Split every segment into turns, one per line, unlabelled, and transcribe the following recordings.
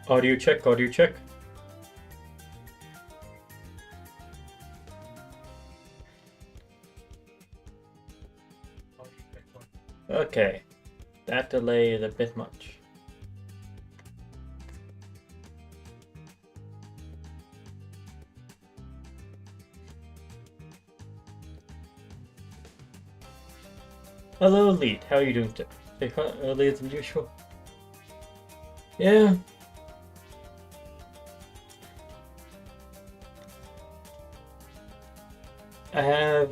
Audio check, audio check. Okay, that delay is a bit much. Hello, Elite. How are you doing today? Earlier than usual. Yeah. I have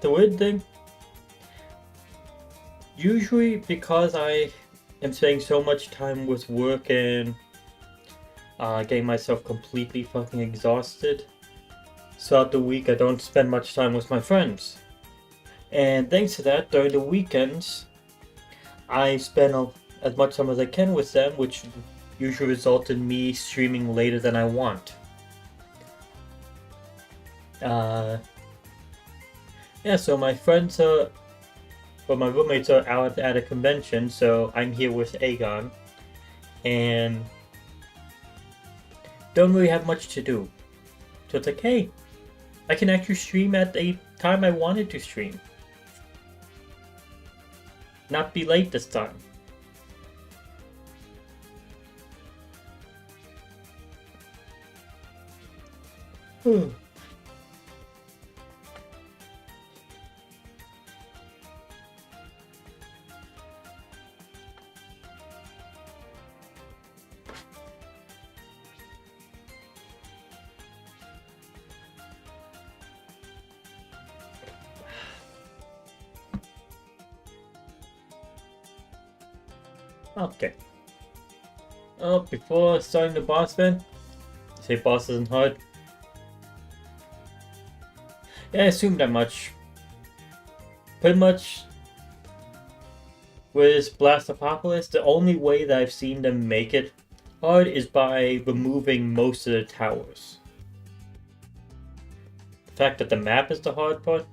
the weird thing. Usually, because I am spending so much time with work and getting myself completely fucking exhausted, throughout the week I don't spend much time with my friends. And thanks to that, during the weekends, I spend as much time as I can with them, which usually results in me streaming later than I want. Yeah, so my roommates are out at a convention, so I'm here with Aegon, and don't really have much to do. So it's like, hey, I can actually stream at a time I wanted to stream. Not be late this time. Okay. Before starting the boss event, say boss isn't hard. Yeah, I assume that much. Pretty much with Blastapopoulapopoulapopoulos, the only way that I've seen them make it hard is by removing most of the towers. The fact that the map is the hard part.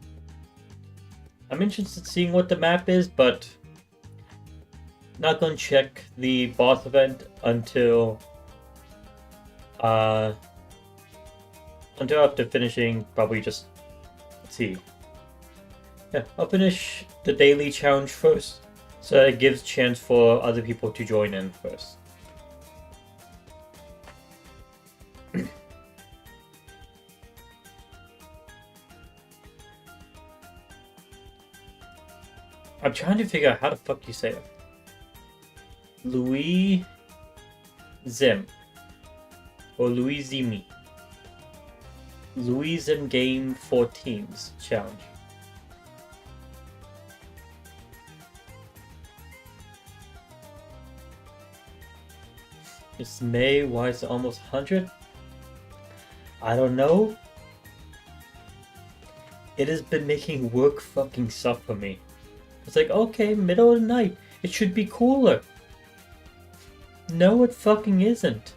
I'm interested in seeing what the map is, but not gonna check the boss event until after finishing, probably just, let's see. Yeah, I'll finish the daily challenge first, so that it gives chance for other people to join in first. I'm trying to figure out how the fuck you say it. Louis Zim. Or Louis Zimi. Louis Zim Game 14's challenge. It's May, why is it almost 100? I don't know. It has been making work fucking suck for me. It's like, okay, middle of the night. It should be cooler. No, it fucking isn't.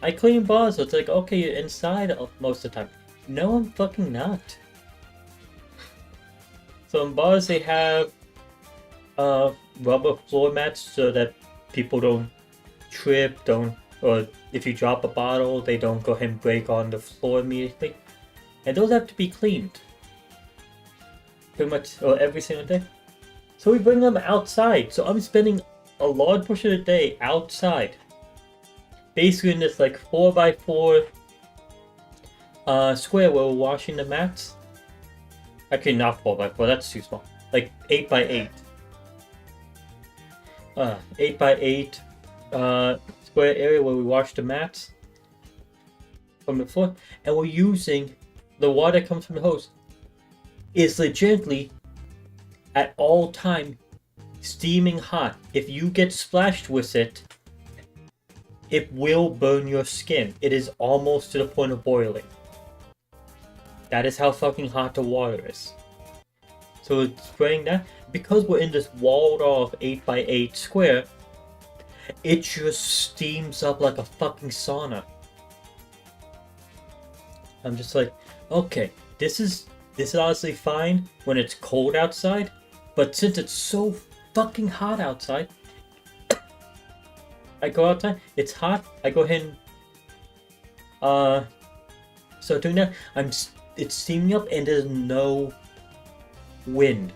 I clean bars, so it's like, okay, you're inside most of the time. No, I'm fucking not. So in bars, they have rubber floor mats so that people don't trip, or if you drop a bottle, they don't go ahead and break on the floor immediately. And those have to be cleaned. Pretty much every single day. So we bring them outside. So I'm spending a large portion of the day outside. Basically in this like 4x4 square where we're washing the mats. Actually not 4x4, that's too small. Like 8x8. 8x8 square area where we wash the mats from the floor. And we're using the water that comes from the hose. Is legitimately at all time steaming hot. If you get splashed with it, it will burn your skin. It is almost to the point of boiling. That is how fucking hot the water is. So it's spraying that. Because we're in this walled off 8x8 square, it just steams up like a fucking sauna. I'm just like, okay, this is honestly fine when it's cold outside, but since it's so fucking hot outside, I go outside, it's hot, I go ahead and start doing that. It's steaming up and there's no wind.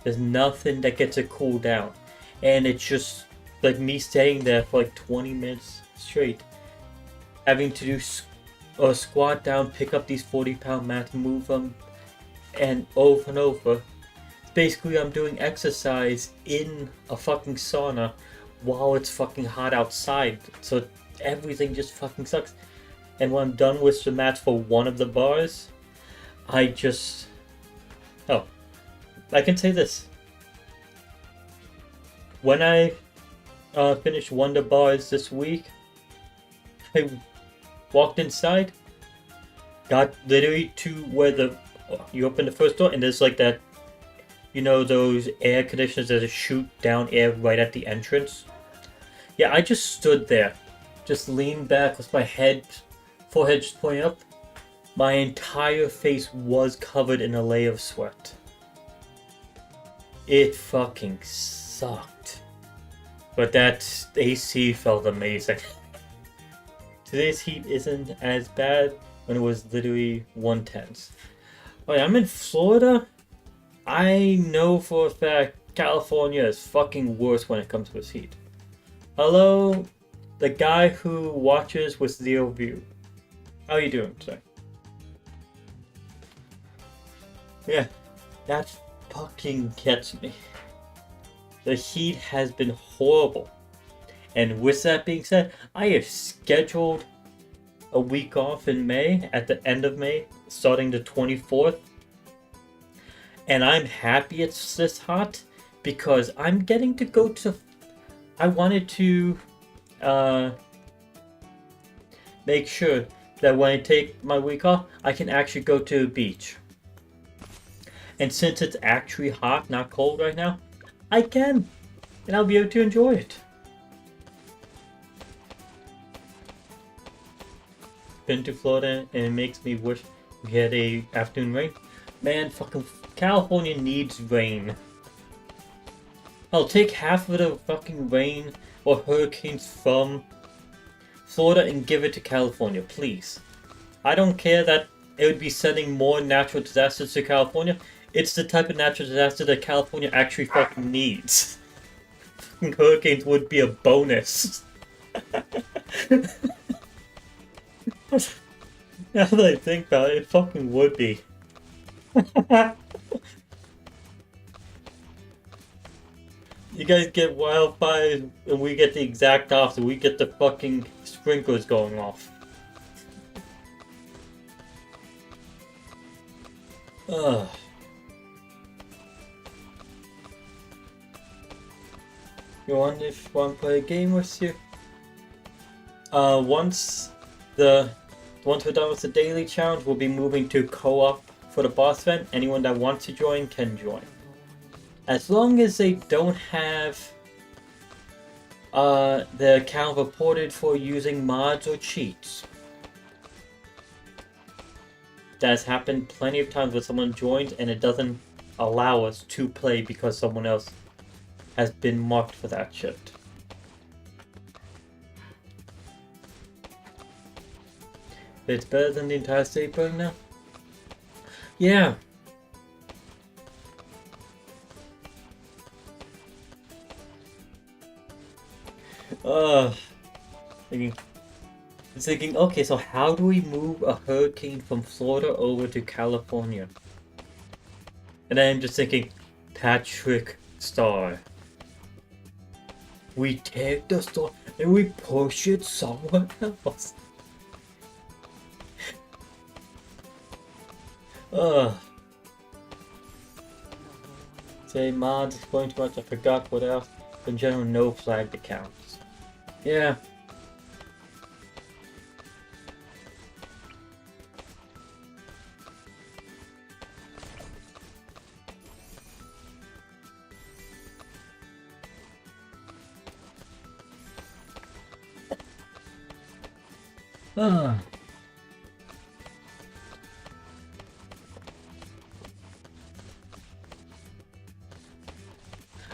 There's nothing that gets it cooled down. And it's just like me staying there for like 20 minutes straight. Having to do a squat down, pick up these 40-pound mats, move them, and over. Basically, I'm doing exercise in a fucking sauna while it's fucking hot outside. So everything just fucking sucks. And when I'm done with the mats for one of the bars, I just... Oh. I can say this. When I finished one of the bars this week, I walked inside, got literally to where you open the first door and there's like that, you know, those air conditioners that shoot down air right at the entrance. Yeah, I just stood there, just leaned back with my forehead just pointing up. My entire face was covered in a layer of sweat. It fucking sucked. But that AC felt amazing. Today's heat isn't as bad when it was literally 110s. Oh yeah, I'm in Florida. I know for a fact California is fucking worse when it comes to its heat. Hello, the guy who watches with zero view. How are you doing today? Yeah, that fucking gets me. The heat has been horrible. And with that being said, I have scheduled a week off in May, at the end of May, starting the 24th. And I'm happy it's this hot because I'm getting to go to... I wanted to make sure that when I take my week off, I can actually go to the beach. And since it's actually hot, not cold right now, I can. And I'll be able to enjoy it. Been to Florida and it makes me wish we had a afternoon rain. Man, fucking California needs rain. I'll take half of the fucking rain or hurricanes from Florida and give it to California, please. I don't care that it would be sending more natural disasters to California. It's the type of natural disaster that California actually fucking needs. Fucking hurricanes would be a bonus. Now that I think about it, it fucking would be. You guys get wildfires and we get the exact opposite. We get the fucking sprinklers going off. Ugh. You want if you want to play a game with you? Once we're done with the daily challenge, we'll be moving to co-op for the boss event. Anyone that wants to join can join. As long as they don't have their account reported for using mods or cheats. That's happened plenty of times where someone joins and it doesn't allow us to play because someone else has been marked for that shit. It's better than the entire state burning now? Yeah. Thinking, okay, so how do we move a hurricane from Florida over to California? And then I'm just thinking, Patrick Star. We take the star and we push it somewhere else. Say mods, exploring too much, I forgot what else. In general, no flagged accounts. Yeah.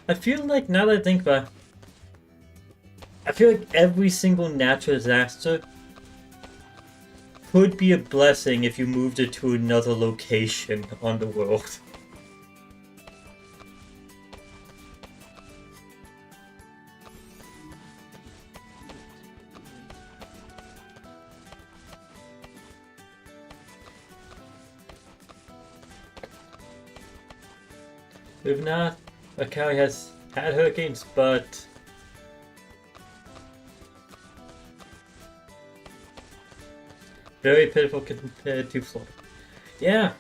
I feel like now that I think about it, feel like every single natural disaster could be a blessing if you moved it to another location on the world. If not, Macau has had hurricanes, but very pitiful compared to Florida. Yeah,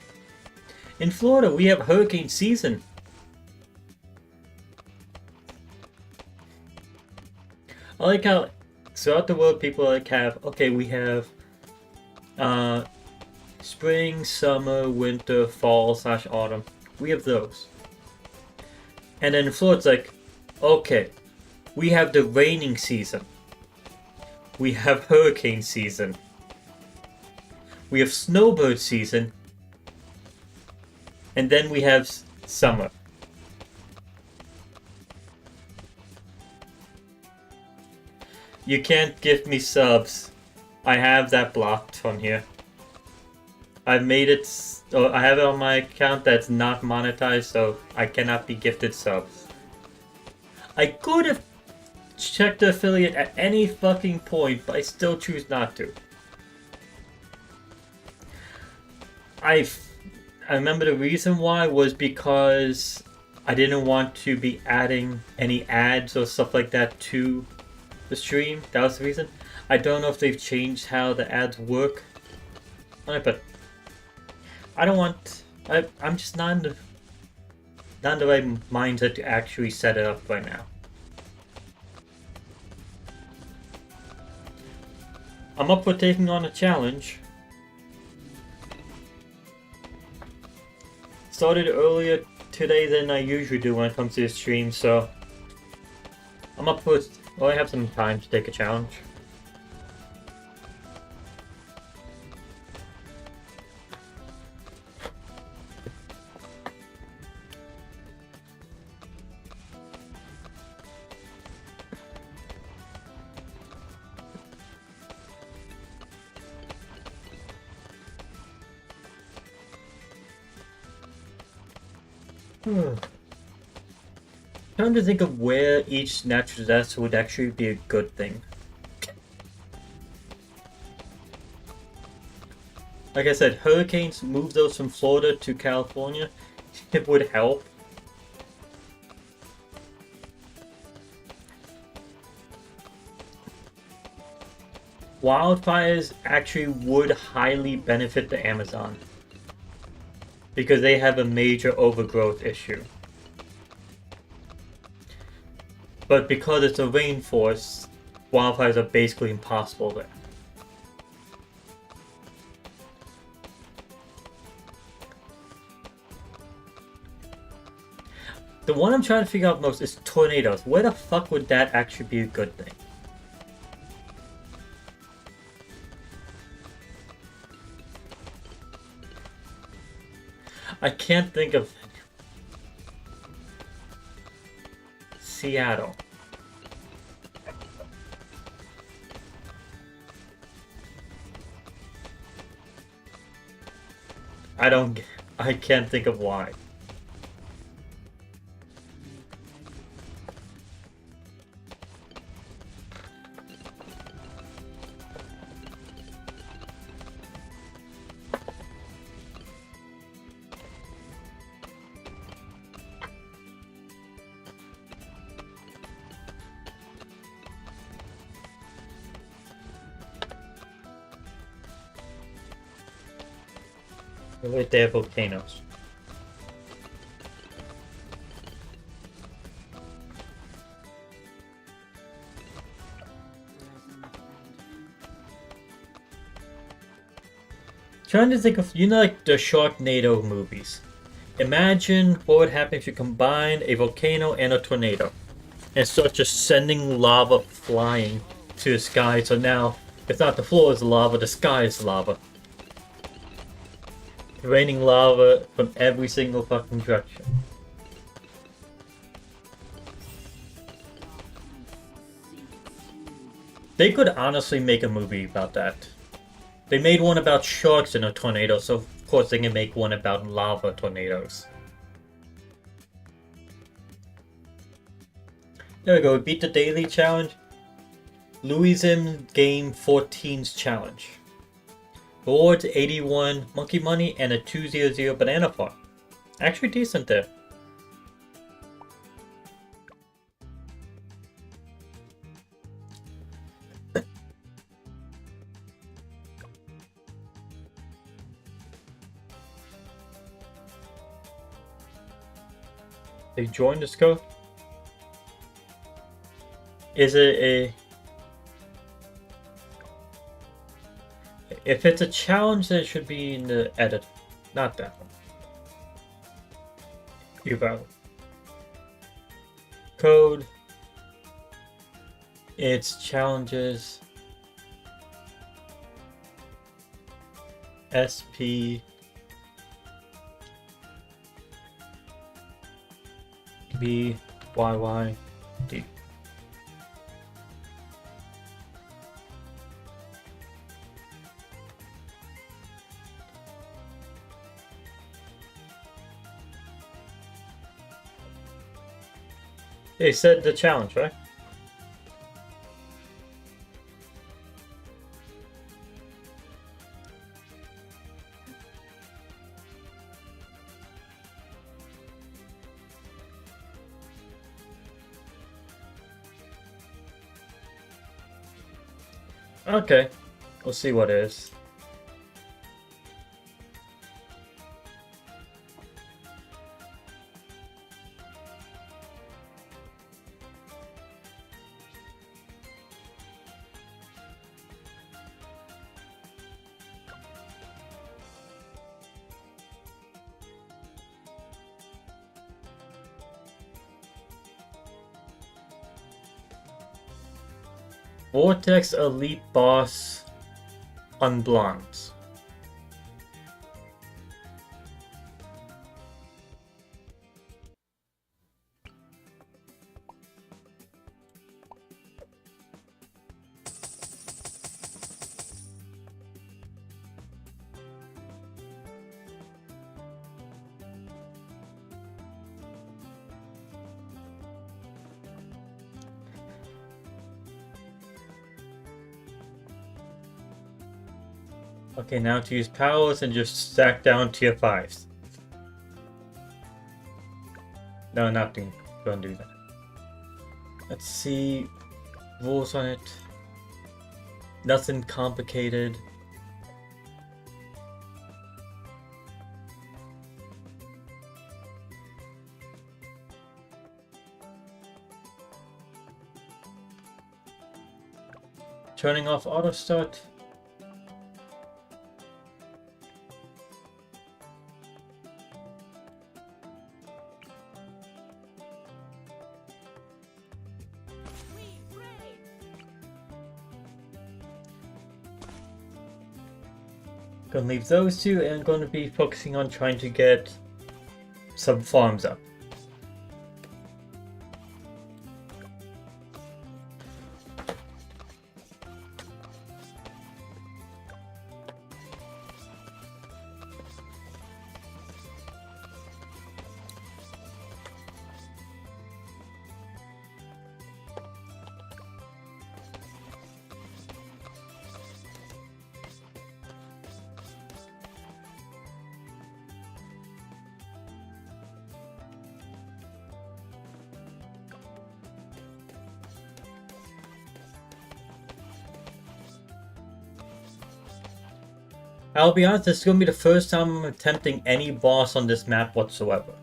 in Florida we have hurricane season. I like how throughout the world people like have, okay, we have spring, summer, winter, fall / autumn. We have those. And then in Florida, it's like, okay, we have the raining season. We have hurricane season. We have snowbird season. And then we have summer. You can't give me subs. I have that blocked on here. I've made it, I have it on my account that's not monetized, so I cannot be gifted subs. I could have checked the affiliate at any fucking point, but I still choose not to. I remember the reason why was because I didn't want to be adding any ads or stuff like that to the stream. That was the reason. I don't know if they've changed how the ads work on it, but I don't want. I'm just not in the right mindset to actually set it up right now. I'm up for taking on a challenge. Started earlier today than I usually do when it comes to the stream, so I'm up for. Well, I have some time to take a challenge. Trying to think of where each natural disaster would actually be a good thing. Like I said, hurricanes, move those from Florida to California. It would help. Wildfires actually would highly benefit the Amazon, because they have a major overgrowth issue. But because it's a rainforest, wildfires are basically impossible there. The one I'm trying to figure out most is tornadoes. Where the fuck would that actually be a good thing? I can't think of Seattle. I can't think of why. Wait, they have volcanoes. Trying to think of, you know, like the Sharknado movies. Imagine what would happen if you combined a volcano and a tornado and start just sending lava flying to the sky. So now it's not the floor is lava, the sky is lava. Raining lava from every single fucking direction. They could honestly make a movie about that. They made one about sharks in a tornado, so of course they can make one about lava tornadoes. There we go, we beat the daily challenge. Louism Game 14's challenge. Rewards 81 monkey money and a 200 banana farm. Actually decent there. They joined the scope. Is it a... If it's a challenge, then it should be in the edit. Not that one. Eval. Code. It's challenges. SP. BYYD. They said the challenge, right? Okay, we'll see what it is. Vortex Elite Boss Unblondes. Okay, now to use powers and just stack down tier 5s. No, nothing. Don't do that. Let's see. Rules on it. Nothing complicated. Turning off auto start. Gonna leave those two, and I'm going to be focusing on trying to get some farms up. I'll be honest, this is going to be the first time I'm attempting any boss on this map whatsoever.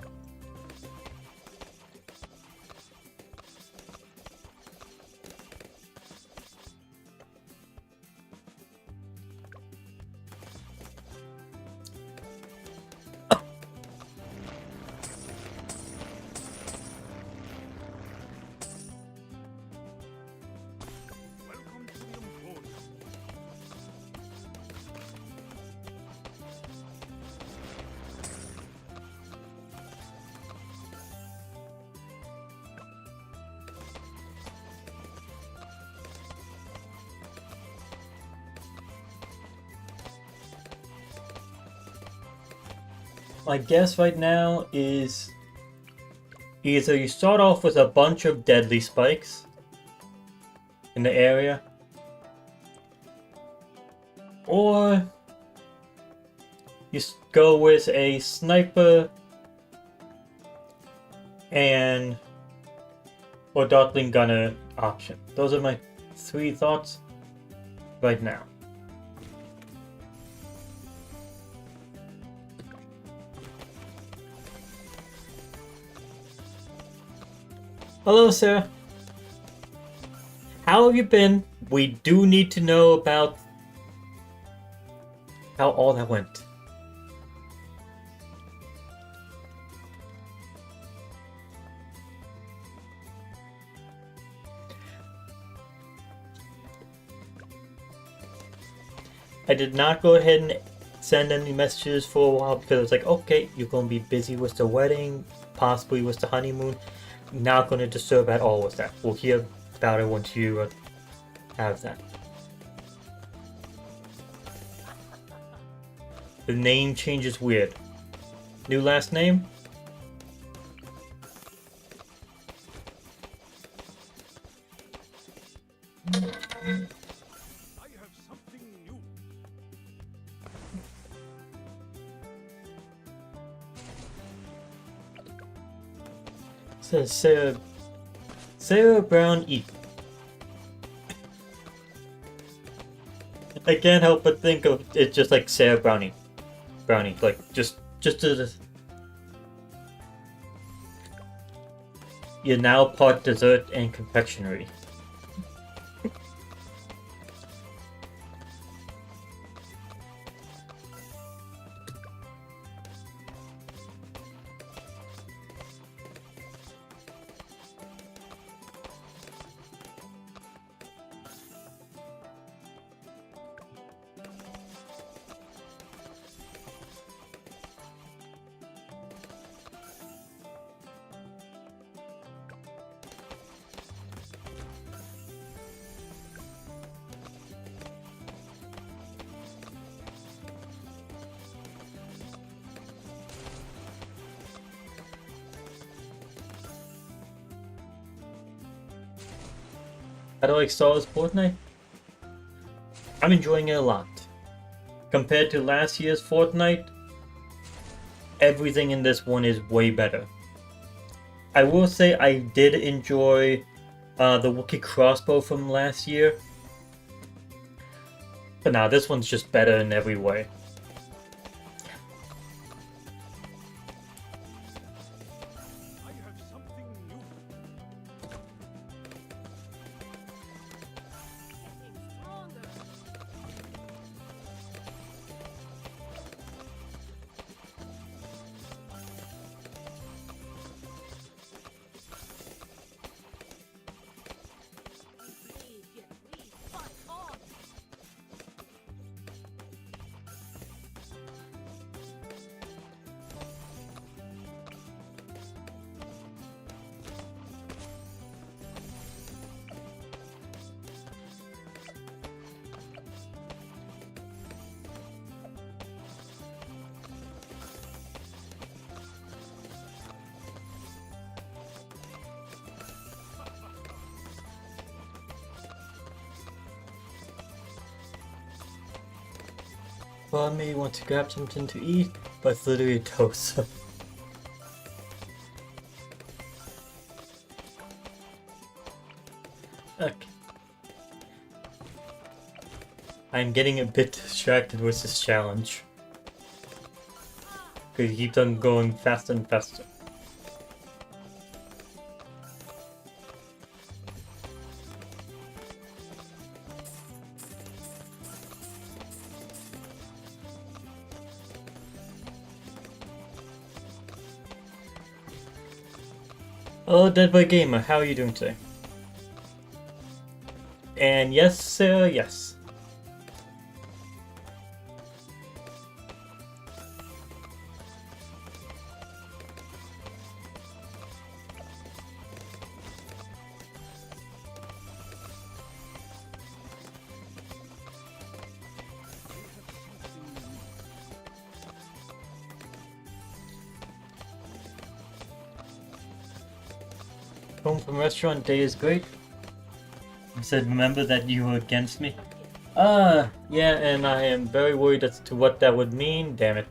My guess right now is either you start off with a bunch of deadly spikes in the area, or you go with a sniper and or Darkling Gunner option. Those are my 3 thoughts right now. Hello, Sarah. How have you been? We do need to know about how all that went. I did not go ahead and send any messages for a while because it's like, okay, you're going to be busy with the wedding, possibly with the honeymoon. Not going to disturb at all with that. We'll hear about it once you have that. The name change is weird. New last name? Says Sarah Brown E. I can't help but think of it just like Sarah Brownie, like just as you're now part dessert and confectionery. How do I like Star Wars Fortnite? I'm enjoying it a lot. Compared to last year's Fortnite, everything in this one is way better. I will say I did enjoy the Wookiee crossbow from last year. But now this one's just better in every way. Well, I may want to grab something to eat, but it's literally a toast. Okay. I'm getting a bit distracted with this challenge. Because it keeps on going faster and faster. Hello, Deadboy Gamer, how are you doing today? And yes, sir, yes. home from restaurant day is great. He said, remember that you were against me? Yeah, and I am very worried as to what that would mean. Damn it.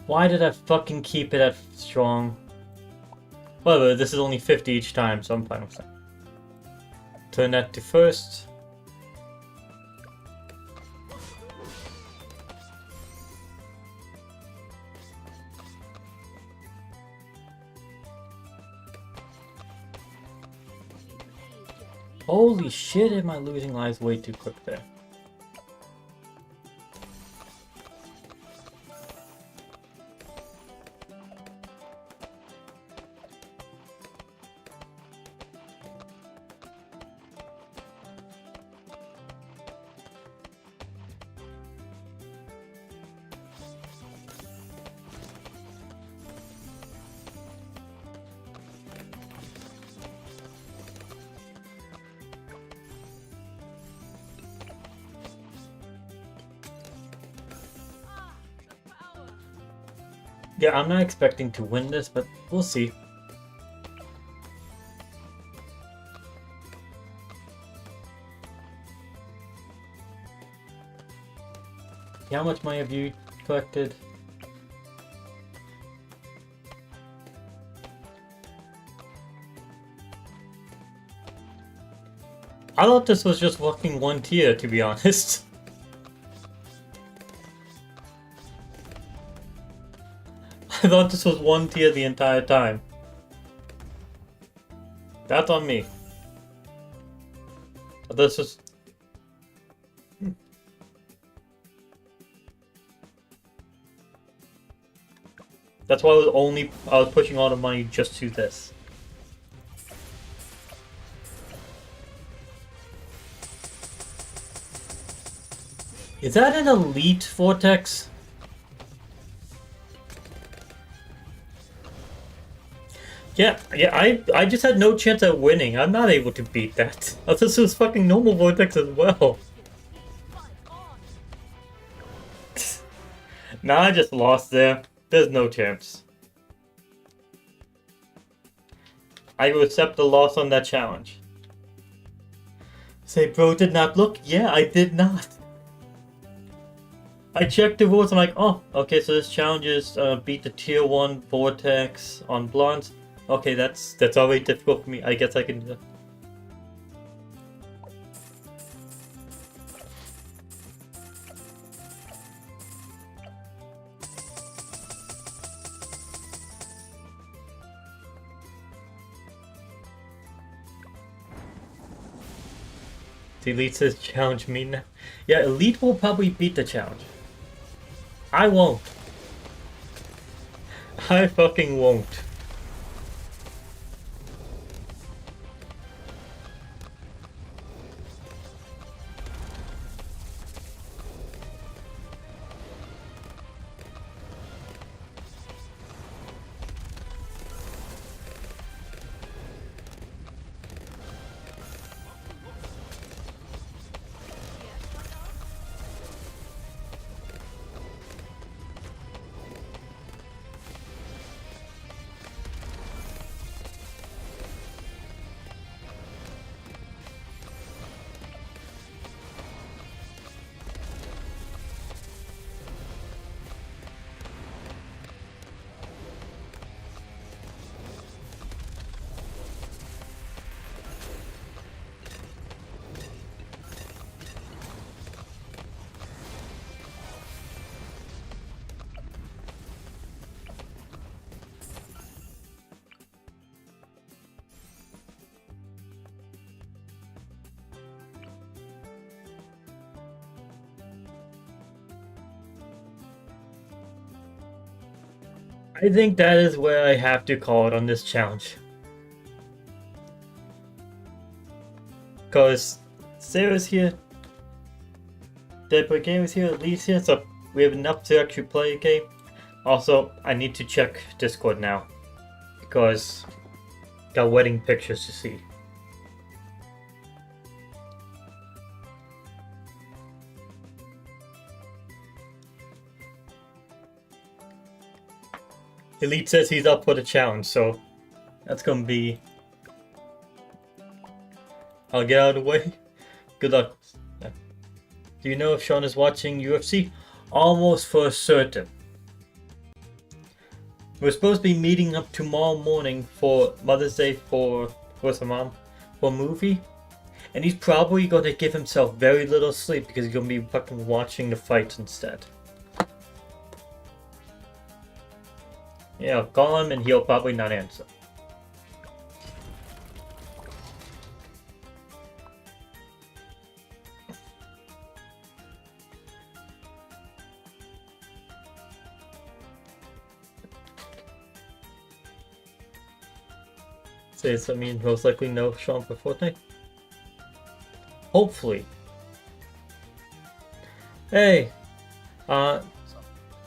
Why did I fucking keep it at strong? Whatever, this is only 50 each time, so I'm fine with that. Turn that to first. Holy shit, am I losing lives way too quick there. Yeah, I'm not expecting to win this, but we'll see. How much money have you collected? I thought this was just fucking one tier, to be honest. I thought this was one tier the entire time. That's on me. This is... That's why I was pushing all the money just to this. Is that an elite vortex? Yeah, I just had no chance at winning. I'm not able to beat that. Oh, this was fucking normal vortex as well. Nah, I just lost there. There's no chance. I will accept the loss on that challenge. Say, bro, did not look? Yeah, I did not. I checked the rules. I'm like, oh, okay, so this challenge is beat the tier 1 vortex on blondes. Okay, that's already difficult for me. I guess I can do that. The Elite says challenge me now. Yeah, Elite will probably beat the challenge. I won't. I fucking won't. I think that is where I have to call it on this challenge. Because Sarah's here, Deadpool Game is here, Lee's here, so we have enough to actually play a game. Also, I need to check Discord now, because got wedding pictures to see. Elite says he's up for the challenge, so that's gonna be... I'll get out of the way. Good luck. Do you know if Sean is watching UFC? Almost for certain. We're supposed to be meeting up tomorrow morning for Mother's Day for her mom for a movie. And he's probably going to give himself very little sleep because he's going to be fucking watching the fights instead. Yeah, I'll call him and he'll probably not answer. Says, I mean, most likely no Sean for Fortnite. Hopefully. Hey, got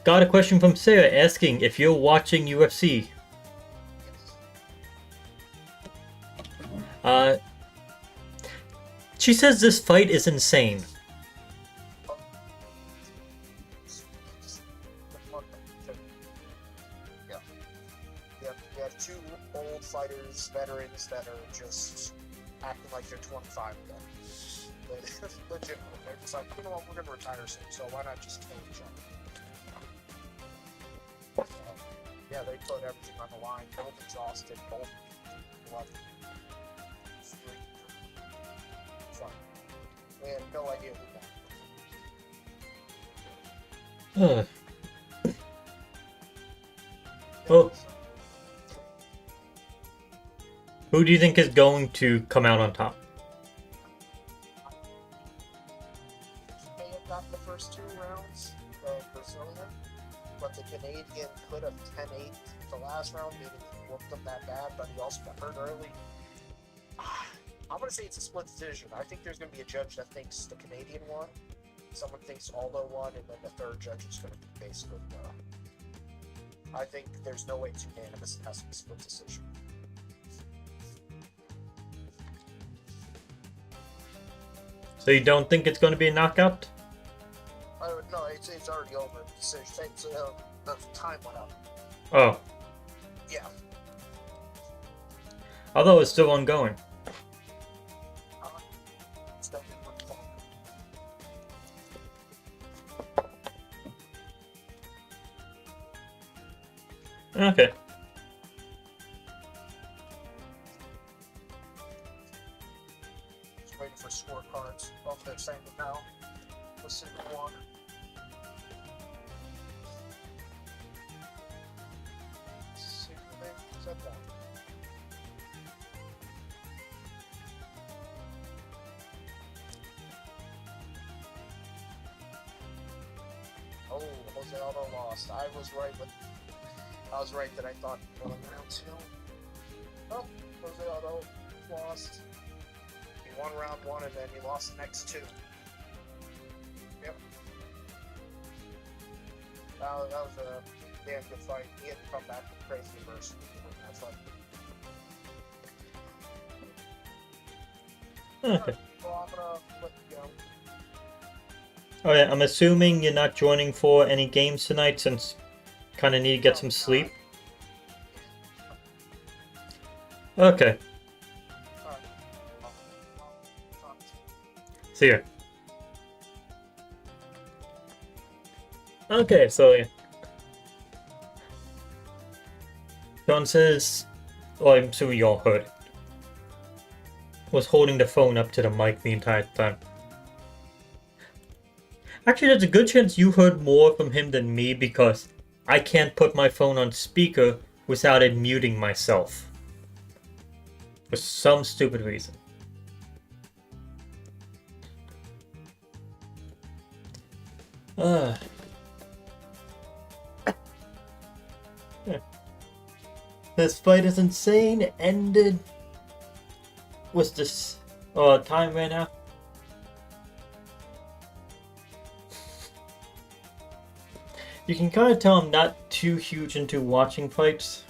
a question from Sarah asking if you're watching UFC. She says this fight is insane.
You have two old fighters, veterans that are just acting like they're 25 again. Legitimately, they're just like, you know what, we're gonna retire soon, so why not just kill each other? Yeah, they put everything on the line. Both exhausted, both bloody. Fun. They had no idea who won.
Oh. Who do you think is going to come out on top?
May have got the first 2 rounds of Brazilian, but the Canadian could have 10-8 the last round, meaning he whooped them that bad, but he also got hurt early. I'm going to say it's a split decision. I think there's going to be a judge that thinks the Canadian won, someone thinks Aldo won, and then the third judge is going to be basically I think there's no way it's unanimous. It has to be a split decision.
So you don't think it's going to be a knockout?
No, it's already over. Decision. The time went up.
Oh.
Yeah.
Although it's still ongoing.
It's definitely fun.
Okay.
Just waiting for scorecards. Oh, they're saying it now. The single one. Is that that? Oh, Jose Aldo lost. I was right that I thought going round 2. Oh, Jose Aldo lost. He won round 1 and then he lost the next 2. Yep. That was a damn good fight. He had to come back with crazy reversal to win that fight.
Okay.
Well, I'm gonna let you go.
Oh yeah, I'm assuming you're not joining for any games tonight since kind of need to get some sleep. Okay. See ya. Okay, so yeah. John says, well, I'm assuming you all heard it. Was holding the phone up to the mic the entire time. Actually, there's a good chance you heard more from him than me because I can't put my phone on speaker without it muting myself. For some stupid reason. Yeah. This fight is insane. It ended. What's this? Time ran out. You can kind of tell I'm not too huge into watching fights.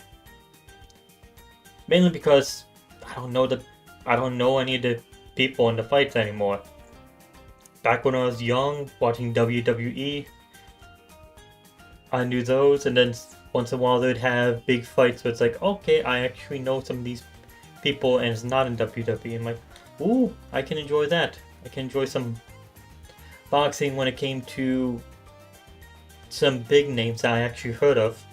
Mainly because I don't know any of the people in the fights anymore. Back when I was young, watching WWE, I knew those, and then once in a while they'd have big fights where it's like, okay, I actually know some of these people and it's not in WWE. I'm like, ooh, I can enjoy that. I can enjoy some boxing when it came to some big names that I actually heard of.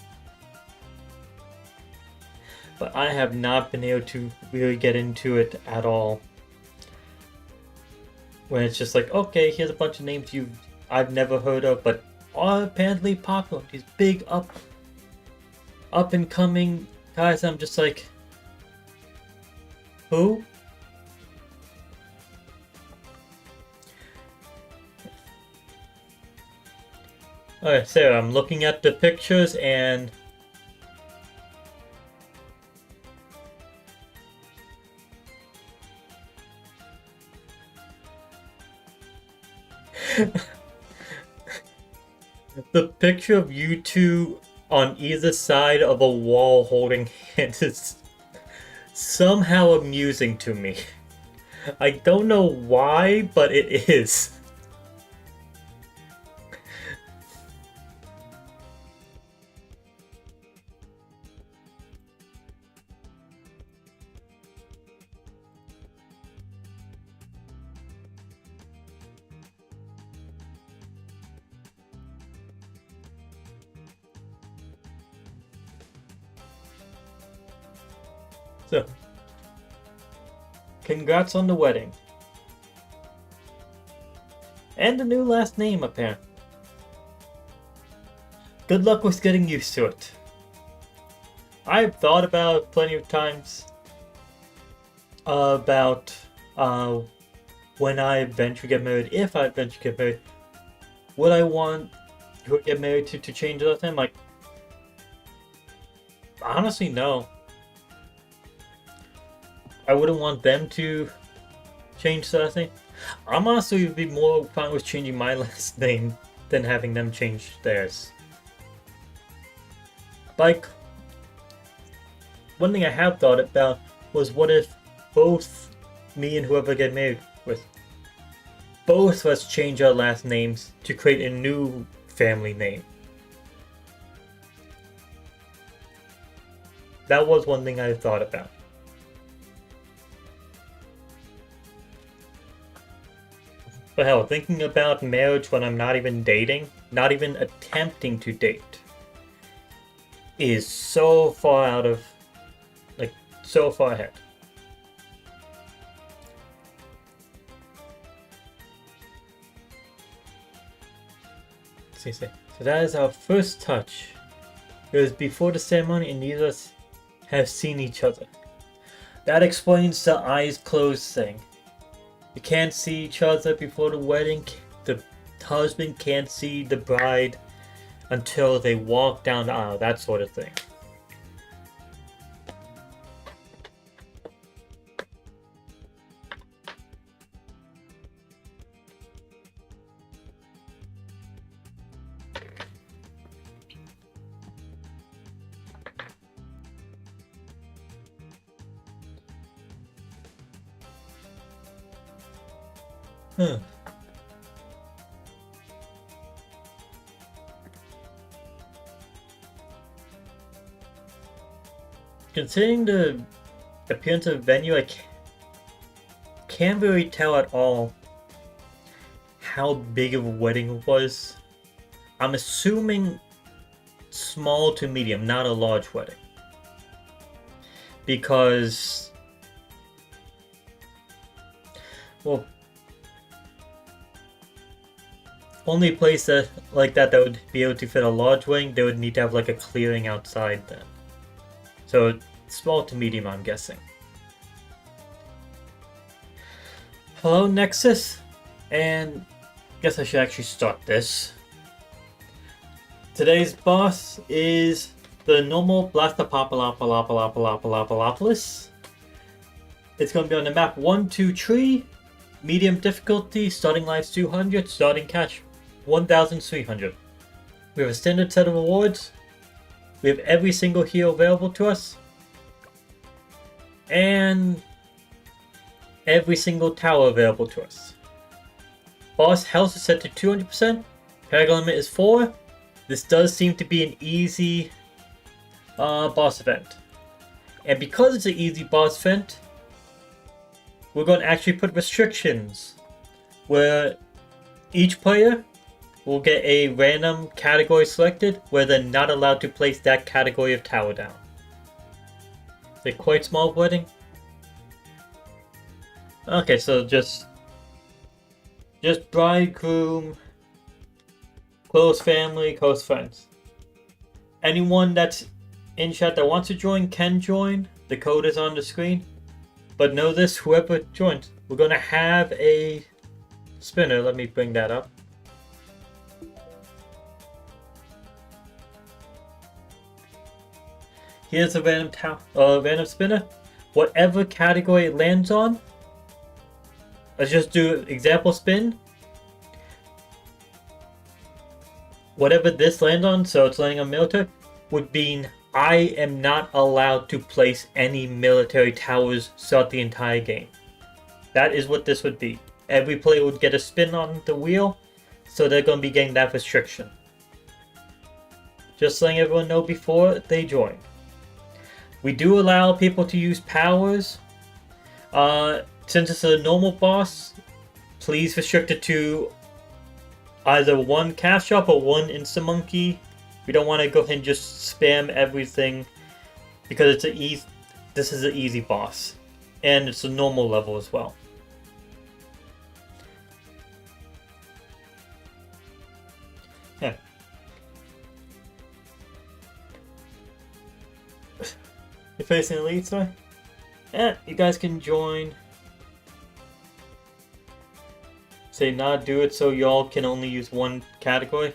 But I have not been able to really get into it at all. When it's just like, okay, here's a bunch of names I've never heard of, but are apparently popular. These big up and coming guys. I'm just like, who? Alright, so I'm looking at the pictures and the picture of you two on either side of a wall holding hands is somehow amusing to me. I don't know why, but it is. So, congrats on the wedding. And the new last name, apparently. Good luck with getting used to it. I've thought about it plenty of times about when I eventually get married, if I eventually get married, would I want who I get married to change the last name? Like, honestly, no. I wouldn't want them to change the last name. I'm honestly would be more fine with changing my last name than having them change theirs. Like, one thing I have thought about was what if both me and whoever I get married with, both of us change our last names to create a new family name. That was one thing I thought about. But hell, thinking about marriage when I'm not even dating, not even attempting to date, is so far out of, like, so far ahead. So that is our first touch. It was before the ceremony and neither of us have seen each other. That explains the eyes closed thing. You can't see each other before the wedding. The husband can't see the bride until they walk down the aisle, that sort of thing. Huh. Considering the appearance of the venue, I can't really tell at all how big of a wedding it was. I'm assuming small to medium, not a large wedding. Because, well, only place like that would be able to fit a large wedding, they would need to have like a clearing outside then. So small to medium, I'm guessing. Hello, Nexus, and I guess I should actually start this. Today's boss is the normal Blastapopoulapopoulapopoulos. It's going to be on the map 123, medium difficulty, starting lives 200, starting cash 1,300. We have a standard set of rewards. We have every single heal available to us. And every single tower available to us. Boss health is set to 200%. Category limit is 4. This does seem to be an easy boss event. And because it's an easy boss event, we're going to actually put restrictions where each player will get a random category selected where they're not allowed to place that category of tower down. They're quite small wording. Okay, so just bridegroom, close family, close friends. Anyone that's in chat that wants to join can join. The code is on the screen. But know this, whoever joins, we're going to have a spinner. Let me bring that up. Here's a random spinner. Whatever category it lands on, let's just do example spin. Whatever this lands on, so it's landing on military, would mean I am not allowed to place any military towers throughout the entire game. That is what this would be. Every player would get a spin on the wheel, so they're going to be getting that restriction. Just letting everyone know before they join. We do allow people to use powers. Since it's a normal boss, please restrict it to either one cash shop or one instant monkey. We don't want to go ahead and just spam everything because this is an easy boss. And it's a normal level as well. Yeah. You're facing elite, sorry? Yeah, you guys can join. Say not do it so y'all can only use one category.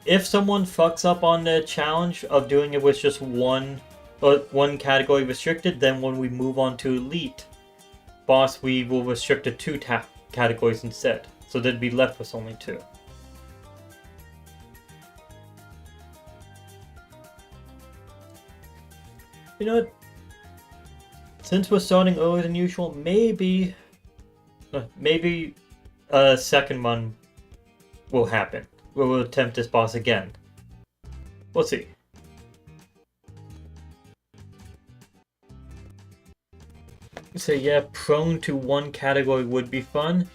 If someone fucks up on the challenge of doing it with just one category restricted, then when we move on to elite boss, we will restrict to 2 categories instead. So they'd be left with only 2. You know what? Since we're starting earlier than usual, maybe a second one will happen. We'll attempt this boss again. We'll see. So yeah, prone to one category would be fun.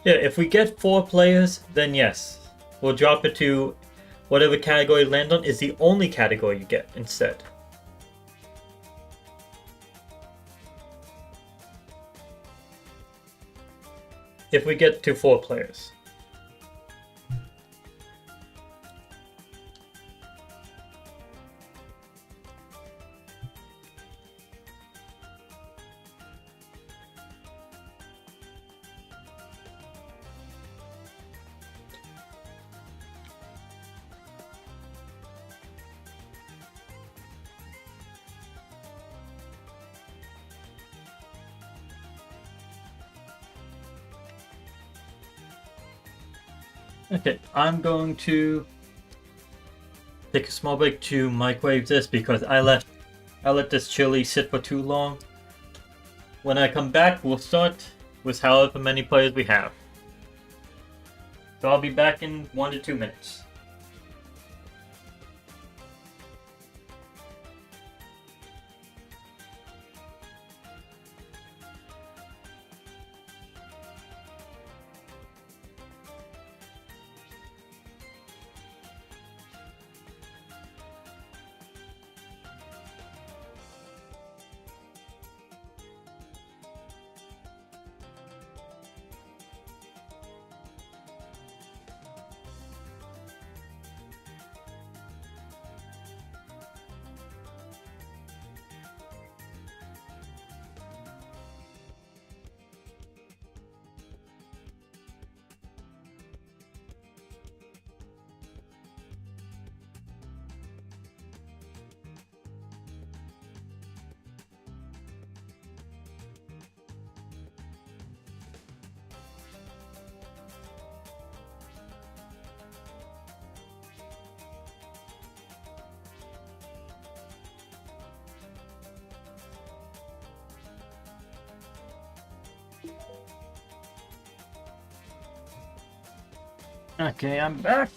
Yeah, if we get 4 players, then yes. We'll drop it to whatever category you land on is the only category you get instead. If we get to 4 players. Okay, I'm going to take a small break to microwave this because I let this chili sit for too long. When I come back, we'll start with however many players we have. So I'll be back in 1 to 2 minutes. Okay, I'm back.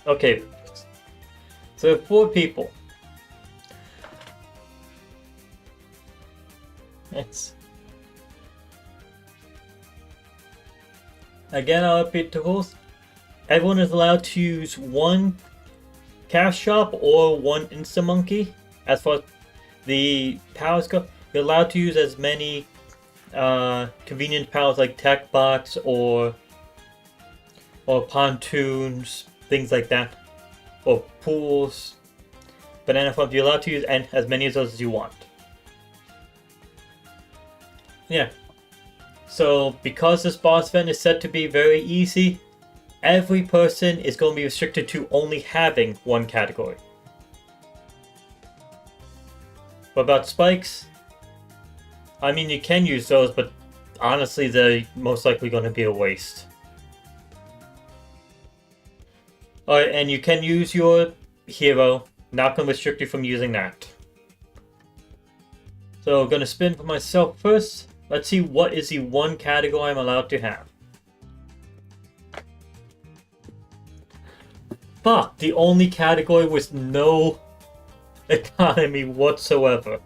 Okay, so 4 people. Yes. Again, I'll repeat the rules. Everyone is allowed to use 1 cash shop or 1 Instamonkey. As far as the powers go, you're allowed to use as many convenient powers like tech box or pontoons, things like that, or pools. Banana farms, you're allowed to use as many of those as you want. Yeah. So because this boss event is said to be very easy, every person is going to be restricted to only having 1 category. What about spikes? I mean, you can use those, but honestly, they're most likely going to be a waste. Alright, and you can use your hero. Not going to restrict you from using that. So I'm going to spin for myself first. Let's see what is the 1 category I'm allowed to have. Fuck, the only category with no economy whatsoever.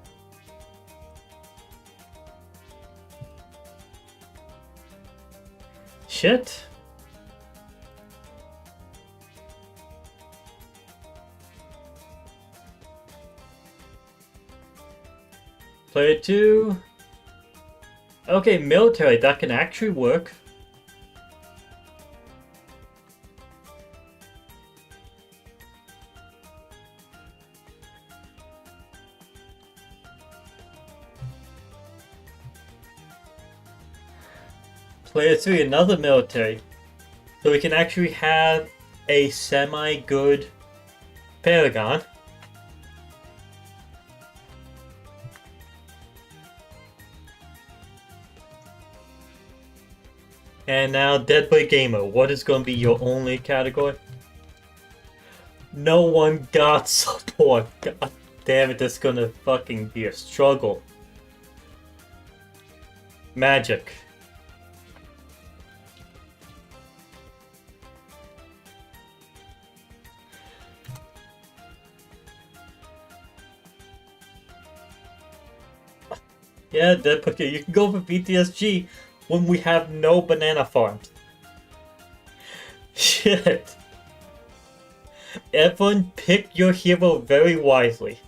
Shit. Player 2. Okay, military, that can actually work. Player 3, another military. So we can actually have a semi-good Paragon. And now, Dead Boy Gamer, what is going to be your only category? No one got support. God damn it, this is going to fucking be a struggle. Magic. Yeah, Dead Boy Gamer, you can go for BTSG when we have no banana farms. Shit. Everyone pick your hero very wisely.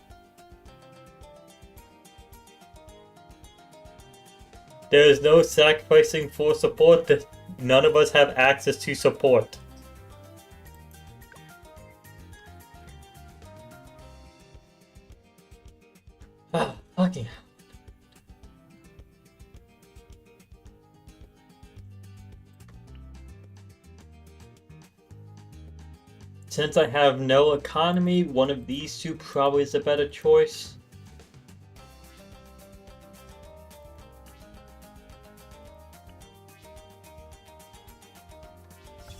There is no sacrificing for support that none of us have access to support. Ah, fucking hell. Since I have no economy, one of these 2 probably is a better choice.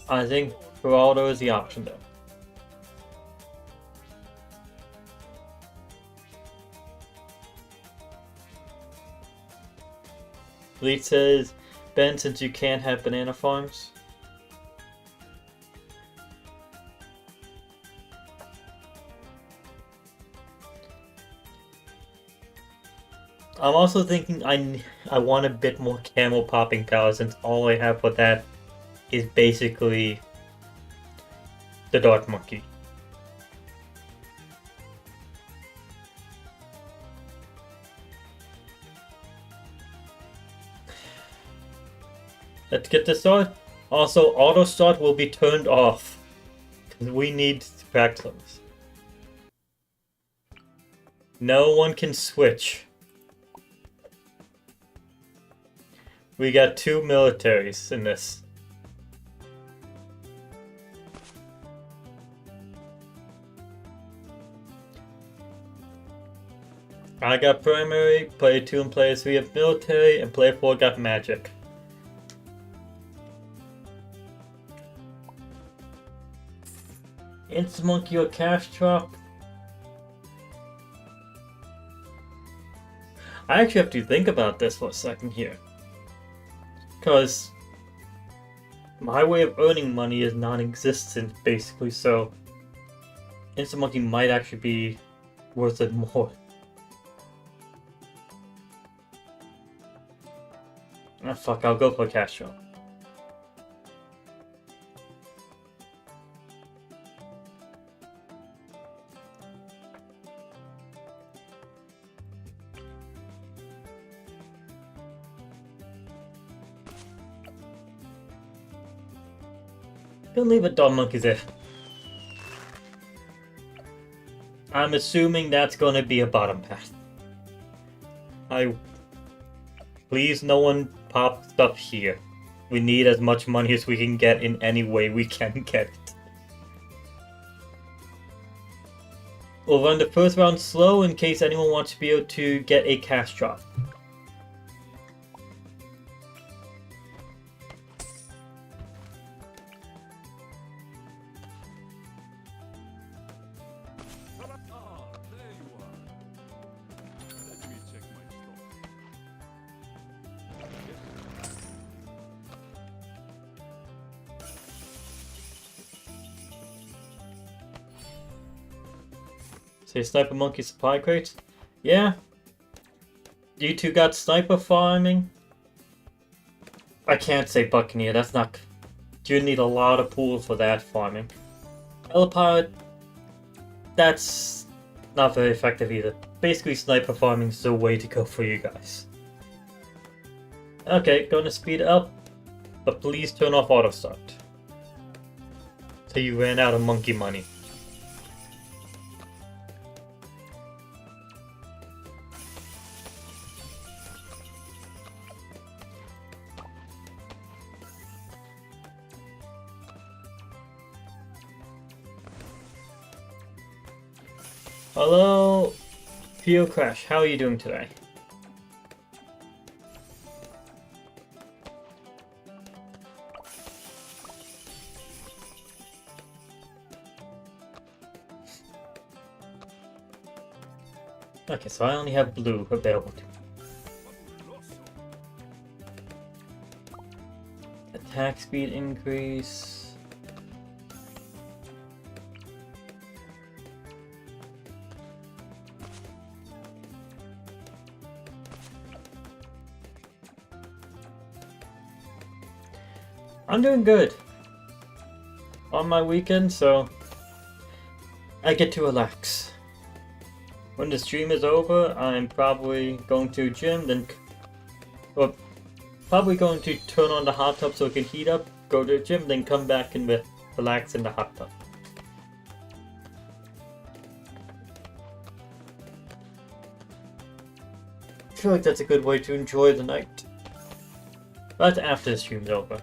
I think Geraldo is the option though. Bleach says, Ben, since you can't have banana farms. I'm also thinking I want a bit more camel popping power since all I have for that is basically the Dark Monkey. Let's get this started. Also, auto start will be turned off because we need to practice on this. No one can switch. We got 2 militaries in this. I got primary, player 2 and player 3 have military, and player 4 got magic. Instant monkey or cash drop? I actually have to think about this for a second here. Because my way of earning money is non-existent, basically, so instant monkey might actually be worth it more. Ah, fuck, I'll go for cash drop. Gonna leave a dog monkey there. I'm assuming that's gonna be a bottom path. Please, no one pop stuff here. We need as much money as we can get in any way we can get it. We'll run the first round slow in case anyone wants to be able to get a cash drop. Say sniper monkey supply crates? Yeah. You two got sniper farming? I can't say buccaneer, that's not... You need a lot of pools for that farming. Telepilot, that's not very effective either. Basically sniper farming is the way to go for you guys. Okay, gonna speed up, but please turn off auto start. So you ran out of monkey money. Hello, Pio Crash, how are you doing today? Okay, so I only have blue available to me. Attack speed increase. I'm doing good on my weekend, so I get to relax. When the stream is over, I'm probably going to gym, then probably going to turn on the hot tub so it can heat up, go to the gym, then come back and relax in the hot tub. I feel like that's a good way to enjoy the night. But after the stream's over.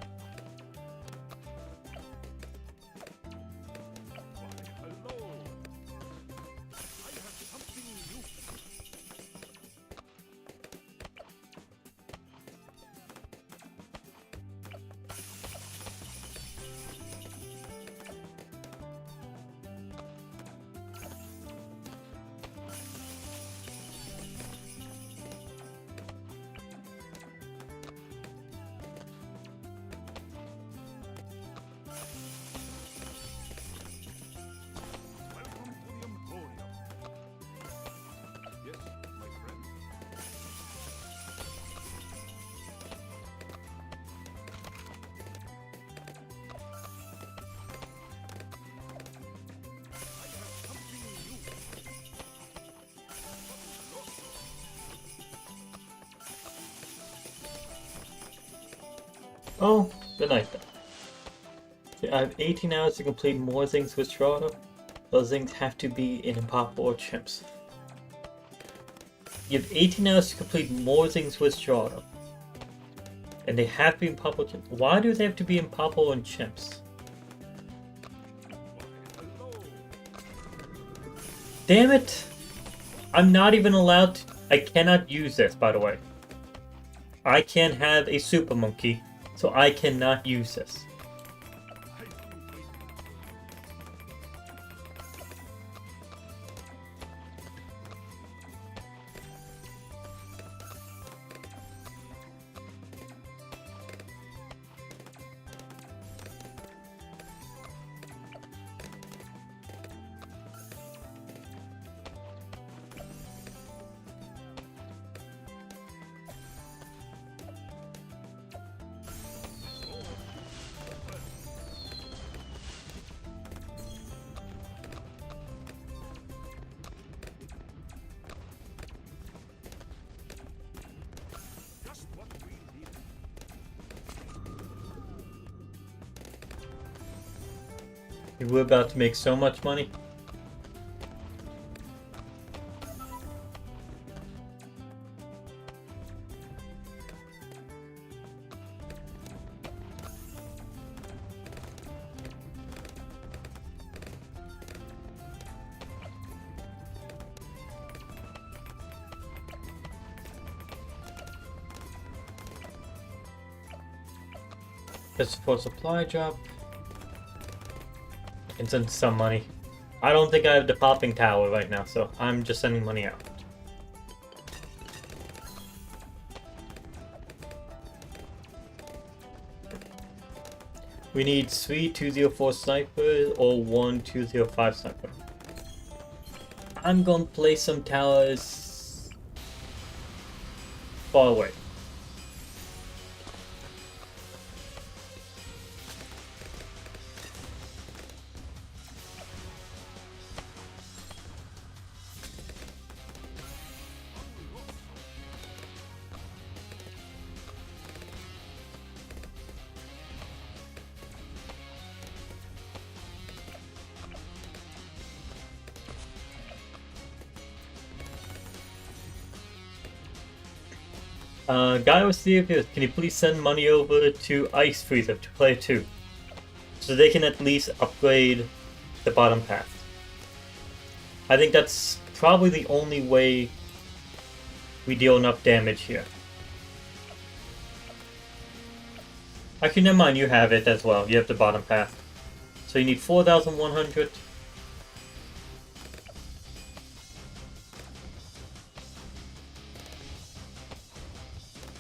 Oh, good night then. See, I have 18 hours to complete more things with Strata. Those things have to be in Impapa or Chimps. You have 18 hours to complete more things with Strata. And they have to be in Impapa or Chimps. Why do they have to be in Impapa and Chimps? Damn it! I'm not even allowed to, I cannot use this, by the way. I can't have a super monkey, so I cannot use this. We're about to make so much money. Just for supply drop. And send some money. I don't think I have the popping tower right now, so I'm just sending money out. We need 3 204 snipers or 1 205 sniper. I'm gonna place some towers far away. Guy was serious. Can you please send money over to Ice Freezer to player 2? So they can at least upgrade the bottom path. I think that's probably the only way we deal enough damage here. Actually, never mind, you have it as well. You have the bottom path. So you need 4,100.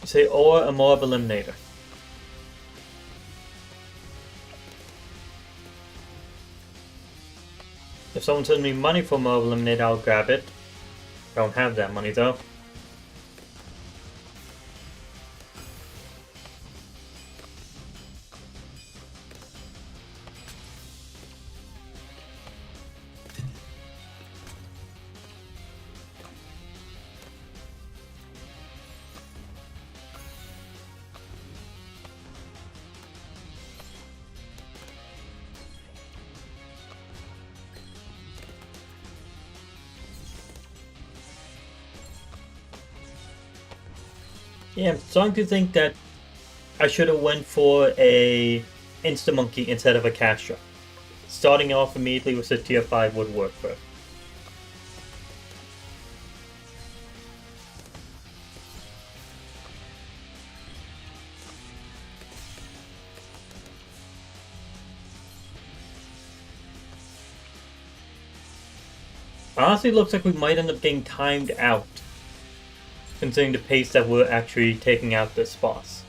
Say, or a mob eliminator. If someone sends me money for mob eliminator, I'll grab it. Don't have that money though. Yeah, I'm starting to think that I should have went for a Insta Monkey instead of a Castro. Starting off immediately with a tier 5 would work for it. Honestly, it looks like we might end up getting timed out, considering the pace that we're actually taking out this boss.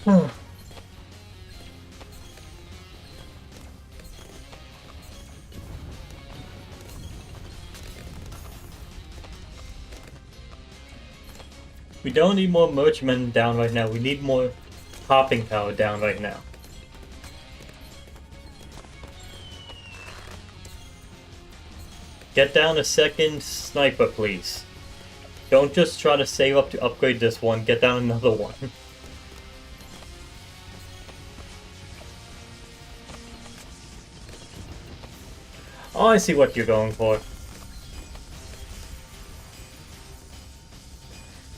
We don't need more merchantmen down right now. We need more hopping power down right now. Get down a second sniper, please. Don't just try to save up to upgrade this one. Get down another one. Oh, I see what you're going for.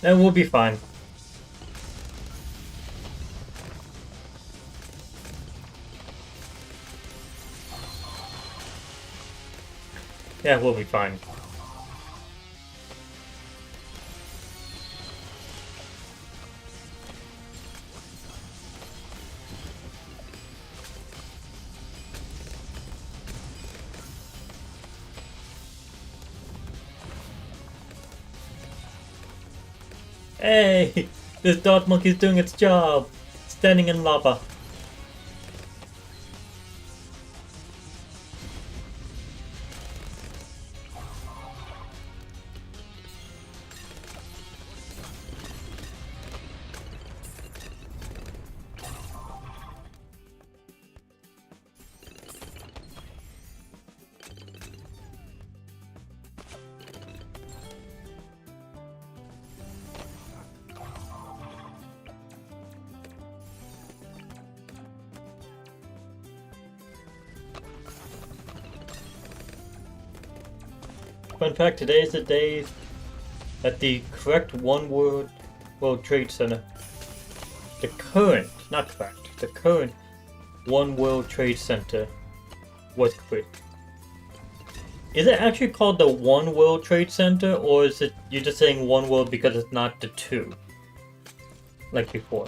And we'll be fine. Yeah, we'll be fine. Hey! This dog monkey's doing its job! Standing in lava. Fun fact, today is the day that the correct One World Trade Center, the current, not correct, the current One World Trade Center was completed. Is it actually called the One World Trade Center, or is it you're just saying One World because it's not the two, like before?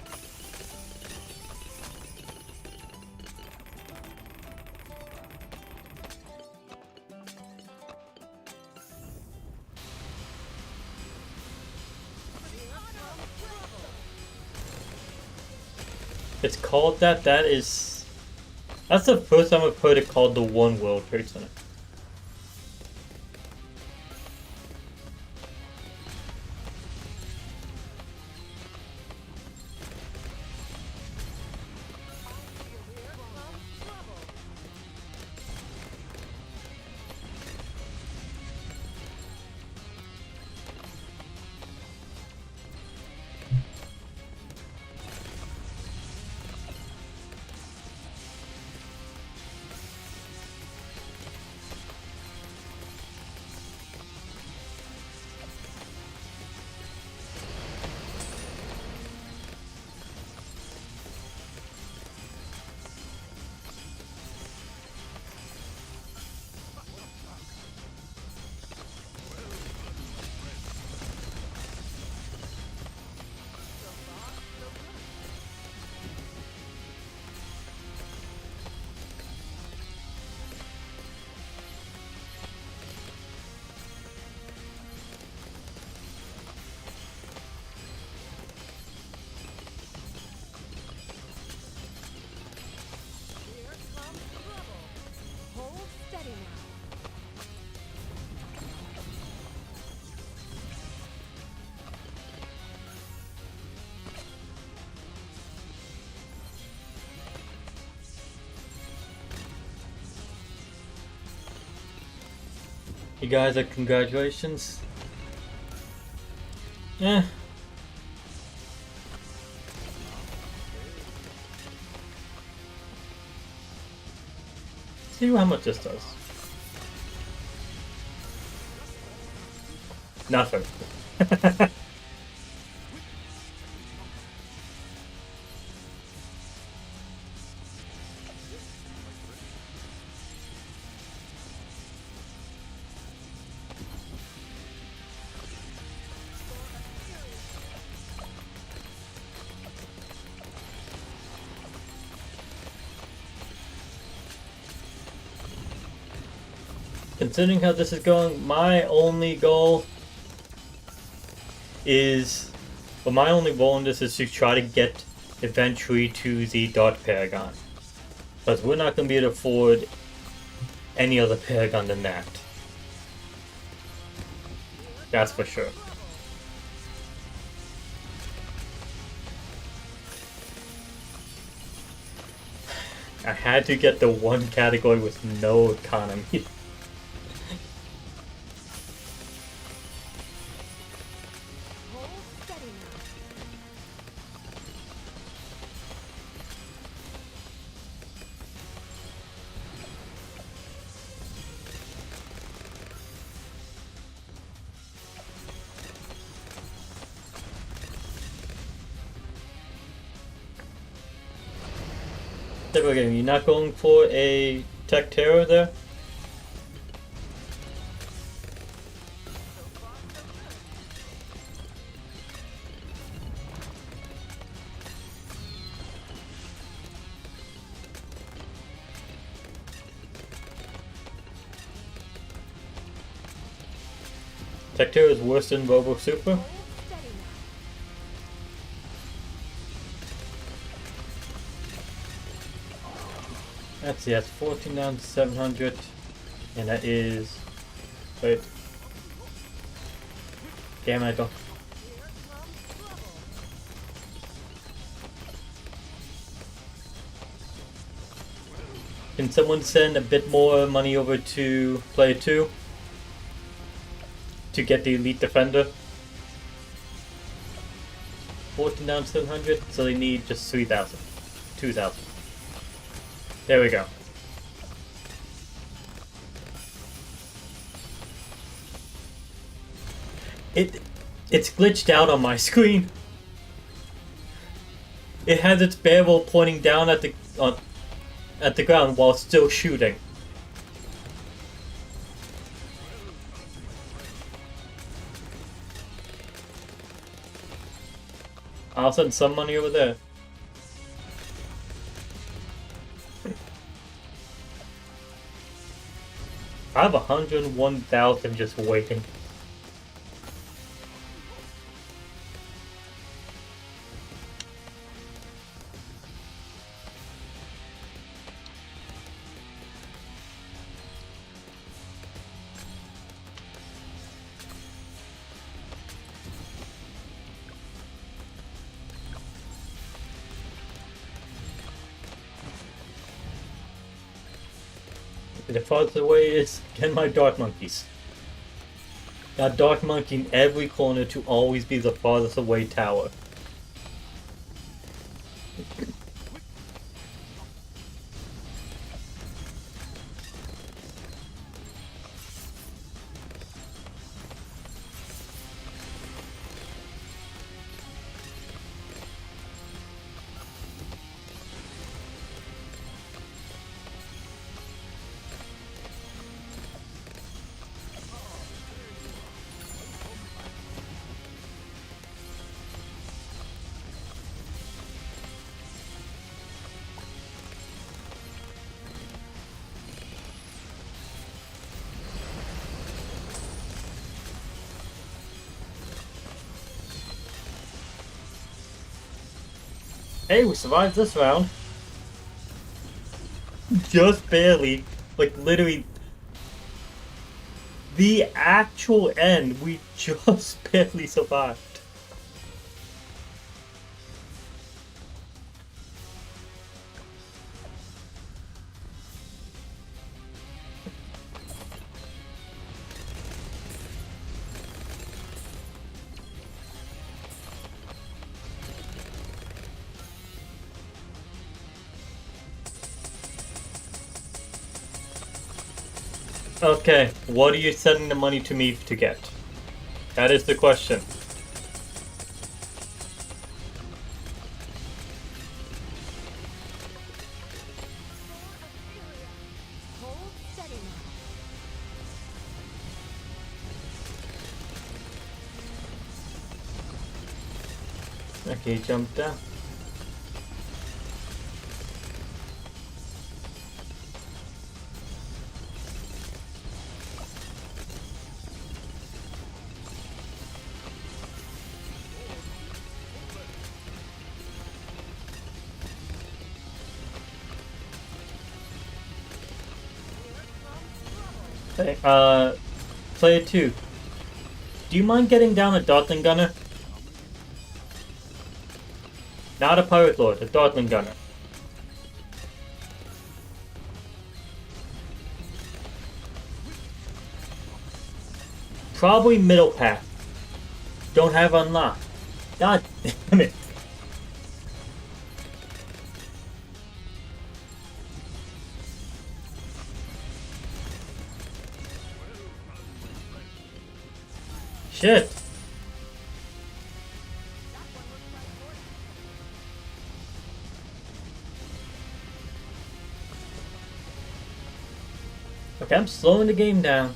It's called that? That's the first time I've heard it called the One World Trade Center. You guys are congratulations. Eh. See how much this does. Nothing. Considering how this is going, my only goal in this is to try to get eventually to the Dark Paragon. Because we're not going to be able to afford any other Paragon than that. That's for sure. I had to get the one category with no economy. Again, you're not going for a Tech Terror there? Tech Terror is worse than Robo Super? Let's see, that's 14 down to 700, and that is, wait, damn, I don't, can someone send a bit more money over to player 2 to get the Elite Defender? 14 down to 700, so they need just 3,000, 2,000. There we go. It's glitched out on my screen. It has its barrel pointing down at the ground while still shooting. I'll send some money over there. I have 101,000 just waiting. The farthest away is get my Dark Monkeys. Got Dark Monkey in every corner to always be the farthest away tower. Hey, we survived this round. Just barely. Like, literally. The actual end, we just barely survived. Okay, what are you sending the money to me to get? That is the question. Okay, jump down. Hey, player 2. Do you mind getting down a Dartling Gunner? Not a Pirate Lord, a Dartling Gunner. Probably middle path. Don't have unlocked. God damn it. Shit. Okay, I'm slowing the game down.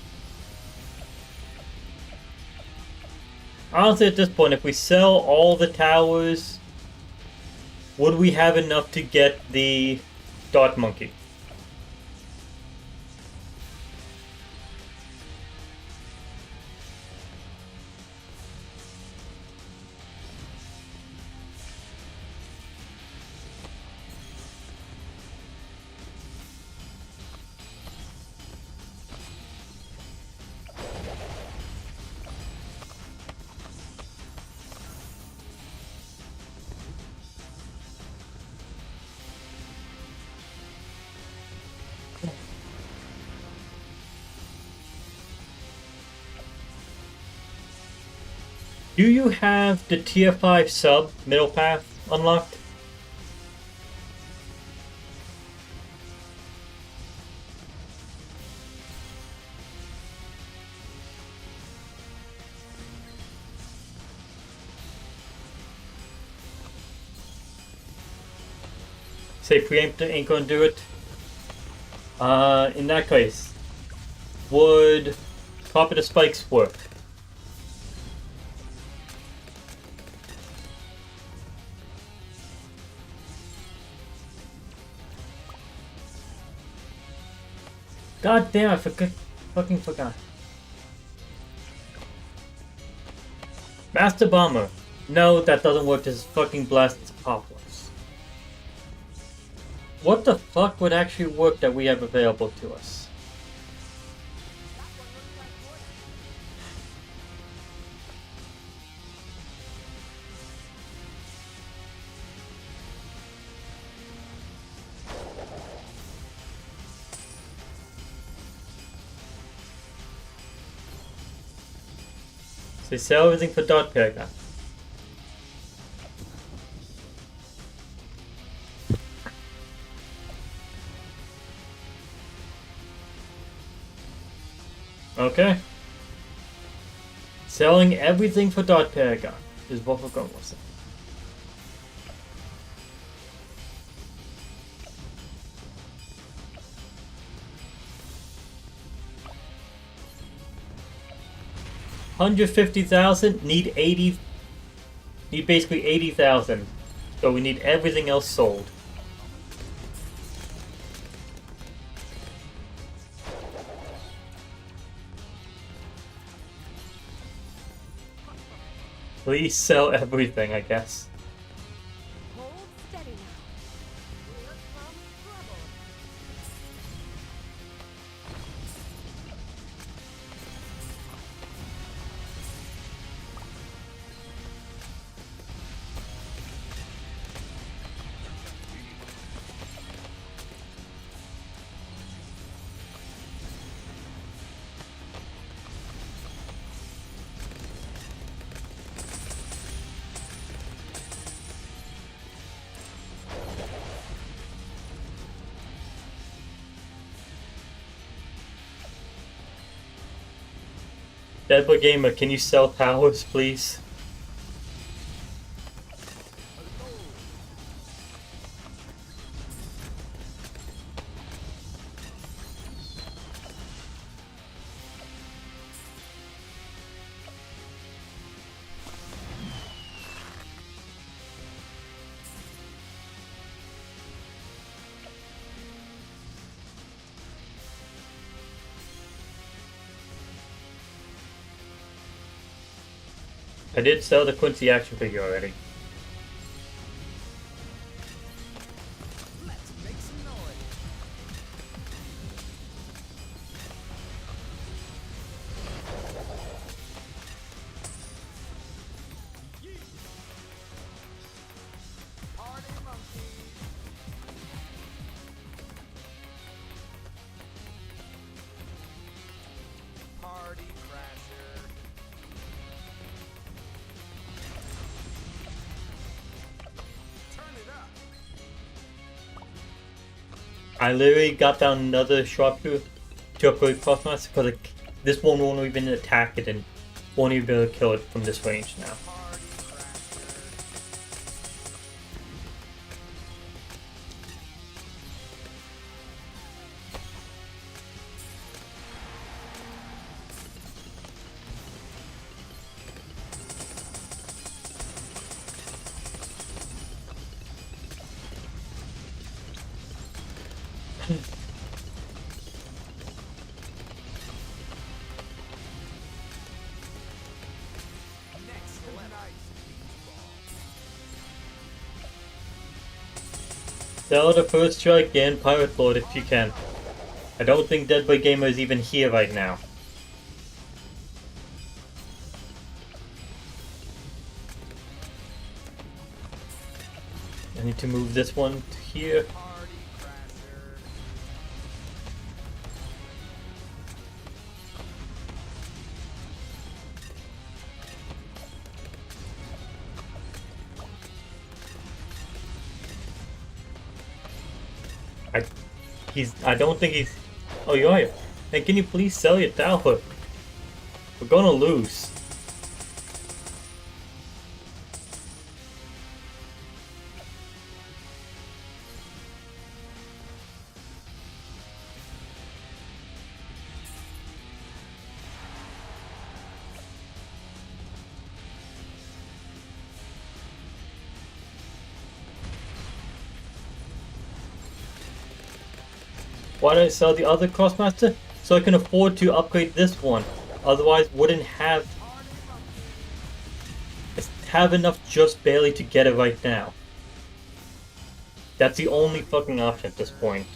Honestly, at this point, if we sell all the towers, would we have enough to get the Dart Monkey? Do you have the tier 5 sub middle path unlocked? Say preemptor ain't gonna do it. In that case, would Carpet of Spikes work? God damn, I fucking forgot. Master Bomber. No, that doesn't work. This is fucking Blastapopoulapopoulapopoulos. What the fuck would actually work that we have available to us? They sell everything for Dart Paragon. Okay. Selling everything for Dart Paragon is what we're going with. $150,000, need 80, need basically 80,000. So we need everything else sold. Please sell everything, I guess.
Hold steady now. Here comes trouble.
Deadboy Gamer, can you sell towers, please? I did sell the Quincy action figure already.
Let's make some noise.
I literally got down another sharpshooter to upgrade Crossmaster because this one won't even attack it and won't even be able to kill it from this range now. Sell the first strike and Pirate Lord if you can. I don't think Dead Boy Gamer is even here right now. I need to move this one to here. I don't think he's... Oh, you are here. Hey, can you please sell your tower? We're gonna lose. Why don't I sell the other Crossmaster? So I can afford to upgrade this one. Otherwise, wouldn't have enough just barely to get it right now. That's the only fucking option at this point.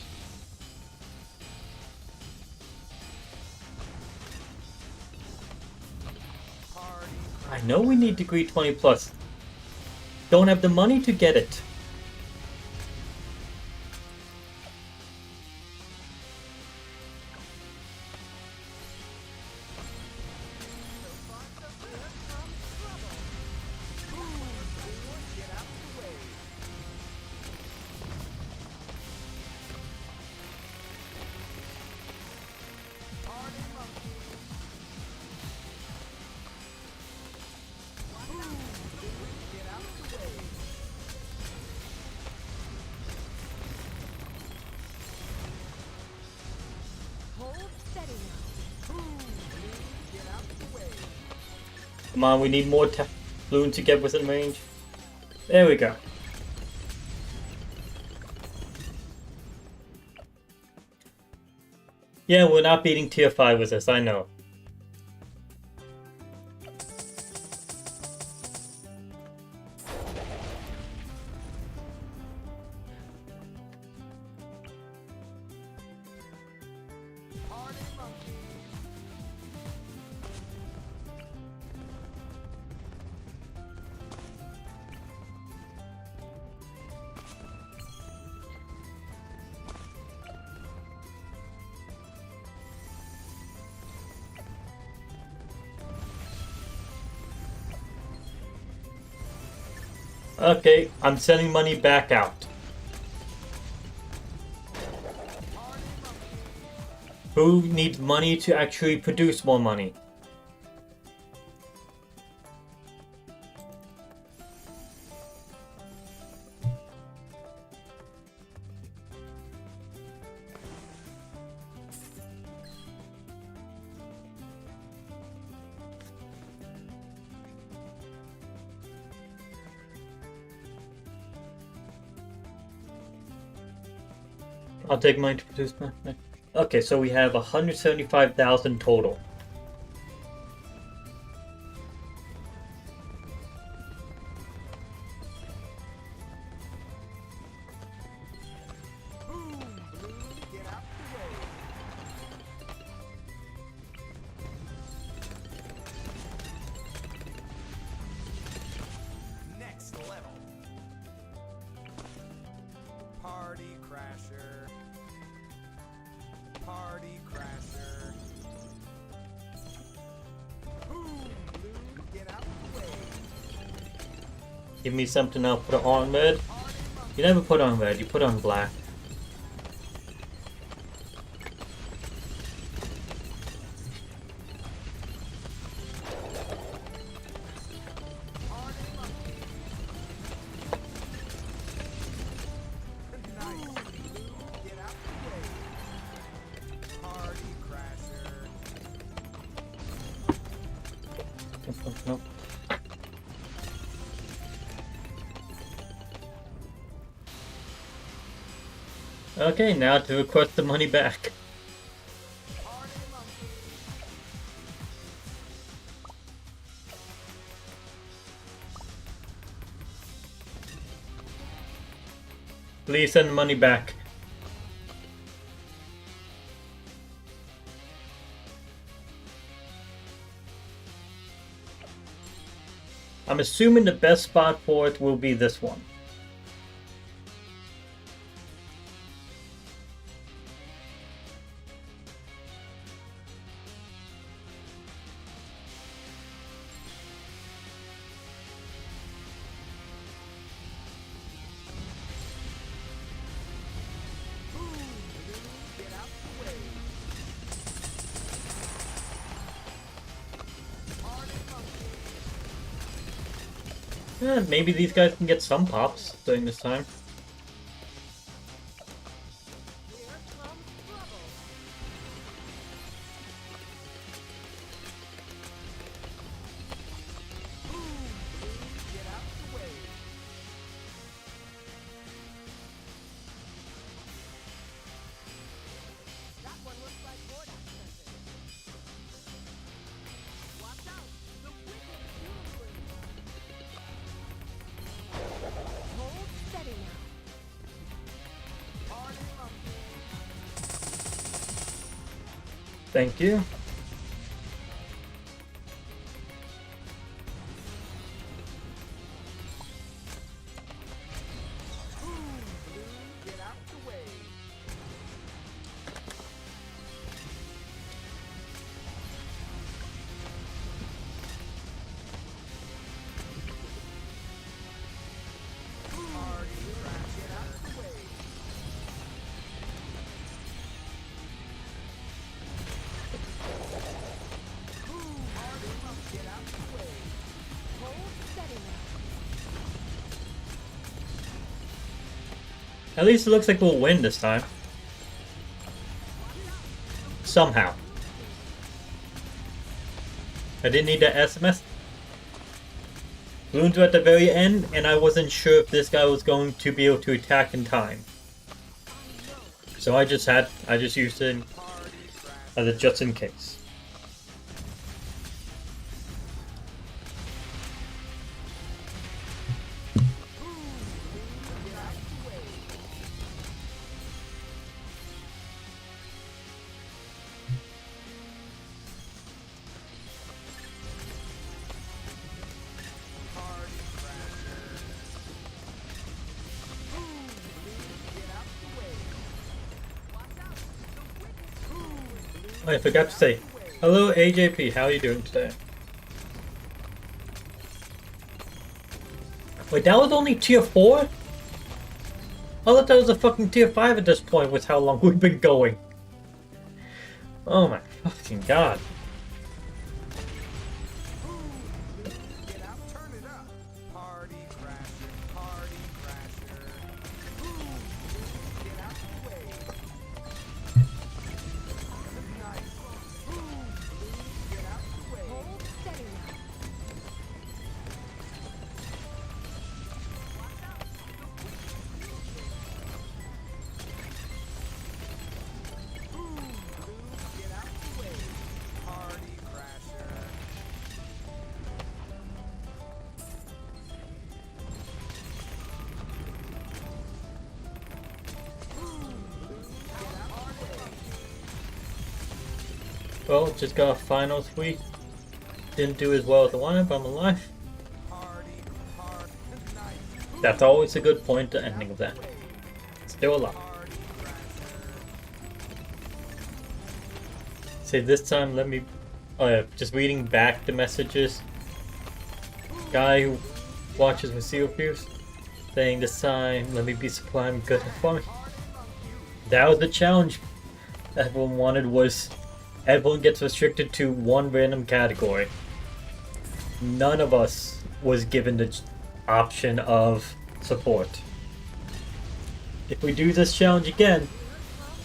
I know we need degree 20 plus. Don't have the money to get it. Come on, we need more balloon to get within range. There we go. Yeah, we're not beating tier 5 with this, I know. Okay, I'm sending money back out. Who needs money to actually produce more money? I'll take mine to produce mine. Okay, so we have 175,000 total. Give me something, I'll put it on red. You never put on red, you put on black. Okay, now to request the money back. Please send the money back. I'm assuming the best spot for it will be this one. Maybe these guys can get some pops during this time.
Here comes trouble.
Get out the way.
That one looks like board accesses. Watch out! The wicked jewelry. Hold steady now.
Party monkey.
Thank you.
Get out the way. Party crash. Get out the way. Party monkey. Get out the way.
Hold steady now.
At least it looks like we'll win this time. Somehow. I didn't need that SMS. Balloons were at the very end, and I wasn't sure if this guy was going to be able to attack in time. So I just used it
Party crash.
as a just in case.
Get out the way. Party crasher. Get out the way.
Watch out! The wicked
I forgot to say, hello AJP, how are you doing today? Wait, that was only tier 4? I thought that was a fucking tier 5 at this point with how long we've been going. Oh my fucking god.
Get out, turn it up. Party crasher, party crasher. Get out the way. Nice. Get out the way.
hold steady now.
Get out the way. Party crasher. Get out the way.
Well, just got a final sweep. Didn't do as well as I wanted, but I'm alive.
Party, party. Nice.
That's always a good point to ending of that. Still alive.
Party crasher.
Say this time, let me. Oh yeah, just reading back the messages. Guy who watches with Seal Fuse saying this time, let me be supplying good for me. That was the challenge everyone wanted, was everyone gets restricted to one random category. None of us was given the option of support. If we do this challenge again,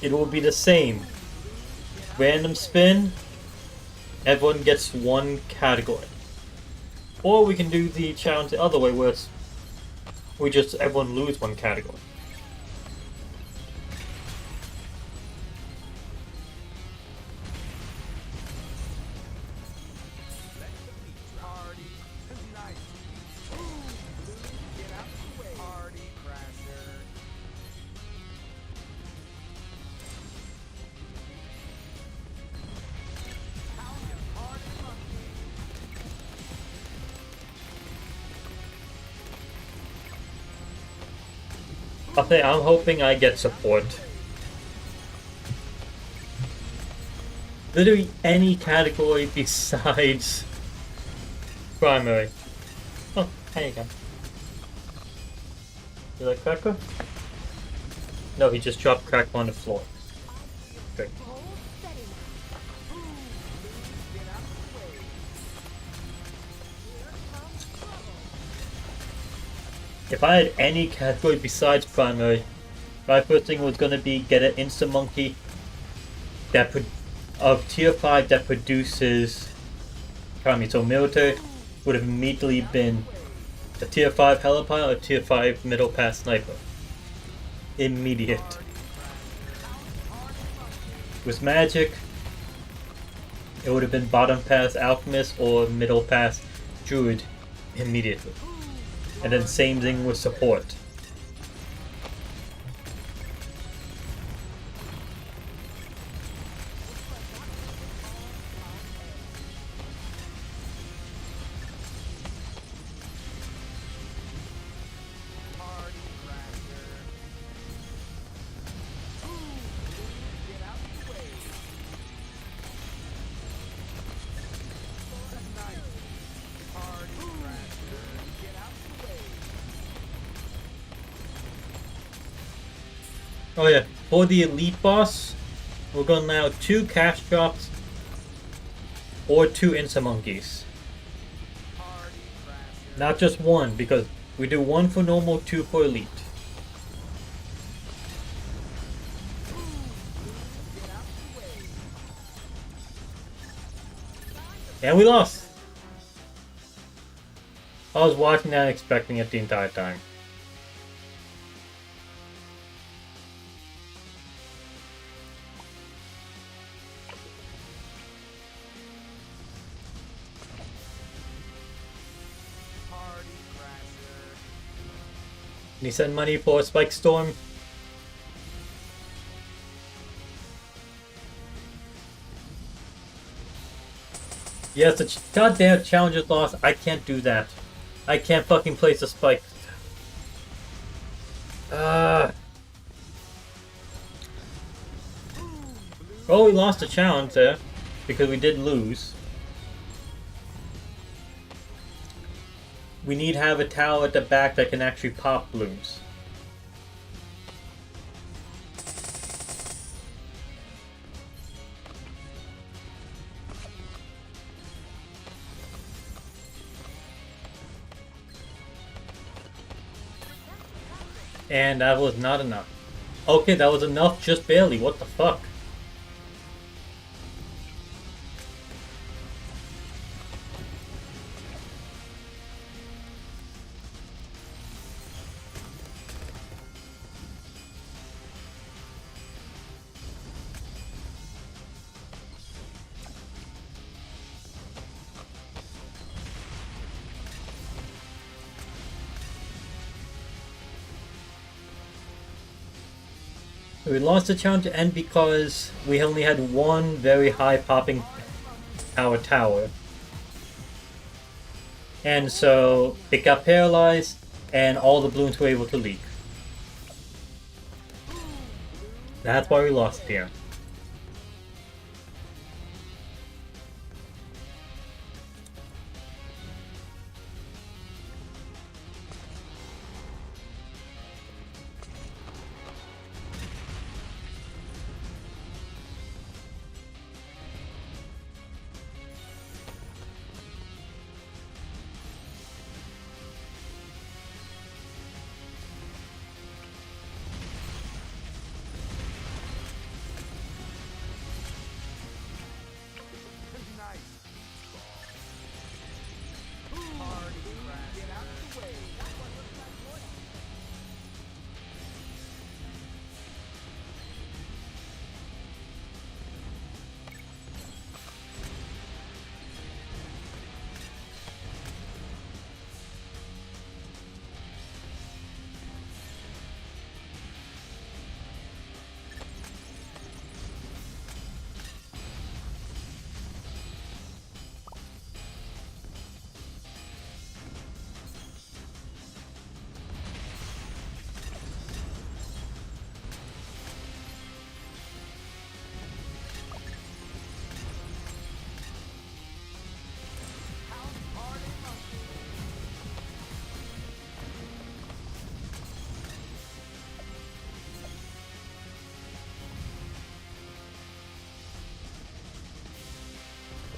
it will be the same. Random spin, everyone gets one category. Or we can do the challenge the other way, where it's, we just everyone lose one category. I'll say I'm hoping I get support. Literally any category besides primary. Oh, there you go. You like cracker? No, he just dropped crack on the floor. Great.
Hold steady now.
Get out the way.
Here comes trouble.
If I had any category besides primary, my first thing was gonna be get an Insta Monkey that of tier 5 that produces economy. So military would have immediately been a tier 5 helipile or tier 5 middle pass sniper. Immediate. With magic, it would have been bottom pass alchemist or middle pass druid immediately. And then same thing with support.
Party crasher. Get out the way. Nice. Party crasher. Get out the way.
Oh yeah, for the elite boss, we're gonna allow 2 cash drops or 2 Insta Monkeys.
Party crasher.
Not just one, because we do 1 for normal, 2 for elite.
Get out the way.
And we lost! I was watching that and expecting it the entire time.
Party crasher.
Can you send money for a Spike Storm? Yes, the goddamn challenger's lost. I can't do that. I can't fucking place a spike. Oh, we lost a challenge there because we did lose. We need to have a tower at the back that can actually pop blooms. And that was not enough. Okay, that was enough, just barely. What the fuck? We lost the challenge and because we only had one very high popping tower. And so it got paralyzed and all the balloons were able to leak. That's why we lost here.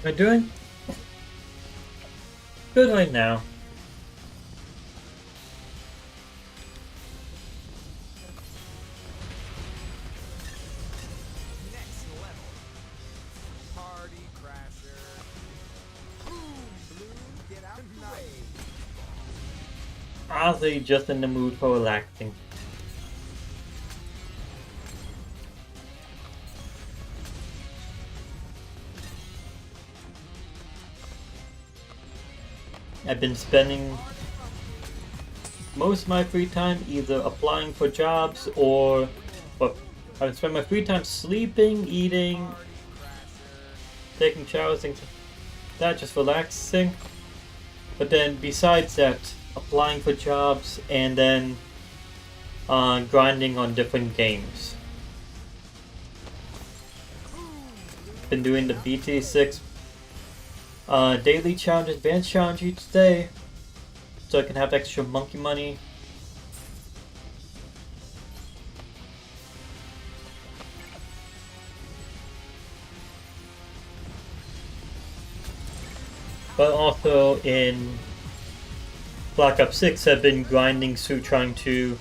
Am I doing good right now?
Next level. Party crasher. Boom, blue, get out the way.
Honestly, just in the mood for relaxing. I've been spending most of my free time either applying for jobs or I've spent my free time sleeping, eating,
Party crasher.
taking showers, things like that, just relaxing. But then besides that, applying for jobs and then grinding on different games. Been doing the BTD6 daily challenge, advanced challenge each day, so I can have extra monkey money. But also in Black Ops 6, I've been grinding through trying to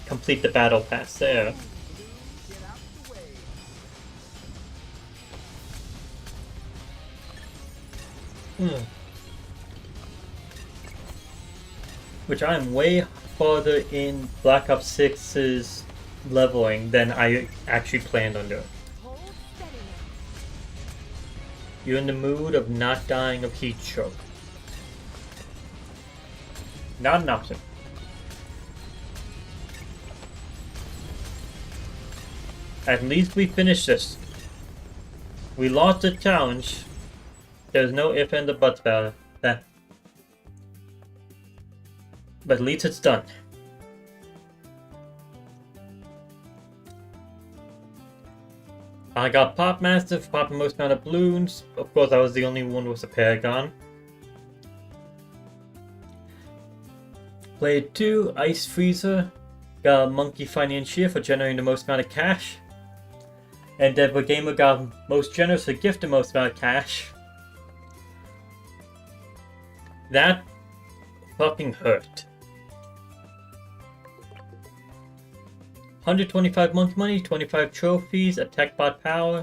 complete the battle pass there.
Blue, get out the way.
Which I'm way farther in Black Ops 6's leveling than I actually planned on doing.
Hold steady now.
You're in the mood of not dying of heat stroke. Not an option. At least we finished this. We lost the challenge. There's no ifs and the buts about that. But at least it's done. I got Pop Master for popping most amount of balloons. Of course, I was the only one with a Paragon. Played 2, Ice Freezer. Got a Monkey Financier for generating the most amount of cash. And Deadwood Gamer got most generous for gift the most amount of cash. That fucking hurt. 125 monkey money, 25 trophies, a tech bot power,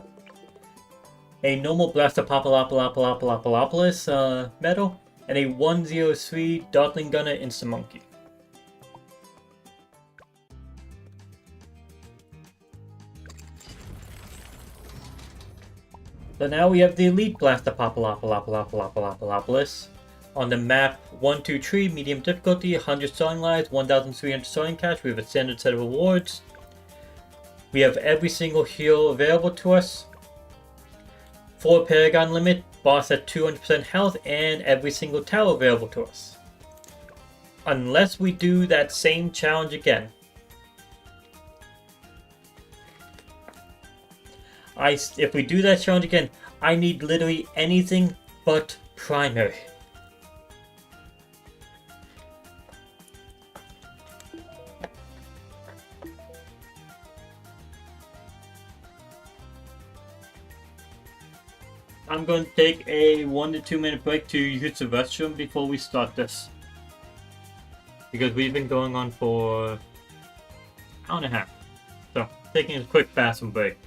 a normal Blastapopoulapoulapopoulos medal, and a 103 Dartling Gunner Insta Monkey. So now we have the Elite Blastapopoulapoulapopoulos on the map 123, medium difficulty, 100 starting lives, 1,300 starting cash. We have a standard set of rewards. We have every single heal available to us. 4 Paragon limit, boss at 200% health, and every single tower available to us. Unless we do that same challenge again. If we do that challenge again, I need literally anything but primary. I'm going to take a 1 to 2 minute break to use the restroom before we start this. Because we've been going on for an hour and a half. So, taking a quick bathroom break.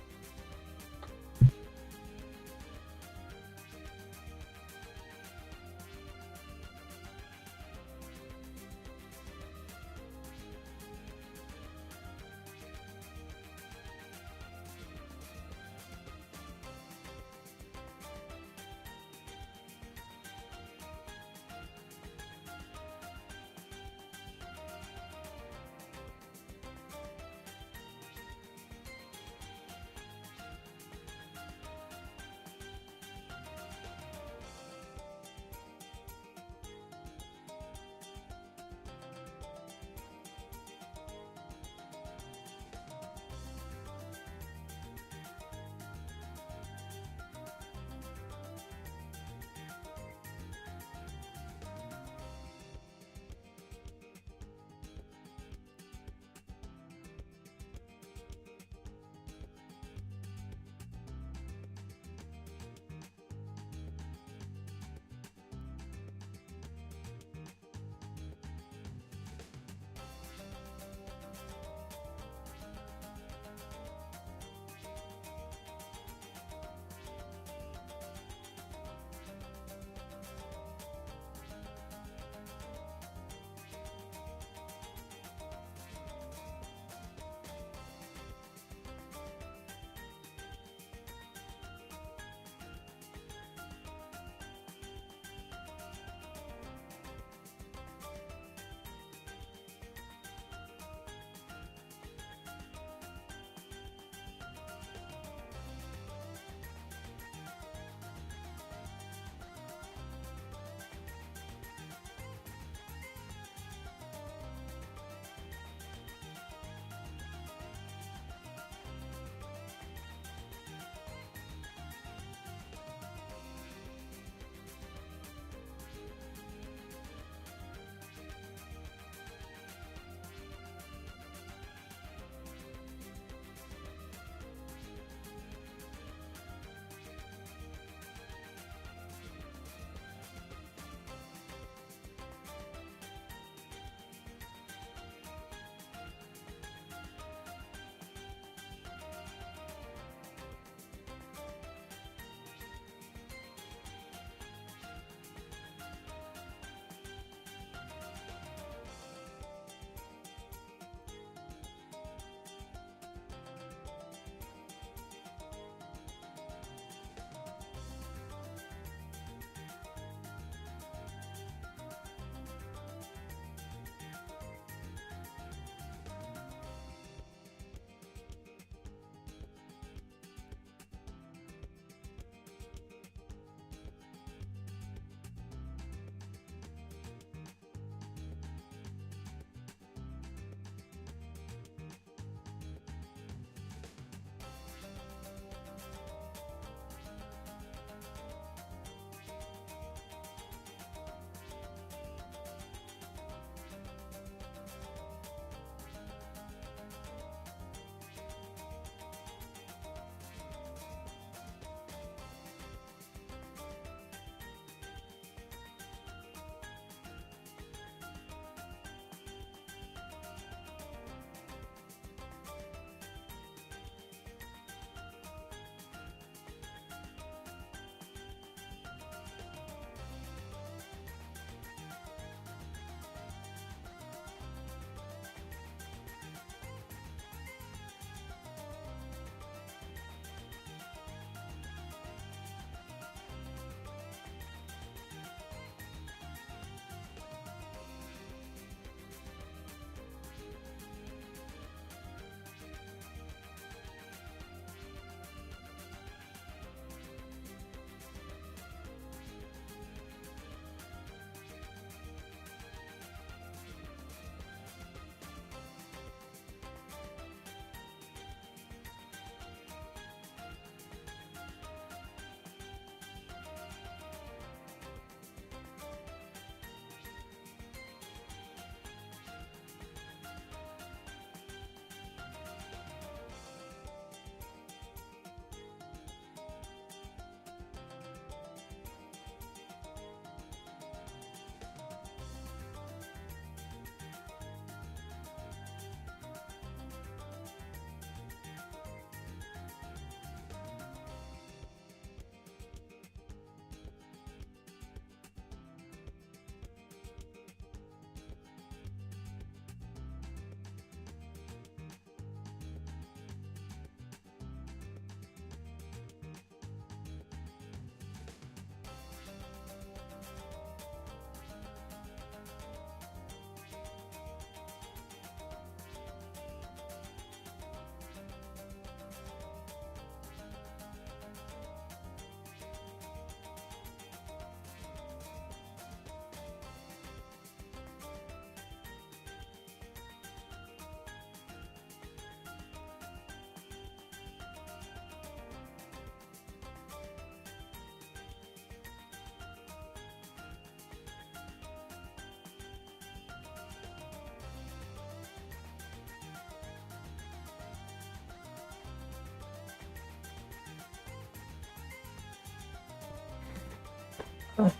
Okay,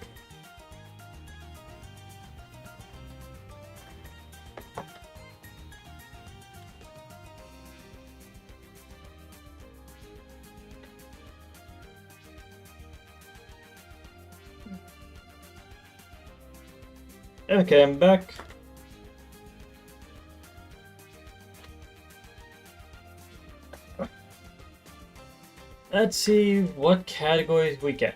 I'm back. Let's see what categories we get.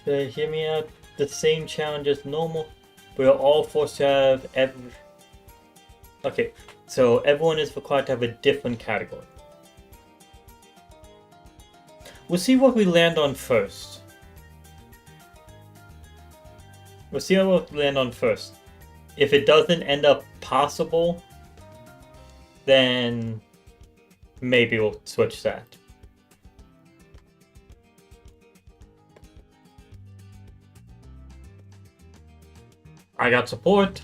Hear me out. The same challenge as normal. We are all forced to have every. Okay, so everyone is required to have a different category. We'll see what we land on first. We'll see what we land on first. If it doesn't end up possible, then maybe we'll switch that. I got support,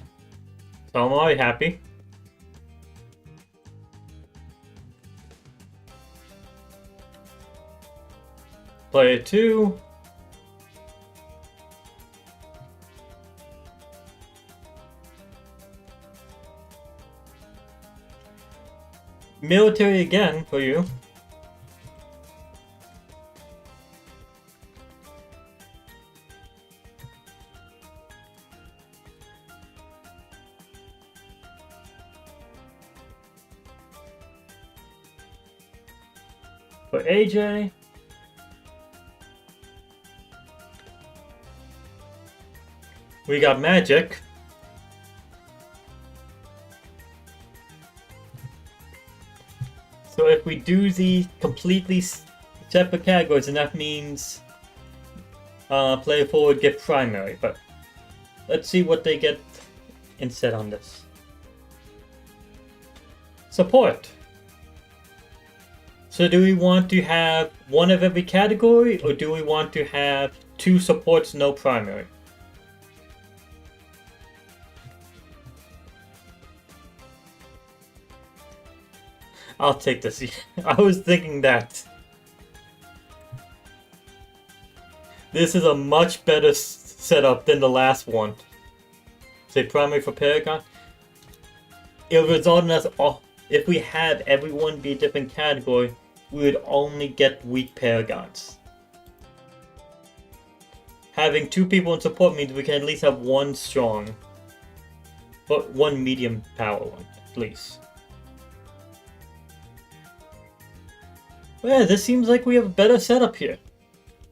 so I'm already happy. Player 2. Military again for you. For AJ. We got magic. So if we do the completely separate categories, then that means player 4 would get primary, but let's see what they get instead on this. Support. So do we want to have one of every category, or do we want to have 2 supports, no primary? I'll take this. I was thinking that. This is a much better setup than the last one. Say primary for Paragon. It would result in us all. If we had everyone be a different category, we would only get weak Paragons. Having 2 people in support means we can at least have 1 strong. But 1 medium power one, at least. Yeah, this seems like we have a better setup here.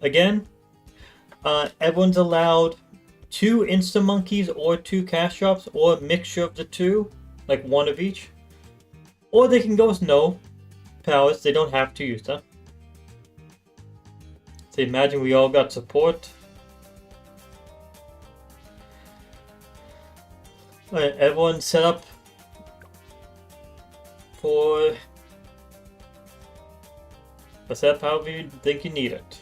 Again, everyone's allowed 2 Insta Monkeys or 2 Cash Drops, or a mixture of the 2, like 1 of each. Or they can go with no powers, they don't have to use them. So imagine we all got support. Alright, everyone's set up for a setup however you think you need it.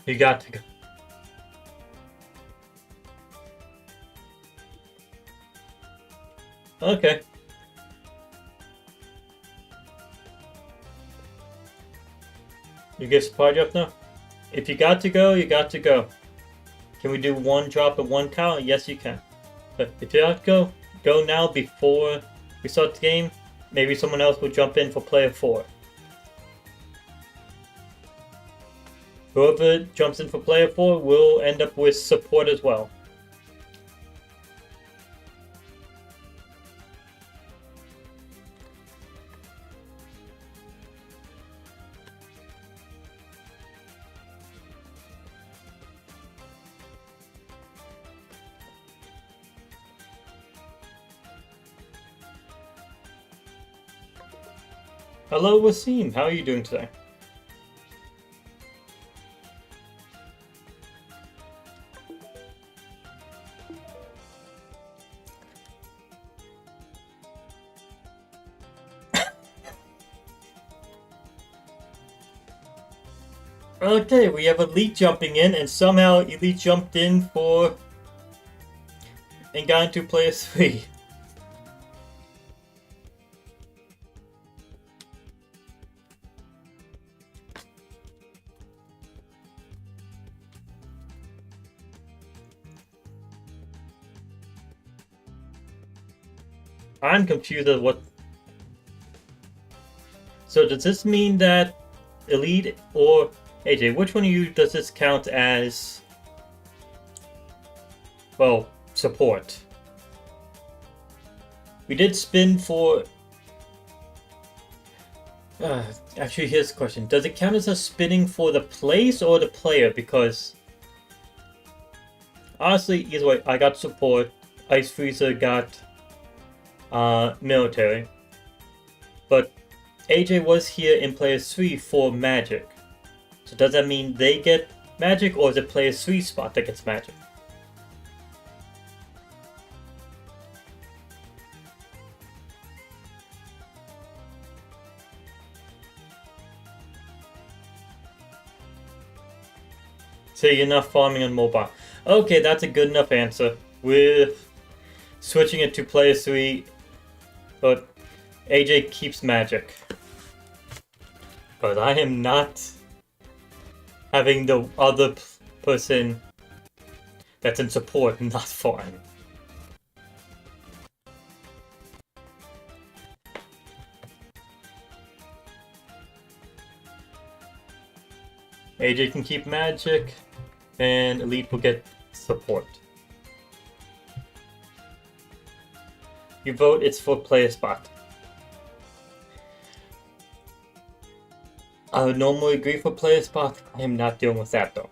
You got to go. Okay. You get supply drop now? If you got to go, you got to go. Can we do 1 drop of 1 cow? Yes, you can. But if you have to go, go now before we start the game. Maybe someone else will jump in for player 4. Whoever jumps in for player 4 will end up with support as well. Hello, Wasim. How are you doing today? Okay, we have Elite jumping in, and somehow Elite jumped in for and got into player 3. I'm confused at what. So does this mean that Elite or AJ, which one of you does this count as, well, support? We did spin for. Actually, here's the question: does it count as a spinning for the place or the player? Because honestly, either way, I got support. Ice Freezer got military, but AJ was here in player 3 for magic. So does that mean they get magic, or is it player 3 spot that gets magic? So you're not farming on mobile. Okay, that's a good enough answer. We're switching it to player 3, but AJ keeps magic. But I am not having the other person that's in support not farm. AJ can keep magic, and Elite will get support. You vote, it's for player spot. I would normally agree for player spot. I am not dealing with that though.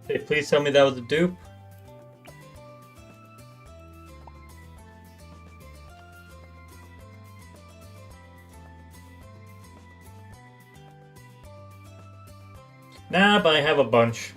Hey, please tell me that was a dupe. Nah, but I have a bunch.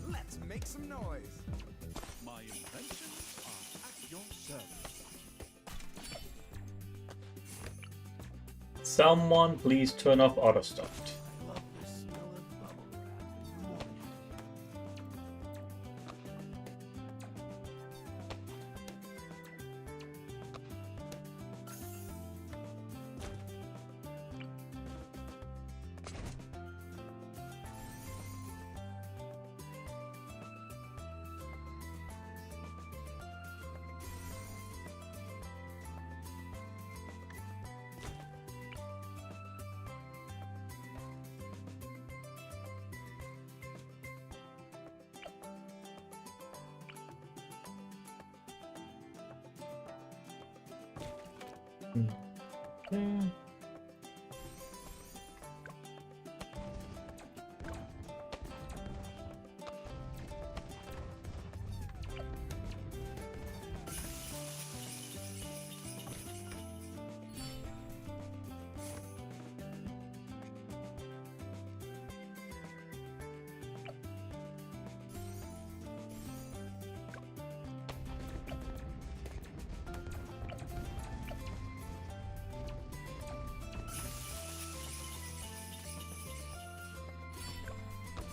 Let's make some noise.
My inventions are at your service.
Someone please turn off auto stuffed.
I love the smell of bubble wrap in the morning.
Okay.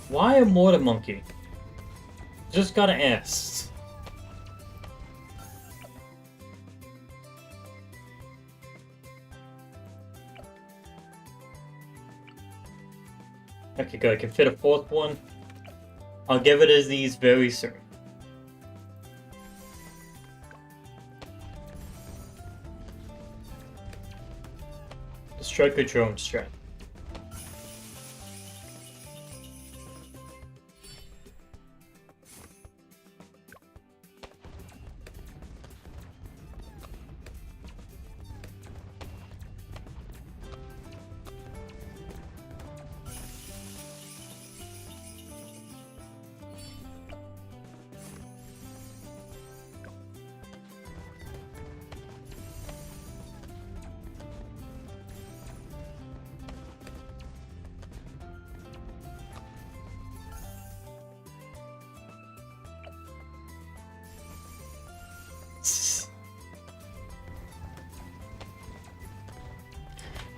Why a mortar monkey? Just gotta ask. Okay, good. I can fit a fourth one. I'll give it as these very soon. The striker drone strat.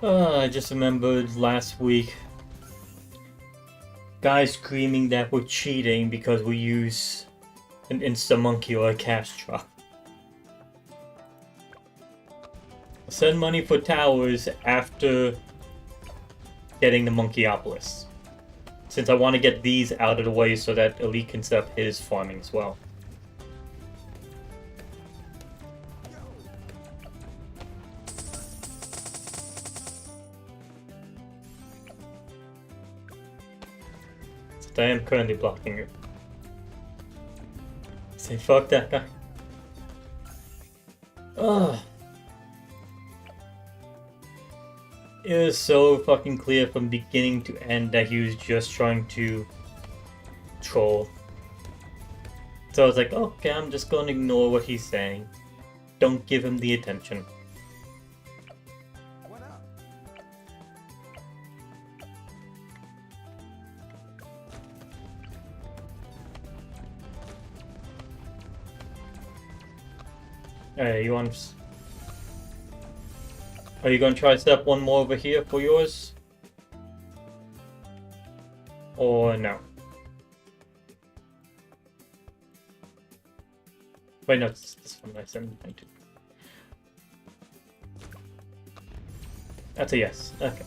I just remembered last week, guys screaming that we're cheating because we use an Insta-Monkey or a cash drop. Send money for towers after getting the Monkeyopolis, since I want to get these out of the way so that Elite can set up his farming as well. I am currently blocking you. Say fuck that guy. Ugh. It was so fucking clear from beginning to end that he was just trying to troll. So I was like, okay, I'm just gonna ignore what he's saying. Don't give him the attention.
What up?
Hey, you want? Are you gonna try to set up one more over here for yours? Or no? Wait, no, it's this one I sent to. That's a yes. Okay.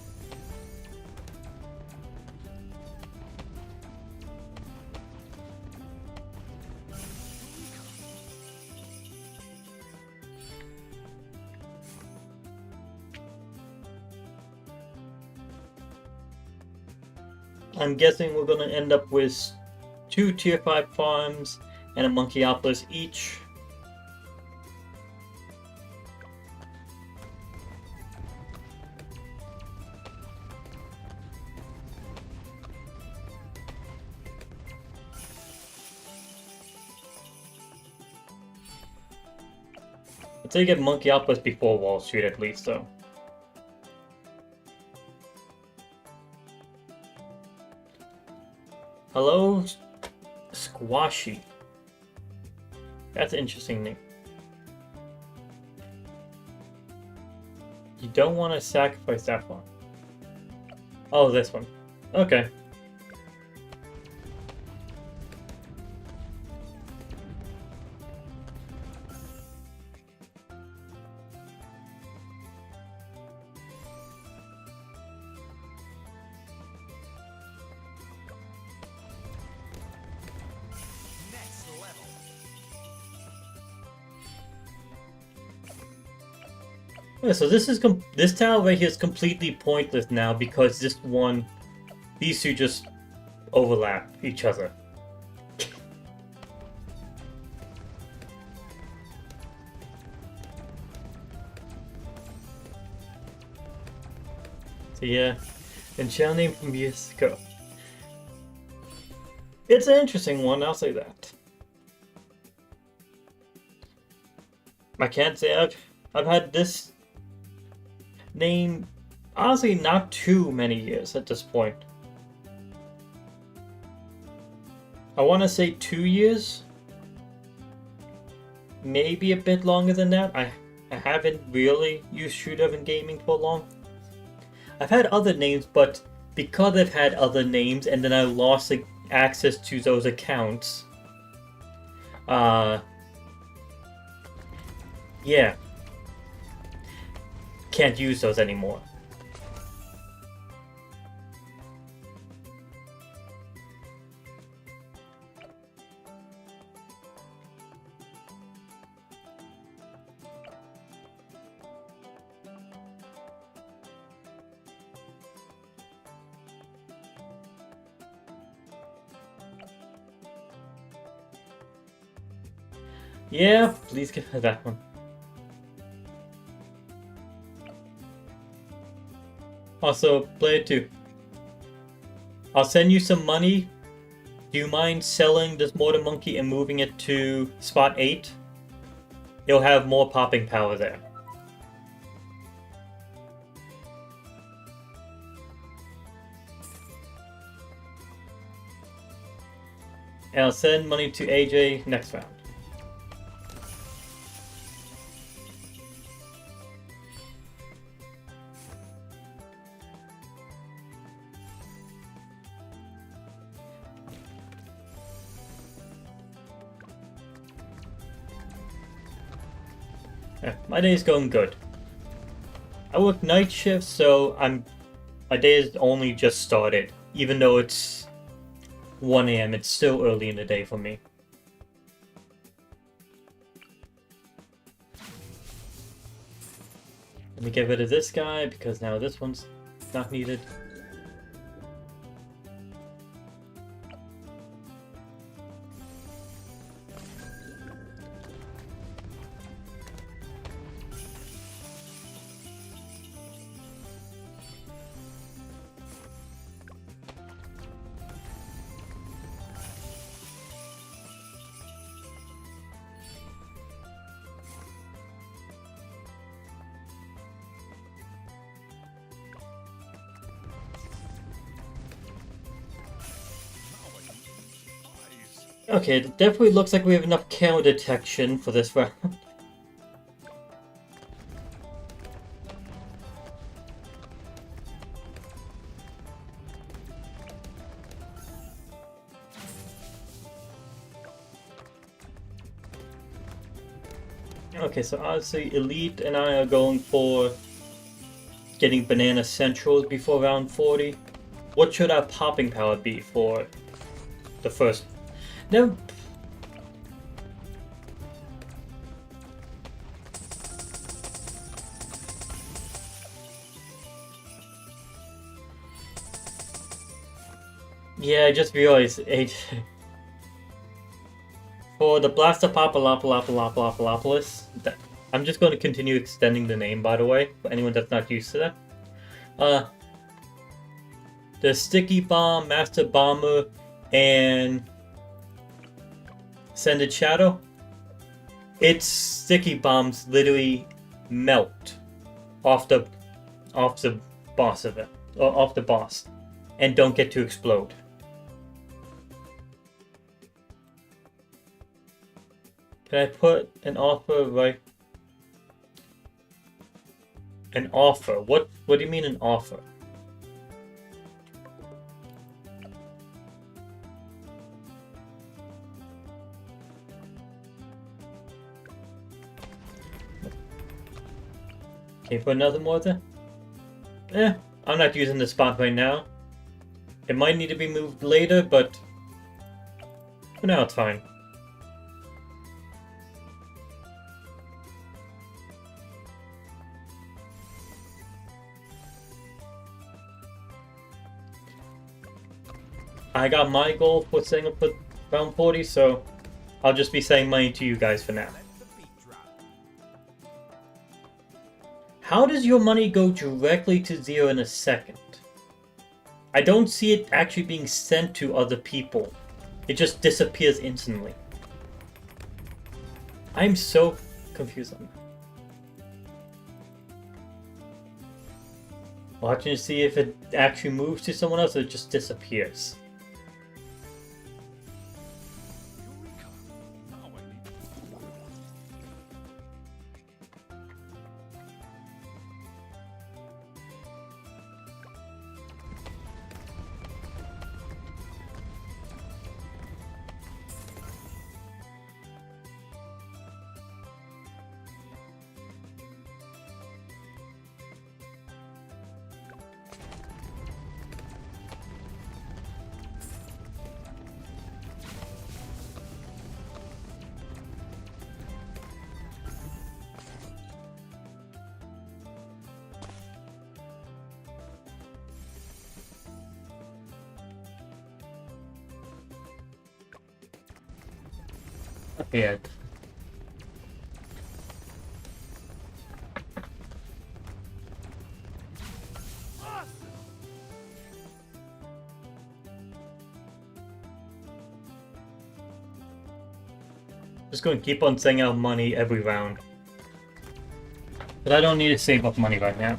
I'm guessing we're gonna end up with 2 tier 5 farms and a Monkeyopolis each. I'd say get Monkeyopolis before Wall Street at least, though. Hello, Squashy. That's an interesting name. You don't want to sacrifice that one. Oh, this one. Okay.
Next level.
Yeah, so this is this tile right here is completely pointless now because this one, these two just overlap each other. So yeah, and channel name from years ago. It's an interesting one, I'll say that. I can't say I've had this name honestly not too many years at this point. I want to say 2 years, maybe a bit longer than that. I haven't really used TrueDevinGaming for long. I've had other names, but because I've had other names and then I lost access to those accounts, yeah, can't use those anymore. Yeah, please give her that one. Also, player 2. I'll send you some money. Do you mind selling this mortar monkey and moving it to spot 8? You'll have more popping power there. And I'll send money to AJ next round. Yeah, my day is going good. I work night shifts, so my day has only just started. Even though it's 1 AM, it's still early in the day for me. Let me get rid of this guy because now this one's not needed. Okay, it definitely looks like we have enough camera detection for this round. Okay, so obviously Elite and I are going for getting Banana Centrals before round 40. What should our popping power be for the first? No. Yeah, I just realized for the Blastapopoulapopoulapopoulos, I'm just going to continue extending the name, by the way, for anyone that's not used to that. The Sticky Bomb, Master Bomber, and Sended Shadow. Its sticky bombs literally melt off the boss of it, or off the boss, and don't get to explode. Can I put an offer right? An offer? What do you mean an offer? Can you put another mortar? I'm not using the spot right now. It might need to be moved later, but for now it's fine. I got my goal for setting up for round 40, so I'll just be saying money to you guys for now.
Let the beat drop.
How does your money go directly to 0 in a second? I don't see it actually being sent to other people. It just disappears instantly. I'm so confused on that. Watching to see if it actually moves to someone else or it just disappears.
Eureka! Now I need
Yeah. Just going to keep on sending out money every round. But I don't need to save up money right now.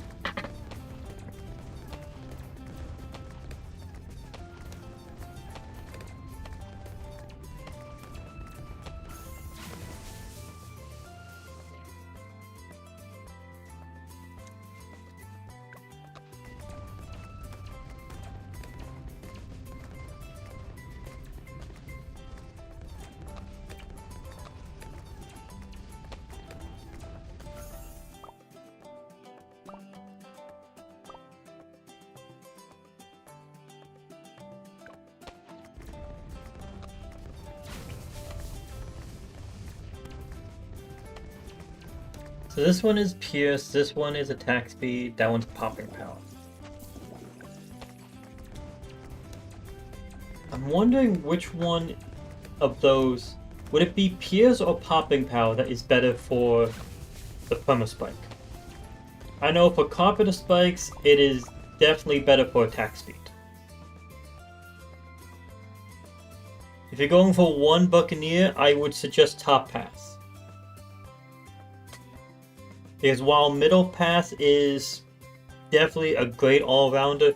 So this one is Pierce, this one is attack speed, that one's popping power. I'm wondering which one of those, would it be Pierce or popping power that is better for the perma spike? I know for carpenter spikes, it is definitely better for attack speed. If you're going for one Buccaneer, I would suggest top pass. Because while middle pass is definitely a great all-rounder,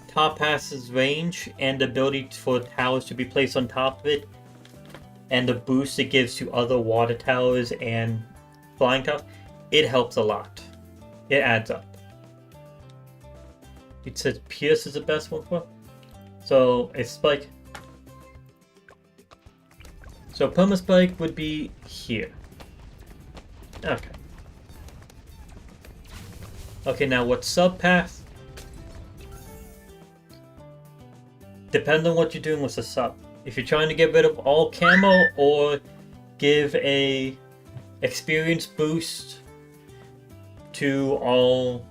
top pass's range and the ability for towers to be placed on top of it, and the boost it gives to other water towers and flying towers, it helps a lot. It adds up. It says Pierce is the best one for it. So it's spike. So perma spike would be here. Okay. Okay, now what's sub path? Depends on what you're doing with the sub. If you're trying to get rid of all camo or give a experience boost to all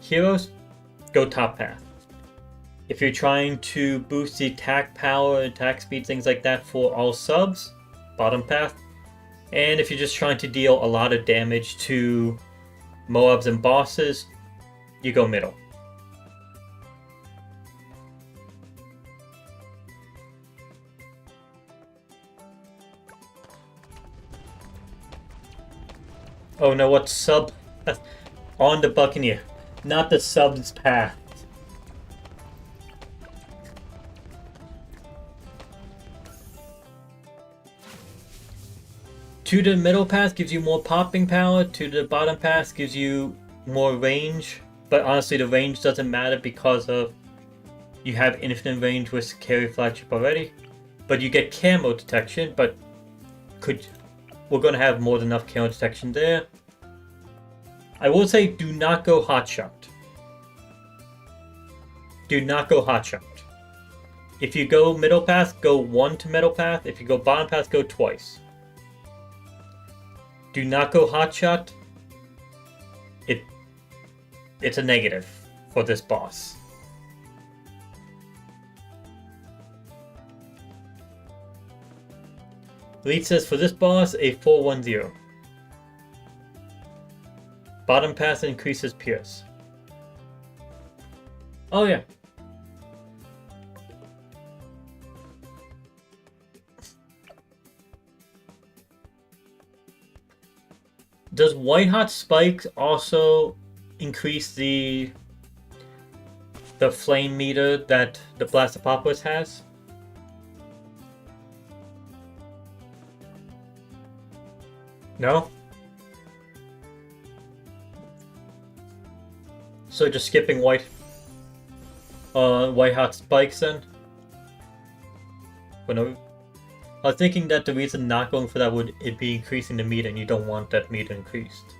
heroes, go top path. If you're trying to boost the attack power, attack speed, things like that for all subs, bottom path. And if you're just trying to deal a lot of damage to Moabs and bosses, you go middle. Oh no, what sub? On the Buccaneer, not the sub's path. To the middle path gives you more popping power, to the bottom path gives you more range, but honestly the range doesn't matter because of you have infinite range with carry flagship already. But you get camo detection, but we're going to have more than enough camo detection there. I will say do not go hotshot. Do not go hotshot. If you go middle path, go 1 to middle path. If you go bottom path, go twice. Do not go hotshot. It's a negative for this boss. Lead says for this boss, a 410. Bottom pass increases Pierce. Oh yeah. Does White Hot Spike also increase the flame meter that the Blastapopoulapopoulapopoulos has? No? So just skipping white hot spikes then? But no. I was thinking that the reason not going for that would it be increasing the meter and you don't want that meter increased.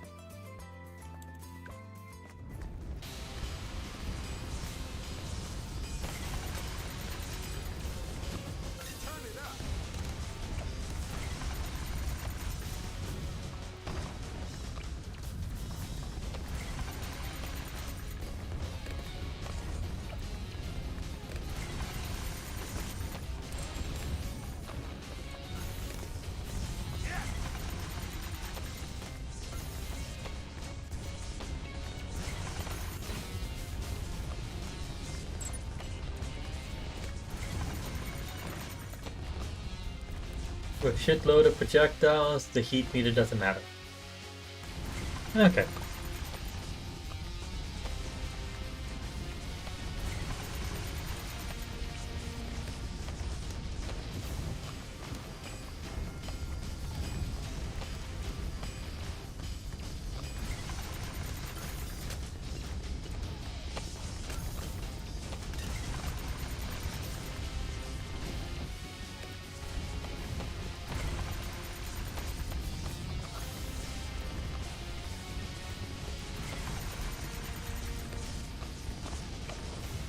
Turn it up.
With shitload of projectiles, the heat meter doesn't matter. Okay.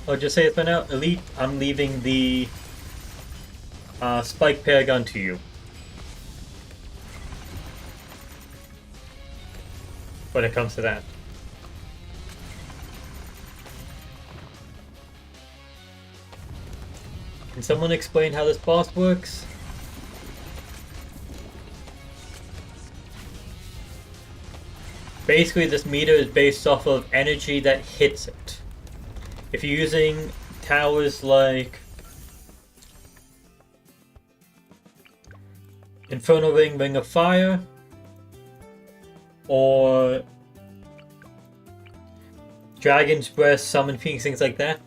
I'll just say it for now. Elite, I'm leaving the Spike Paragon to you. When it comes to that. Can someone explain how this boss works? Basically, this meter is based off of energy that hits it. If you're using towers like Infernal Ring, Ring of Fire, or Dragon's Breath, Summon Phoenix, things like that,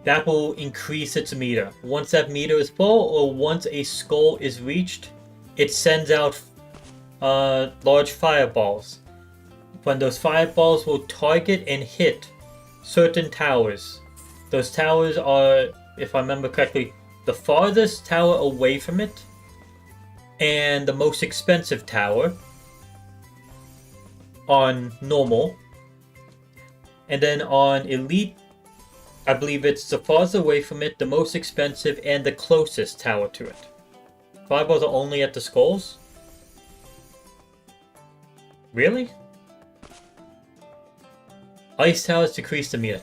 that will increase its meter. Once that meter is full, or once a skull is reached, it sends out large fireballs. When those fireballs will target and hit certain towers. Those towers are, if I remember correctly, the farthest tower away from it, and the most expensive tower on normal. And then on elite, I believe it's the farthest away from it, the most expensive, and the closest tower to it. Fireballs are only at the skulls? Really? Ice towers decrease the meter.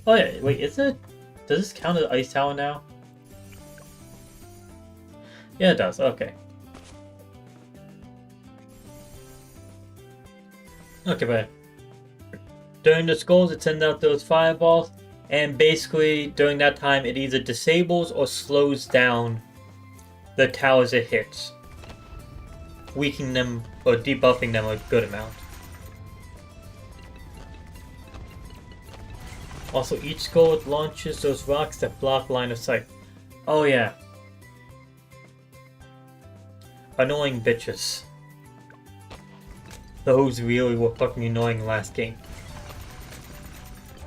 Oh yeah, wait, is it? Does this count as ice tower now? Yeah, it does, okay. Okay, but during the skulls it sends out those fireballs, and basically during that time it either disables or slows down the towers it hits, weakening them or debuffing them a good amount. Also, each skull launches those rocks that block line of sight. Oh yeah. Annoying bitches. Those really were fucking annoying last game.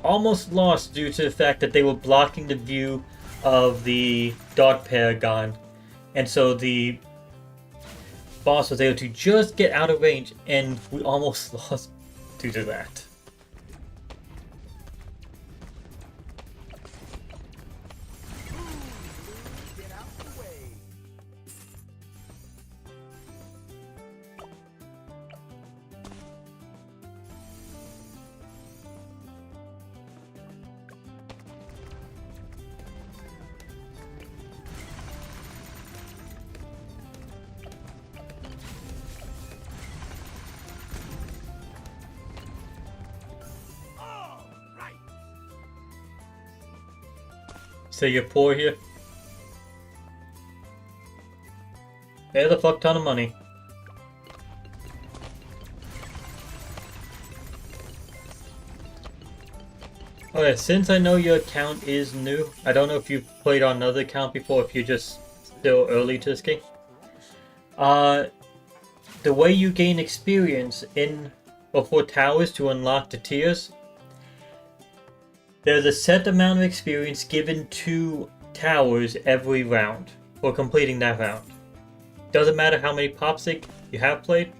Almost lost due to the fact that they were blocking the view of the Dark Paragon, and so the boss was able to just get out of range, and we almost lost due to that.
Get out the way.
Say you're poor here. There's a fuck ton of money. Okay, since I know your account is new, I don't know if you've played on another account before, if you're just still early to this game. The way you gain experience in before towers to unlock the tiers, there's a set amount of experience given to towers every round for completing that round. Doesn't matter how many pops you have played.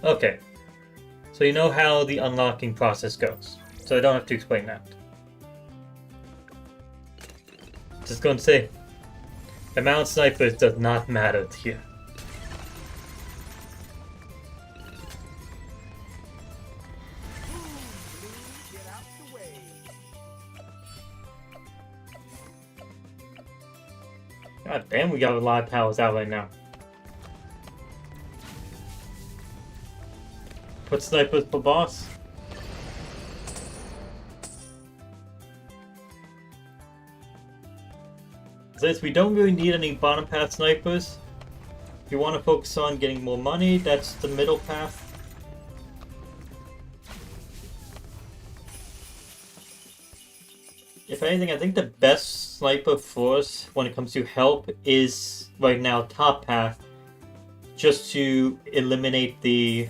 Okay, so you know how the unlocking process goes. So I don't have to explain that. Just going to say, the amount of snipers does not matter here.
Get out the way.
God damn, we got a lot of towers out right now. Put snipers per boss. Since we don't really need any bottom path snipers, if you want to focus on getting more money, that's the middle path. If anything, I think the best sniper for us when it comes to help is right now top path, just to eliminate the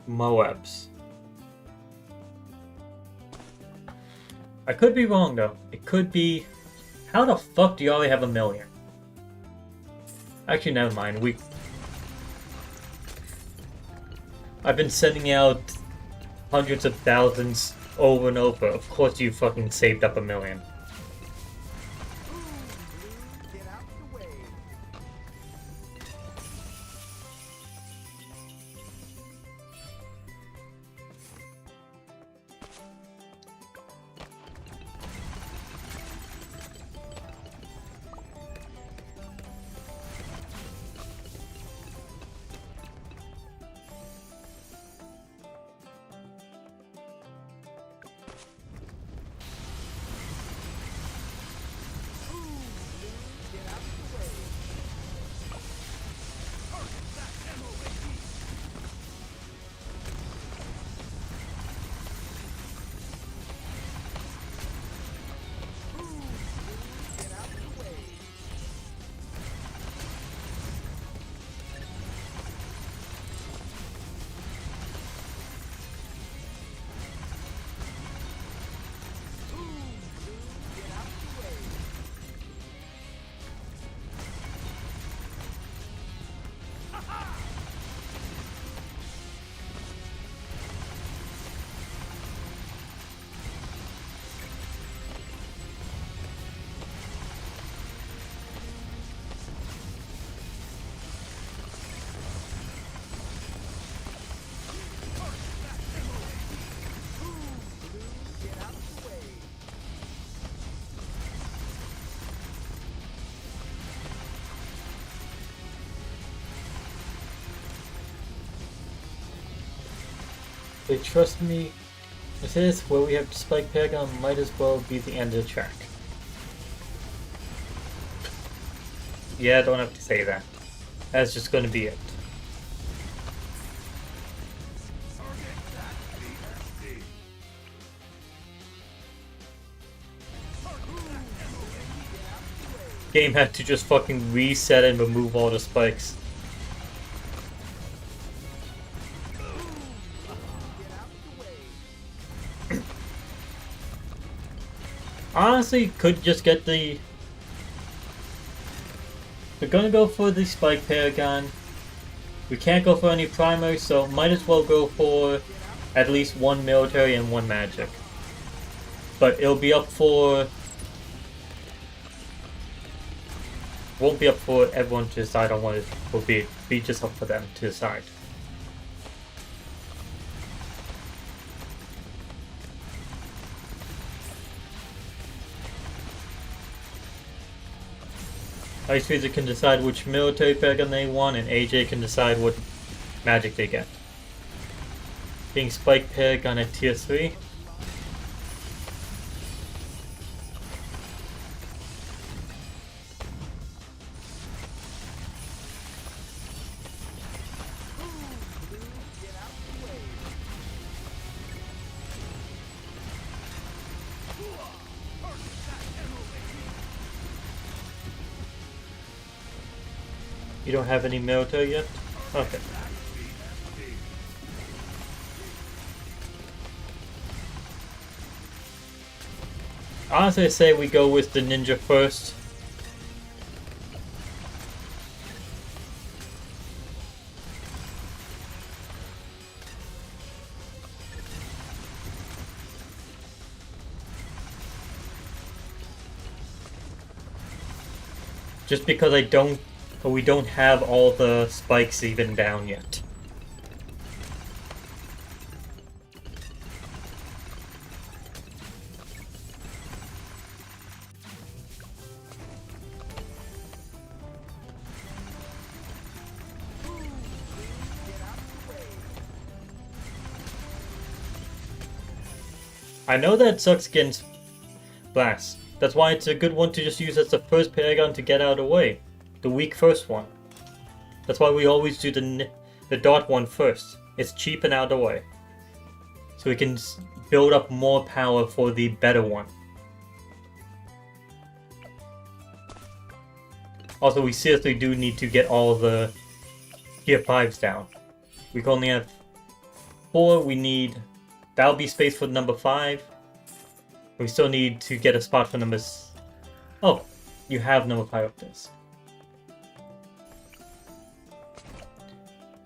Moabs. I could be wrong though. It could be... How the fuck do you already have 1 million? Actually, never mind. I've been sending out hundreds of thousands over and over. Of course you fucking saved up 1 million.
Get out the way. Get out the way. Get out the way. Get out the way. Get out the way.
They trust me. This is where we have Spike Paragon, might as well be the end of the track. Yeah, I don't have to say that. That's just gonna be it. Game had to just fucking reset and remove all the spikes. Honestly, could just get the... We're gonna go for the Spike Paragon. We can't go for any primary, so might as well go for at least 1 military and 1 magic. But it'll be up for... Won't be up for everyone to decide on what it will be. Be just up for them to decide. Ice Freezer can decide which military paragon they want, and AJ can decide what magic they get. Being Spike Paragon at tier 3. You don't have any military yet? Okay. Honestly, I say we go with the ninja first. Just because we don't have all the spikes even down yet. I know that sucks against Blast. That's why it's a good one to just use as the first Paragon to get out of the way. The weak first one. That's why we always do the dot one first. It's cheap and out of the way. So we can build up more power for the better one. Also, we seriously do need to get all the Gear 5s down. We can only have 4, we need... That'll be space for number 5. We still need to get a spot for number... Oh, you have number 5 up this.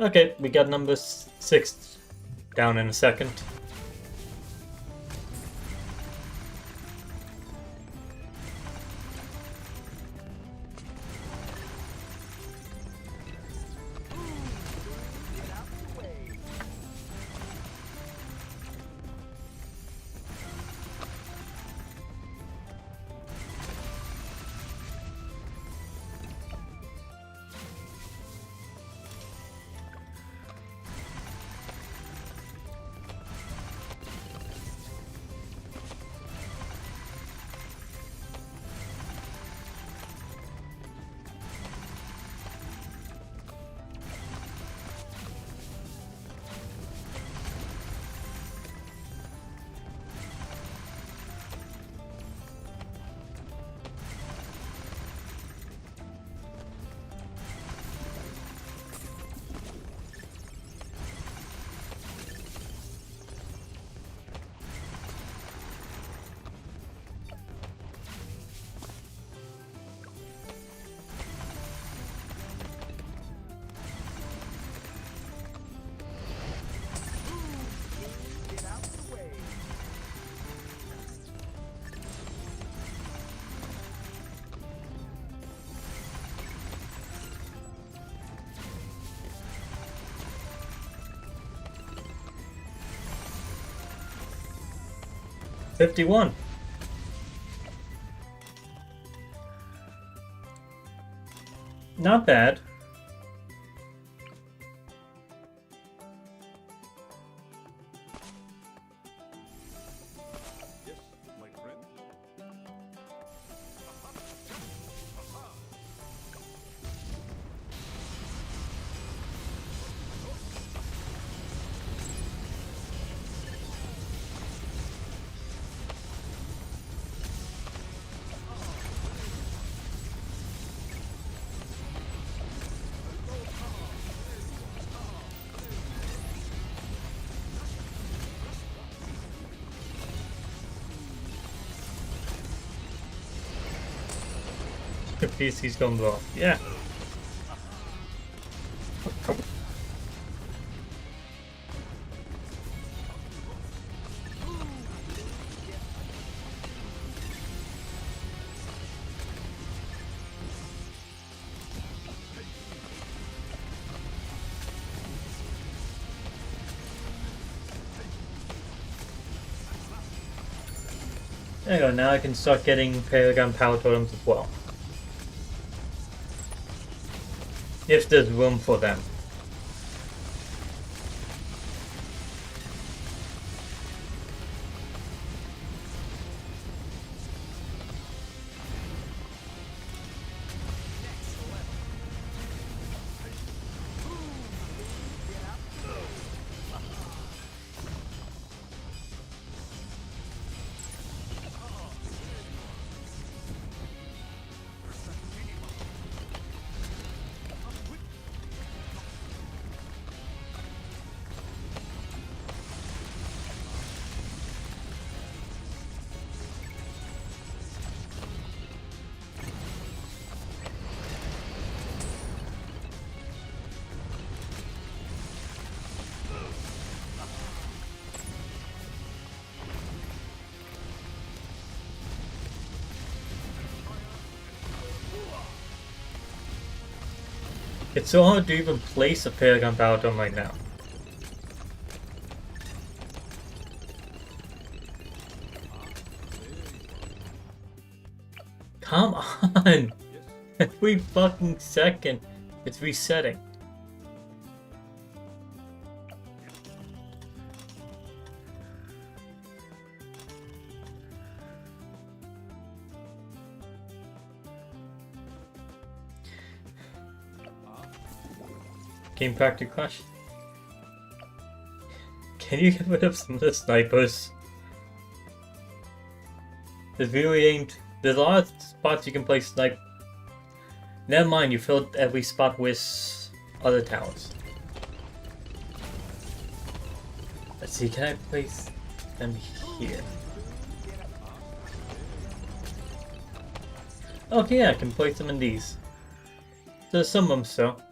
Okay, we got number 6 down in a second. $51. Not bad.
Yes, my friend.
The PC's gonna blow up. Yeah. There you go, now I can start getting Paragon Power Totems as well. If there's room for them. It's so hard to even place a Paragon Power Dome right now. Come on! Every fucking second, it's resetting. Game practice crash. Can you get rid of some of the snipers? There's really ain't. There's a lot of spots you can play snipe. Never mind, you filled every spot with other towers. Let's see, can I place them here? Okay, yeah, I can place them in these. There's some of them still.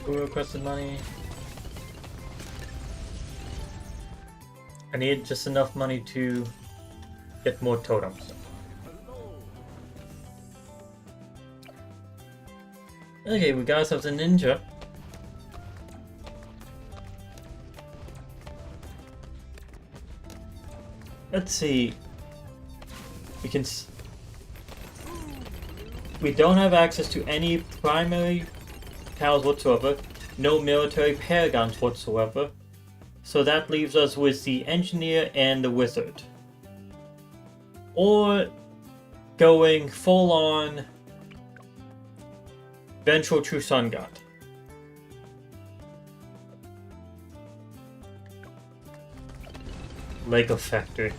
Who requested money? I need just enough money to get more totems. Okay, we got ourselves a ninja. Let's see. We don't have access to any primary towers whatsoever, no military paragons whatsoever, so that leaves us with the engineer and the wizard. Or going full on vengeful true sun god. Lego factory.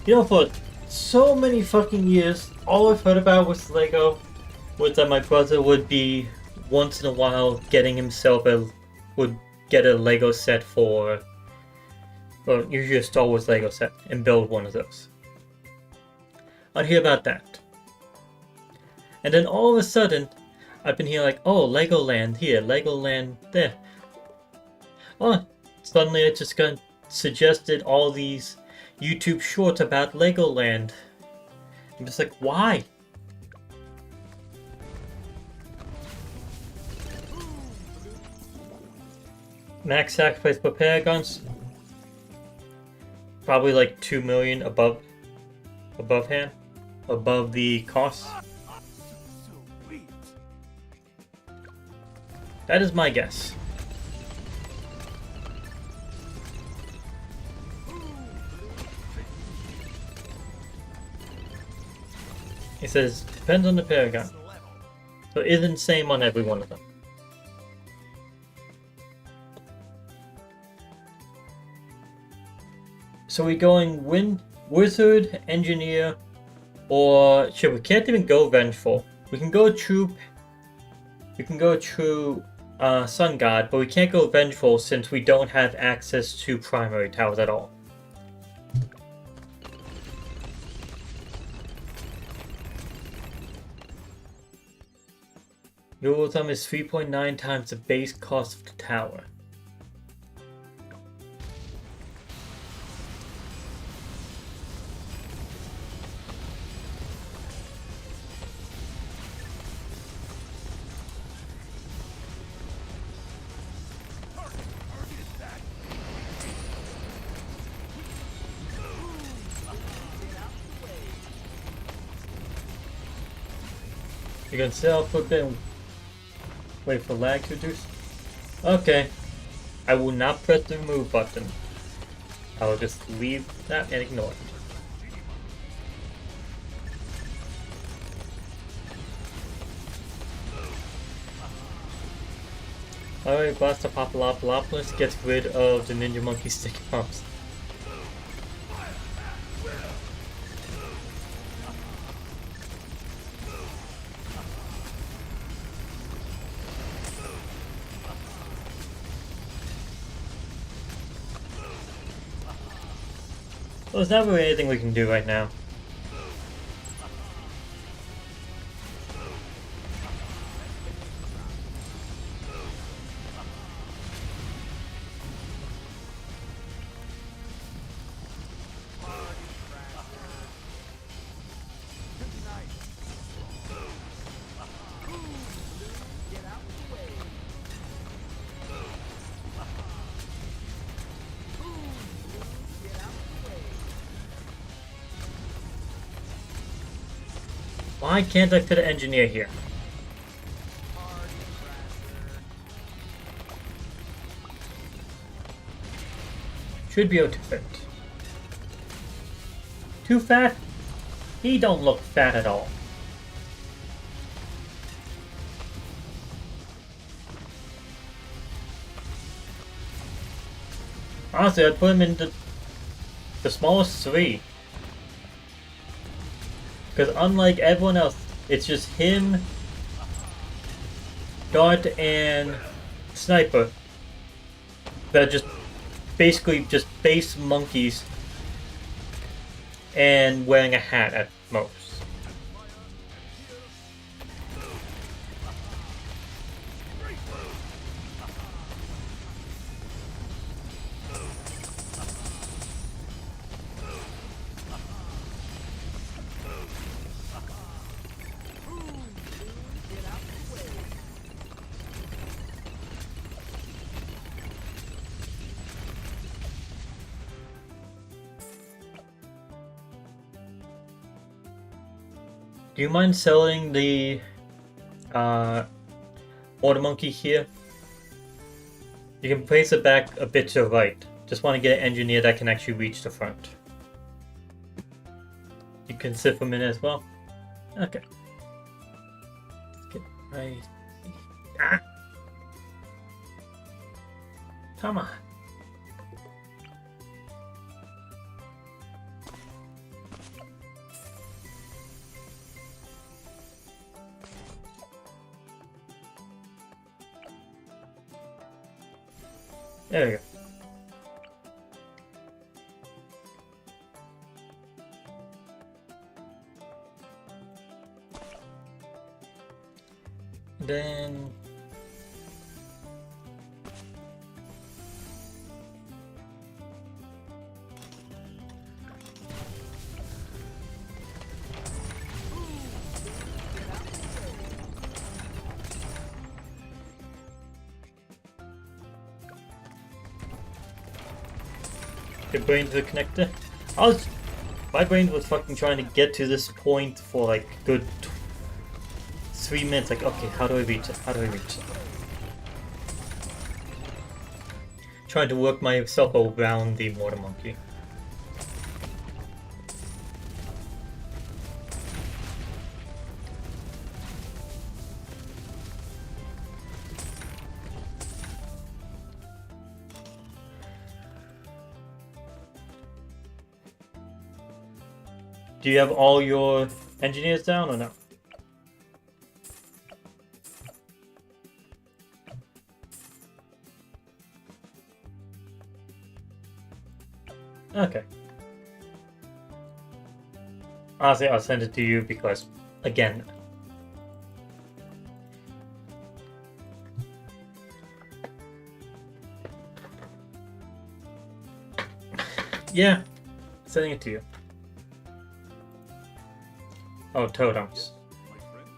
You know, for so many fucking years, all I've heard about was Lego was that my brother would be once in a while getting himself would get a Lego set for, well, usually a Star Wars Lego set, and build one of those. I'd hear about that. And then all of a sudden, I've been hearing like, oh, Legoland here, Legoland there. Oh, suddenly it just got suggested all these YouTube shorts about Legoland. I'm just like, why? Max sacrifice per paragons, probably like 2 million above the cost. That is my guess. It says depends on the paragon, so it isn't the same on every one of them. So we're going wizard, engineer, or shit, we can't even go vengeful. We can go true sun god, but we can't go vengeful since we don't have access to primary towers at all. Your rule of thumb is 3.9 times the base cost of the tower. You can sell for a bit and wait for lag to reduce. Okay. I will not press the remove button. I will just leave that and ignore it. Alright, Blastapopoulapoulapopoulos gets rid of the Ninja Monkey sticky pumps. Well, there's not really anything we can do right now. Why can't I fit an engineer here? Should be able to fit. Too fat? He don't look fat at all. Honestly, I'd put him in the smallest 3. Because unlike everyone else, it's just him, Dart, and Sniper that are just basically just base monkeys and wearing a hat at most. Do you mind selling the water monkey here? You can place it back a bit to the right. Just want to get an engineer that can actually reach the front. You can sit for a minute as well. Okay. Let's get right. Ah! Come on. There we go. Then your brain to the connector. My brain was fucking trying to get to this point for like good 3 minutes. Like, okay, how do I reach it? How do I reach it? Trying to work myself around the water monkey. Do you have all your engineers down or no? Okay. Honestly, I'll send it to you because, again, yeah, sending it to you. Oh, totems.
My friend.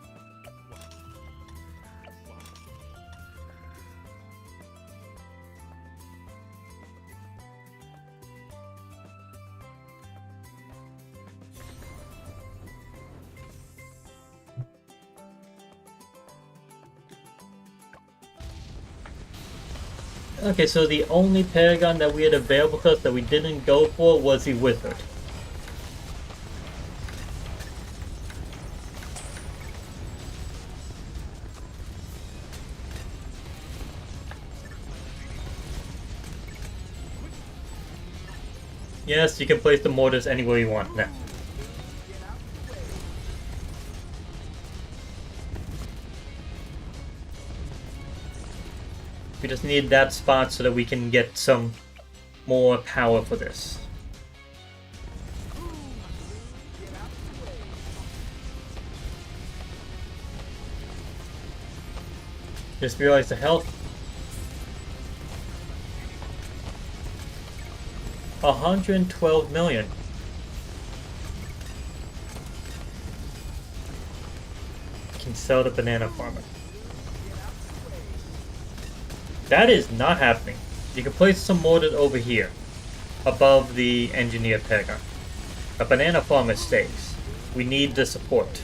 Okay, so the only Paragon that we had available to us that we didn't go for was the Wizard. Yes, you can place the mortars anywhere you want now. We just need that spot so that we can get some more power for this. Just realized the health. 112 million. Can sell the banana farmer. That is not happening. You can place some mortars over here, above the engineer Paragon. A banana farmer stays. We need the support.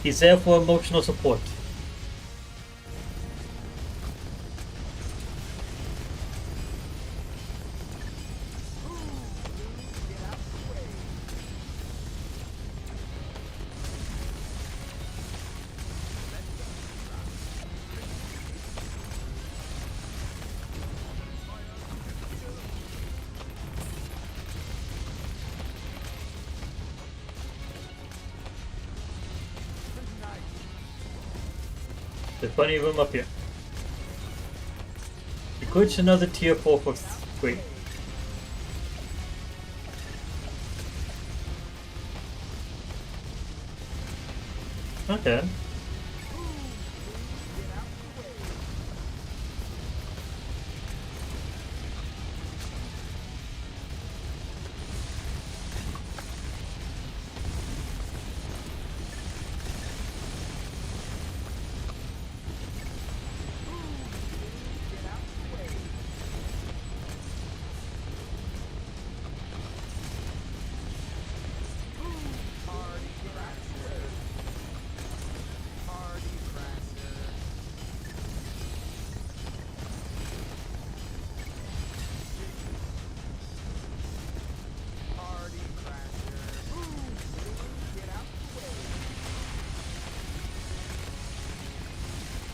He's there for emotional support. There's plenty of room up here. You glitched another tier 4 for free. Okay.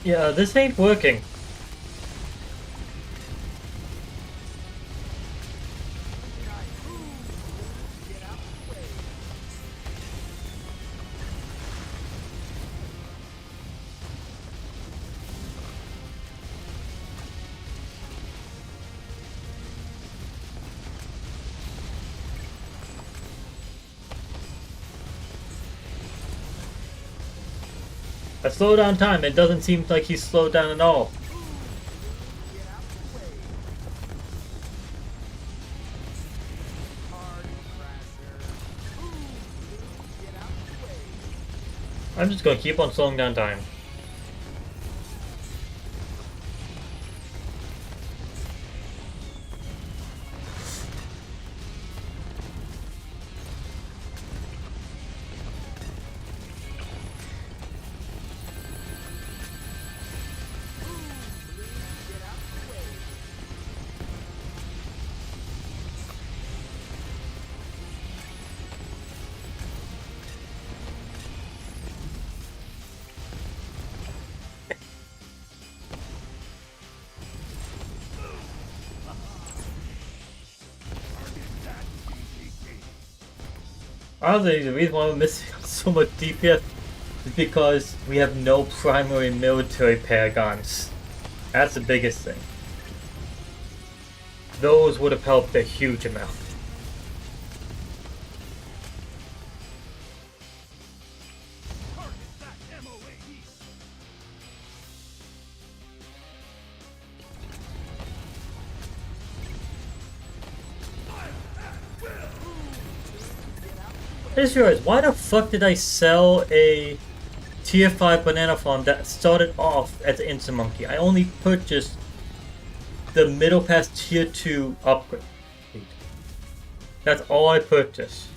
Yeah, this ain't working. A slow down time, it doesn't seem like he's slowed down at all. I'm just gonna keep on slowing down time. Honestly, the reason why we're missing so much DPS is because we have no primary military paragons. That's the biggest thing. Those would have helped a huge amount. I just realized, why the fuck did I sell a tier 5 banana farm that started off as an instant monkey? I only purchased the middle past tier 2 upgrade. That's all I purchased.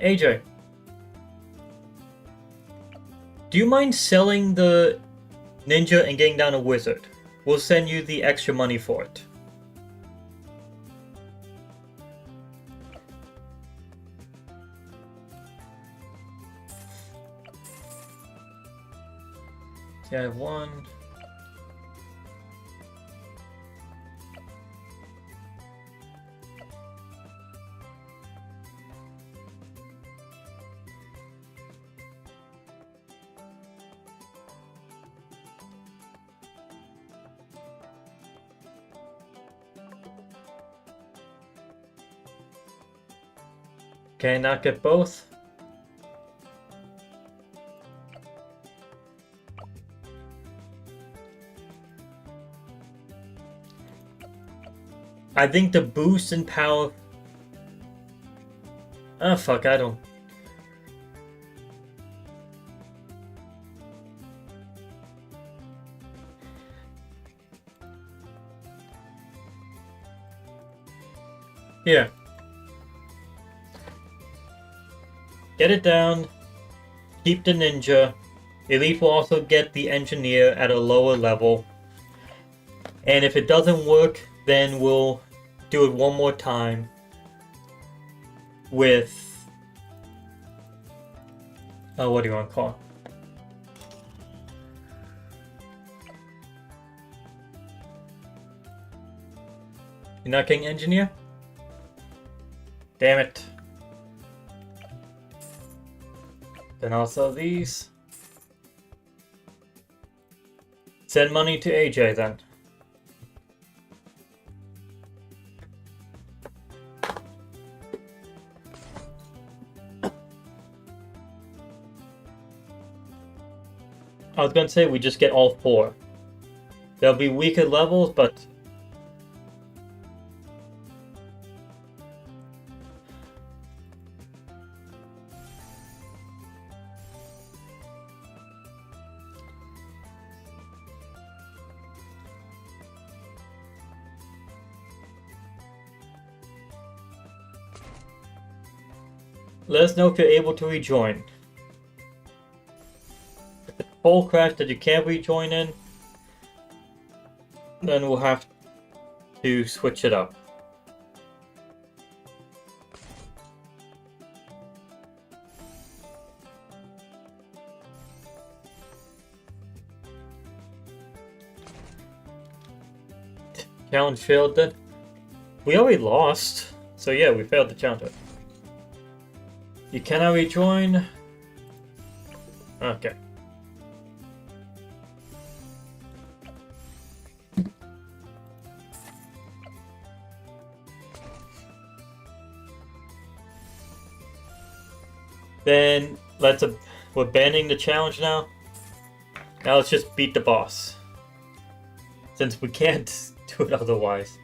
AJ, do you mind selling the ninja and getting down a wizard? We'll send you the extra money for it. Okay, I have one. Can I not get both? I think the boost in power... Oh fuck, I don't... Here. Get it down. Keep the ninja. Elite will also get the engineer at a lower level. And if it doesn't work, then we'll do it one more time with... Oh, what do you want to call it? You're not getting engineer? Damn it. Then I'll sell these. Send money to AJ then. I was gonna say we just get all 4. There'll be weaker levels, but... Let us know if you're able to rejoin. If it's full crash that you can't rejoin in, then we'll have to switch it up. Challenge failed then? We already lost, so yeah, we failed the challenge. You cannot rejoin. Okay. Then we're banning the challenge now. Now let's just beat the boss, since we can't do it otherwise.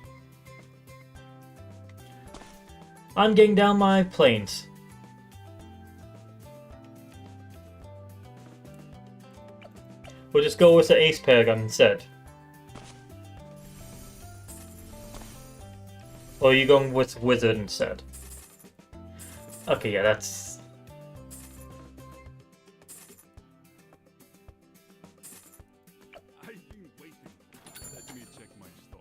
I'm getting down my planes. We'll just go with the Ace Paragon instead. Or are you going with Wizard instead? Okay, yeah, that's...
I've been waiting. Let me check my stock.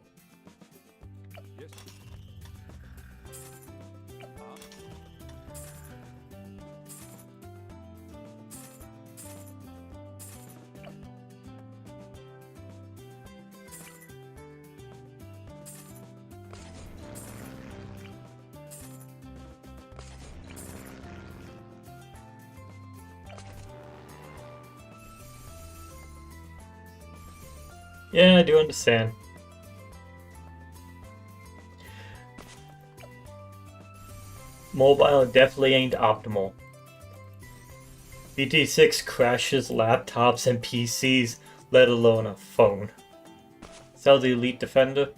Yes.
Yeah, I do understand. Mobile definitely ain't optimal. BTD6 crashes laptops and PCs, let alone a phone. Sell the Elite Defender.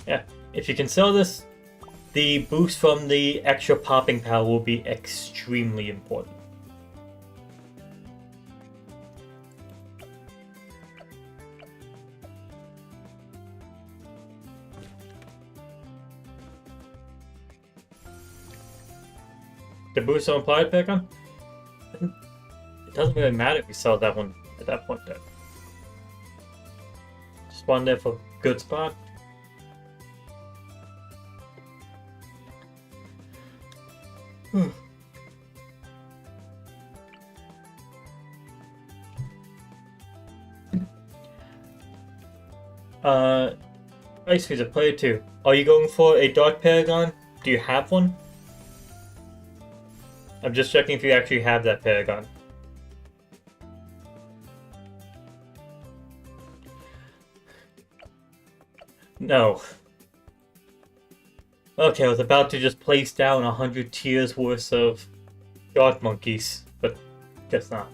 Yeah, if you can sell this, the boost from the extra popping power will be extremely important. The boost on Applied Paragon? It doesn't really matter if we sell that one at that point then. Just one there for good spot. Ice Freezer, player 2. Are you going for a Dark Paragon? Do you have one? I'm just checking if you actually have that Paragon. No. Okay, I was about to just place down 100 tiers worth of God monkeys, but guess not.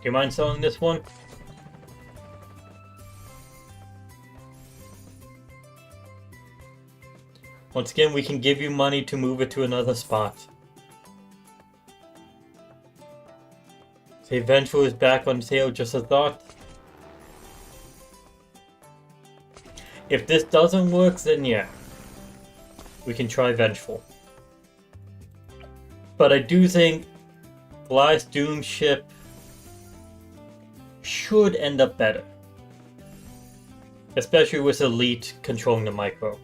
Do you mind selling this one? Once again, we can give you money to move it to another spot. Say Vengeful is back on sale, just a thought. If this doesn't work, then yeah. We can try Vengeful. But I do think Blast Doom ship should end up better. Especially with Elite controlling the micro.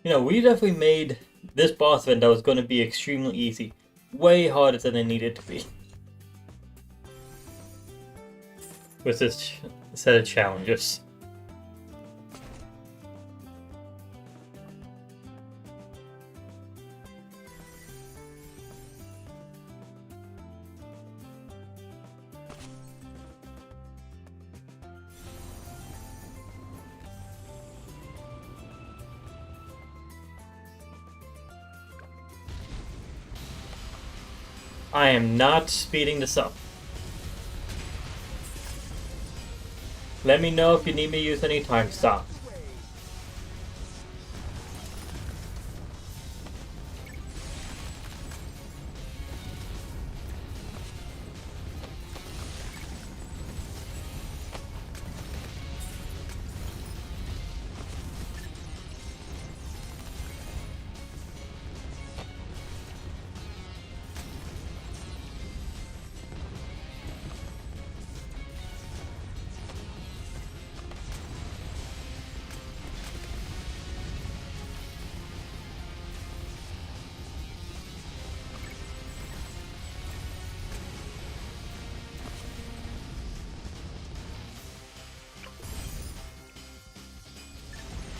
You know, we definitely made this boss event that was going to be extremely easy way harder than it needed to be. With this set of challenges. I am not speeding this up. Let me know if you need me to use any time stop.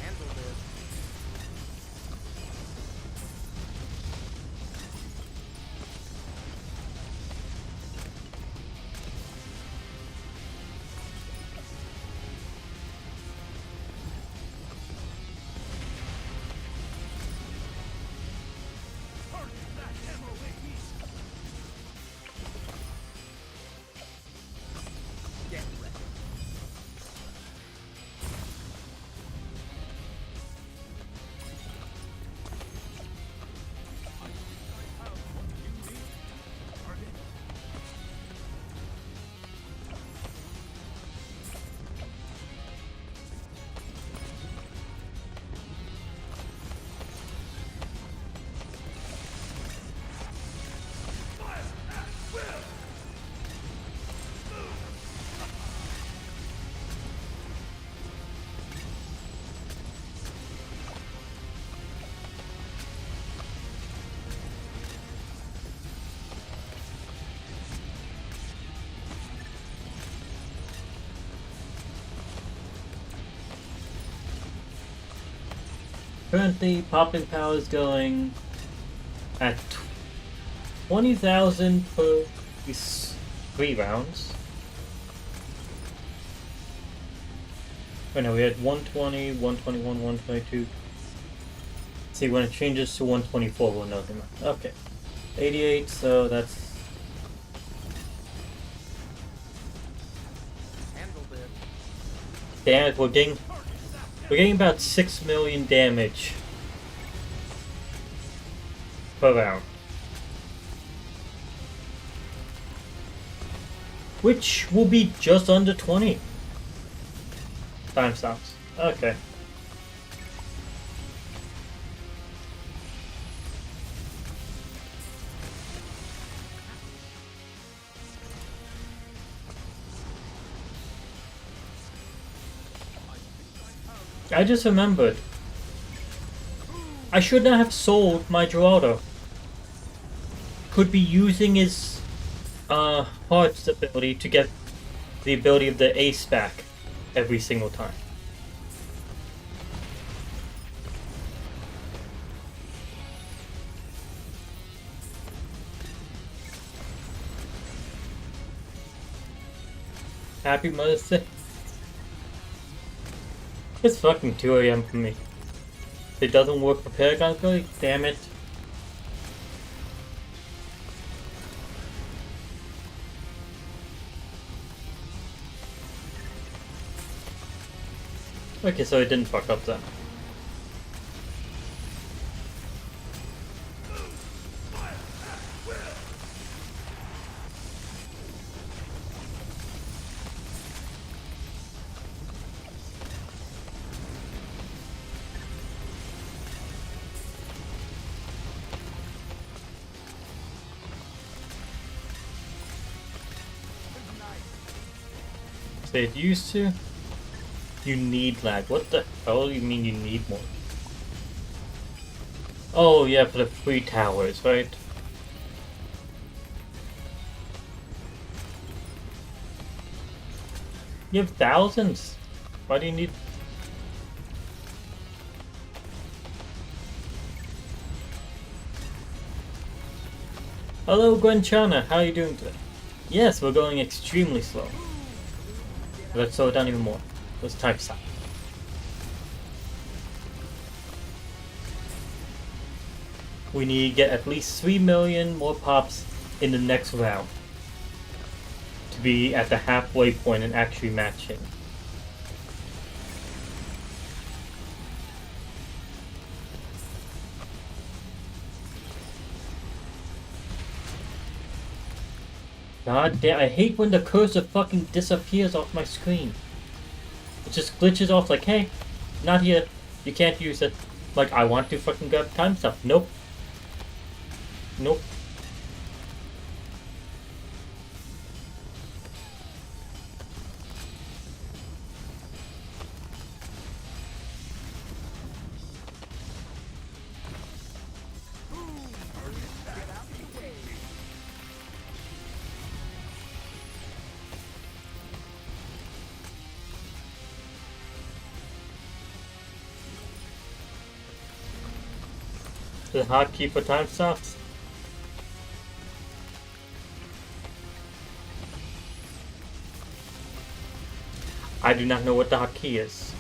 Handle this. Get ready.
Currently, popping power is going at 20,000 per these 3 rounds. Oh no, we had 120, 121, 122. See, when it changes to 124, we'll know the amount. Okay. 88, so that's...
Handled it.
Damage, we're getting about 6 million damage per round. Which will be just under 20 time stops. Okay. I just remembered. I should not have sold my Geraldo. Could be using his heart's ability to get the ability of the ace back every single time. Happy Mother's Day. It's fucking 2 AM for me. If it doesn't work for Paragon's ability, damn it. Okay, so it didn't fuck up then. So it used to. You need lag. What the hell do you mean you need more? Oh yeah, for the free towers, right? You have thousands? Why do you need... Hello Gwenchana, how are you doing today? Yes, we're going extremely slow. Let's slow it down even more. Let's type stop. We need to get at least 3 million more pops in the next round to be at the halfway point and actually matching. God damn, I hate when the cursor fucking disappears off my screen. It just glitches off like, hey, not here, you can't use it. Like, I want to fucking grab time stuff. Nope. Nope. The hotkey for time stops? I do not know what the hotkey is.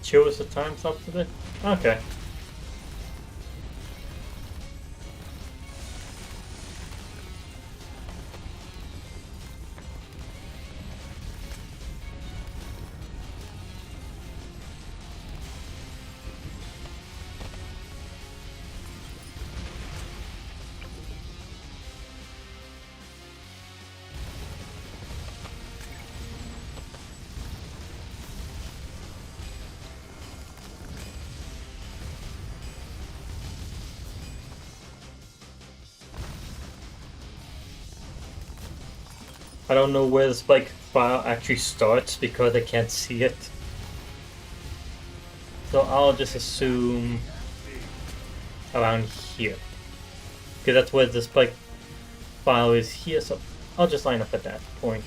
Show us the time stop today? Okay. I don't know where the spike file actually starts because I can't see it. So I'll just assume around here. Because that's where the spike file is here, so I'll just line up at that point.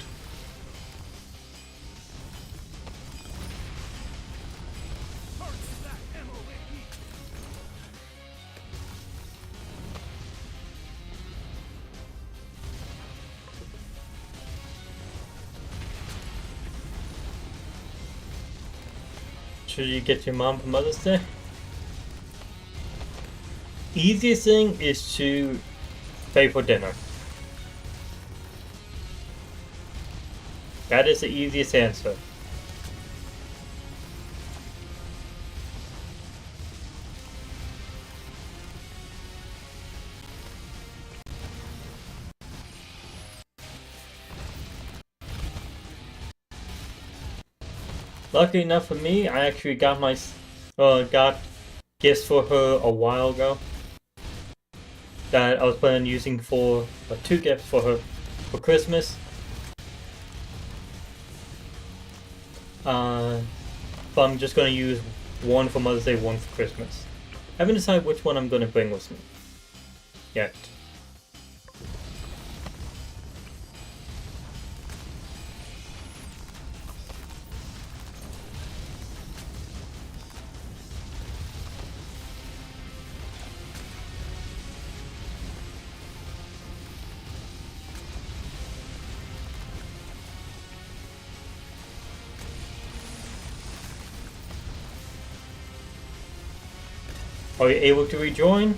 Should you get your mom for Mother's Day? Easiest thing is to pay for dinner. That is the easiest answer. Lucky enough for me, I actually got got gifts for her a while ago that I was planning on using for 2 gifts for her for Christmas. But I'm just gonna use one for Mother's Day, one for Christmas. I haven't decided which one I'm gonna bring with me yet. Are you able to rejoin?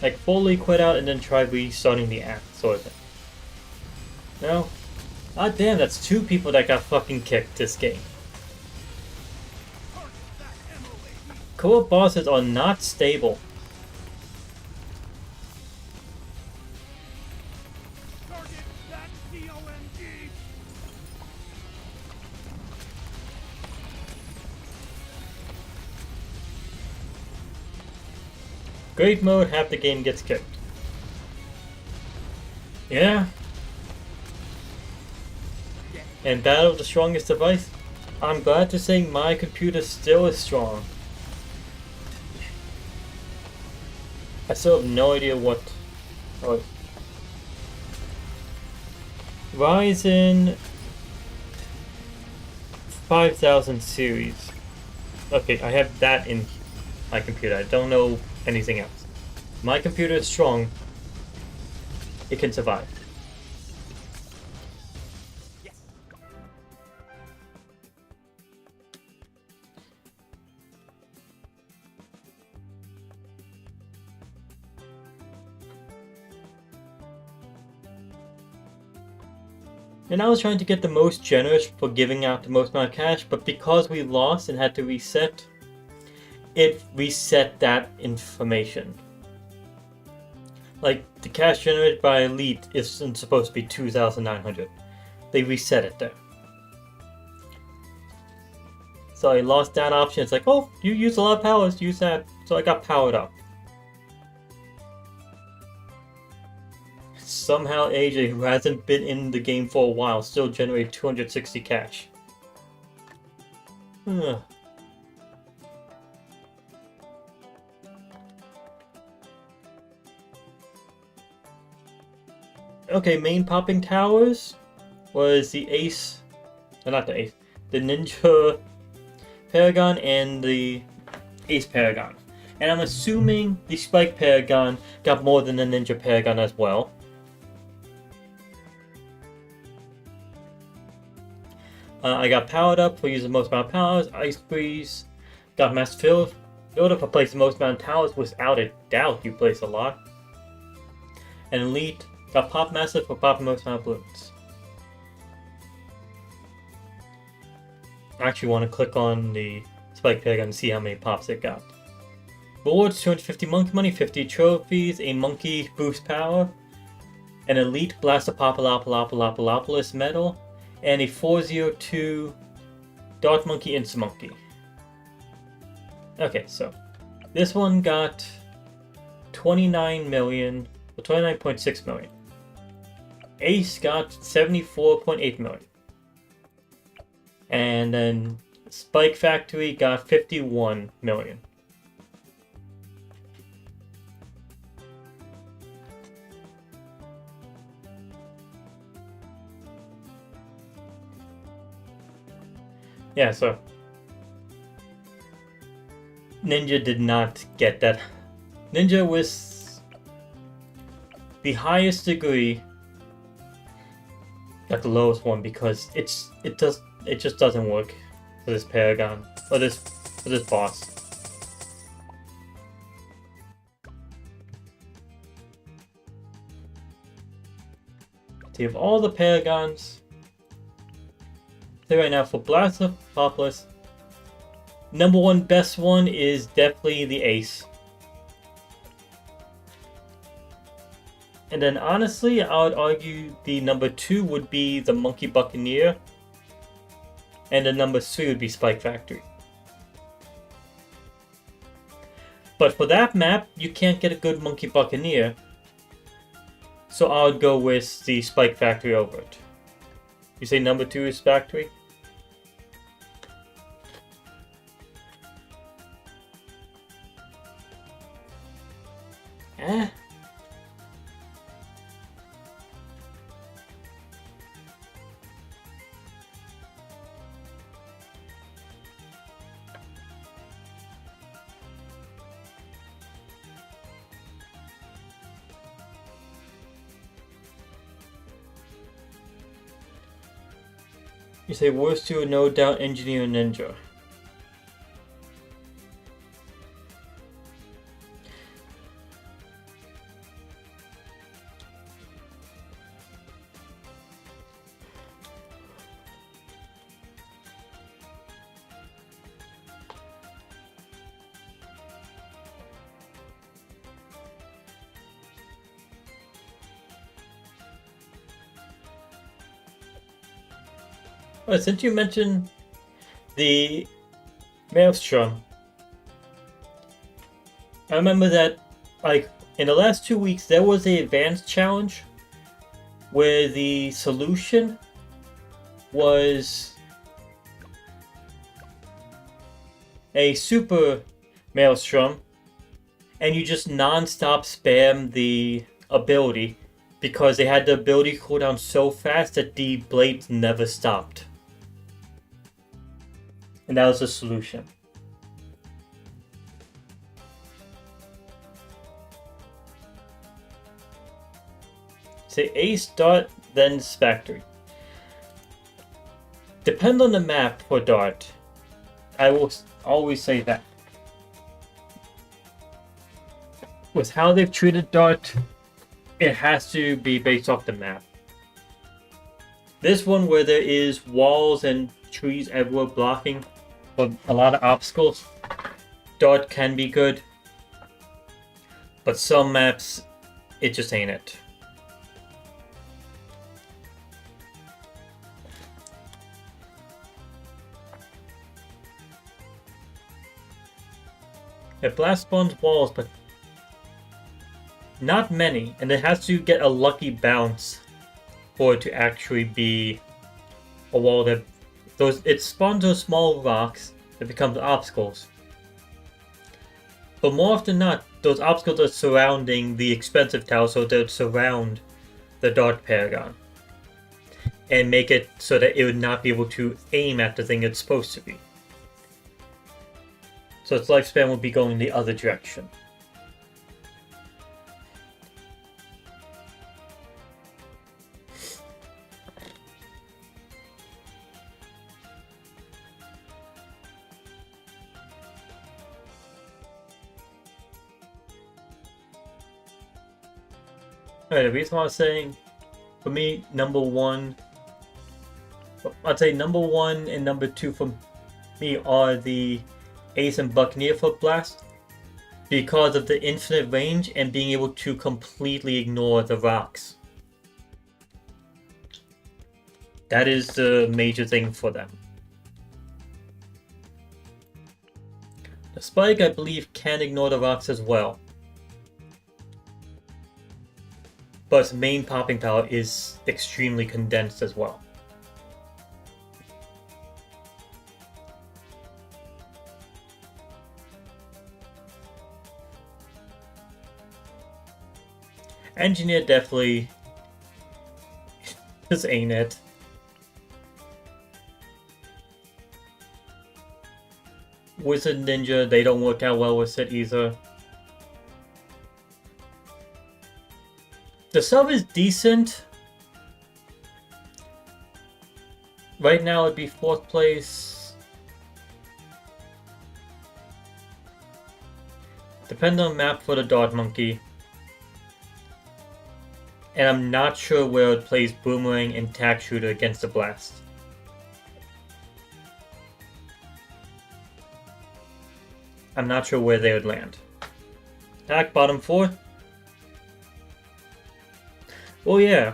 Like fully quit out and then try restarting the app, sort of thing. No? Ah damn, that's 2 people that got fucking kicked this game. Co-op bosses are not stable. Great mode, half the game gets kicked. Yeah. And battle of the strongest device? I'm glad to say my computer still is strong. I still have no idea what... Oh. Ryzen 5000 series. Okay, I have that in my computer. I don't know anything else. My computer is strong. It can survive.
Yes.
And I was trying to get the most generous for giving out the most amount of cash, but because we lost and had to reset, it reset that information. Like, the cash generated by Elite isn't supposed to be 2,900. They reset it there. So I lost that option. It's like, oh, you use a lot of powers, use that. So I got powered up. Somehow AJ, who hasn't been in the game for a while, still generated 260 cash. Ugh. Okay, main popping towers was the Ace, not the Ace, the Ninja Paragon and the Ace Paragon. And I'm assuming the Spike Paragon got more than the Ninja Paragon as well. I got powered up for using the most amount of powers. Ice Breeze got Mass Field. Builder for placing the most amount of towers. Without a doubt, you place a lot. And Elite got Pop Massive for popping most amount of balloons. I actually want to click on the Spike Paragon and see how many pops it got. Rewards: 250 monkey money, 50 trophies, a monkey boost power, an Elite Blastapopoulapoulapopoulos medal, and a 402 Dark Monkey Instant Monkey. Okay, so this one got 29 million, or 29.6 million. Ace got 74.8 million. And then Spike Factory got 51 million. Yeah, so Ninja did not get that. Ninja was the highest degree, not the lowest one, because it just doesn't work for this Paragon or this boss. So you have all the Paragons. So right now for Blastapopoulapopoulos, number one best one is definitely the Ace. And then honestly, I would argue the number 2 would be the Monkey Buccaneer. And the number 3 would be Spike Factory. But for that map, you can't get a good Monkey Buccaneer. So I would go with the Spike Factory over it. You say number 2 is Factory? Eh? You say worst 2, no doubt Engineer Ninja. Well, since you mentioned the Maelstrom, I remember that, like, in the last 2 weeks, there was a advanced challenge where the solution was a super Maelstrom, and you just non-stop spam the ability because they had the ability cooldown so fast that the blades never stopped. And that was the solution. Say Ace Dart, then Factory. Depend on the map for Dart. I will always say that. With how they've treated Dart, it has to be based off the map. This one where there is walls and trees everywhere blocking for a lot of obstacles, Dart can be good. But some maps, it just ain't it. It blast spawns walls, but not many, and it has to get a lucky bounce for it to actually be a wall that it spawns those small rocks that becomes obstacles. But more often than not, those obstacles are surrounding the expensive tower, so they'll surround the Dart Paragon and make it so that it would not be able to aim at the thing it's supposed to be. So its lifespan will be going the other direction. Alright, the reason why I was saying, for me, number 1, I'd say number 1 and number 2 for me are the Ace and Buccaneer for Blast, because of the infinite range and being able to completely ignore the rocks. That is the major thing for them. The Spike, I believe, can ignore the rocks as well, but its main popping power is extremely condensed as well. Engineer definitely just ain't it. Wizard Ninja, they don't work out well with it either. The sub is decent. Right now it'd be 4th place. Depends on map for the Dart Monkey. And I'm not sure where it plays Boomerang and Tack Shooter against the Blast. I'm not sure where they would land. Tack bottom 4. Well, yeah,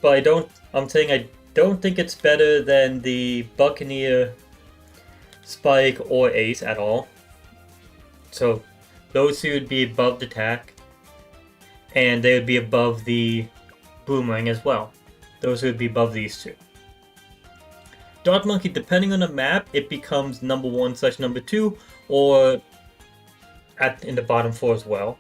but I'm saying I don't think it's better than the Buccaneer, Spike, or Ace at all. So those two would be above the Tack, and they would be above the Boomerang as well. Those would be above these two. Dart Monkey, depending on the map, it becomes number 1/number 2, or in the bottom 4 as well.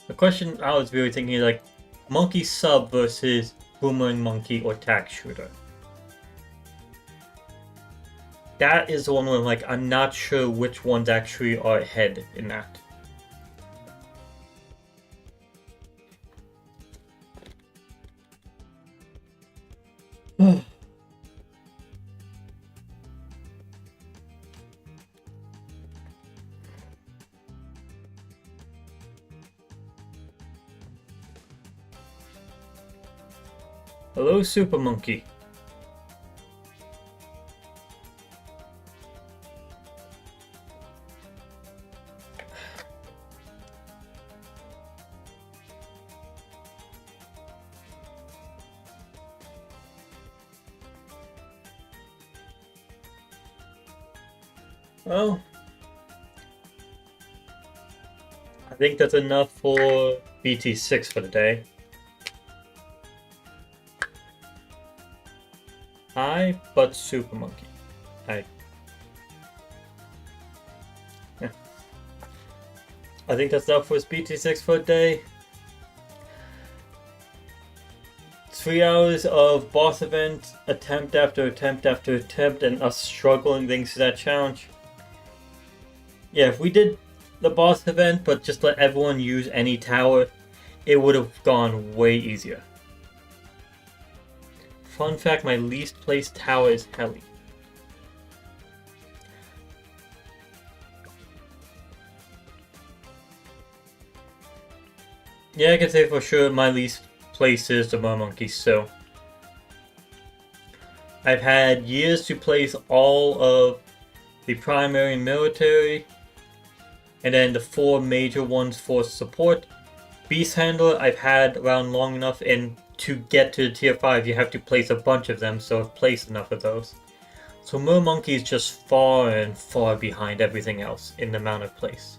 The question I was really thinking is like Monkey Sub versus Boomerang Monkey or Tack Shooter. That is the one where I'm not sure which ones actually are ahead in that. Hello, Super Monkey. Well, I think that's enough for BT6 for the day. Hi, but Super Monkey. Hi. Yeah. I think that's enough for BT6 for the day. 3 hours of boss event, attempt after attempt after attempt, and us struggling thanks to that challenge. Yeah, if we did the boss event, but just let everyone use any tower, it would have gone way easier. Fun fact, my least placed tower is Heli. Yeah, I can say for sure my least place is the Mermonkey, so I've had years to place all of the primary and military, and then the 4 major ones for support. Beast Handler I've had around long enough, and to get to the tier 5 you have to place a bunch of them, so I've placed enough of those. So Mermonkey is just far and far behind everything else in the amount of place.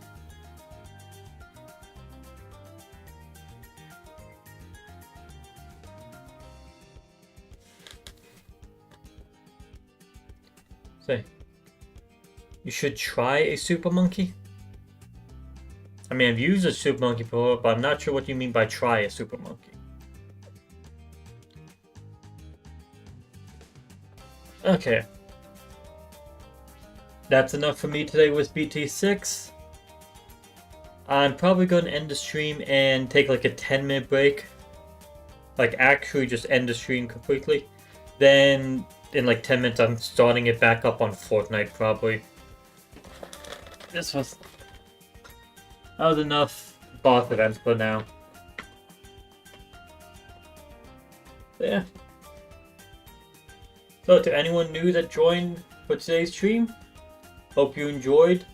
Say, you should try a Super Monkey? I mean, I've used a Super Monkey before, but I'm not sure what you mean by try a Super Monkey. Okay. That's enough for me today with BT6. I'm probably going to end the stream and take like a 10-minute break. Like actually just end the stream completely. Then in like 10 minutes I'm starting it back up on Fortnite probably. That was enough boss events for now. But yeah. So to anyone new that joined for today's stream, hope you enjoyed.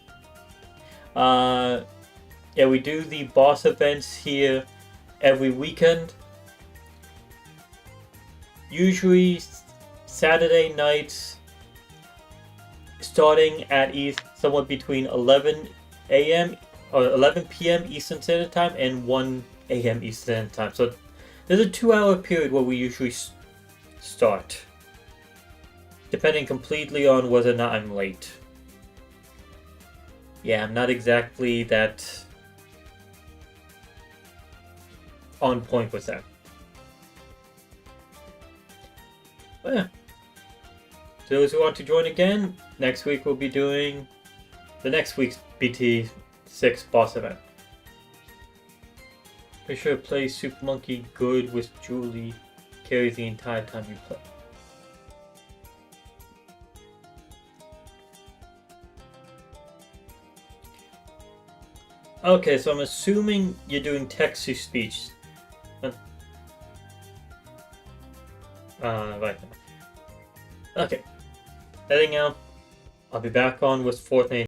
Yeah, we do the boss events here every weekend. Usually Saturday nights, starting at somewhat between 11 a.m. or 11 p.m. Eastern Standard Time and 1 a.m. Eastern Standard Time. So there's a 2-hour period where we usually start, depending completely on whether or not I'm late. Yeah, I'm not exactly that on point with that. But yeah. To those who want to join again, next week we'll be doing the next week's BT6 boss event. Be sure to play Super Monkey good with Julie carries the entire time you play. Okay, so I'm assuming you're doing text to speech. Right now. Okay. Heading out. I'll be back on with fourth name.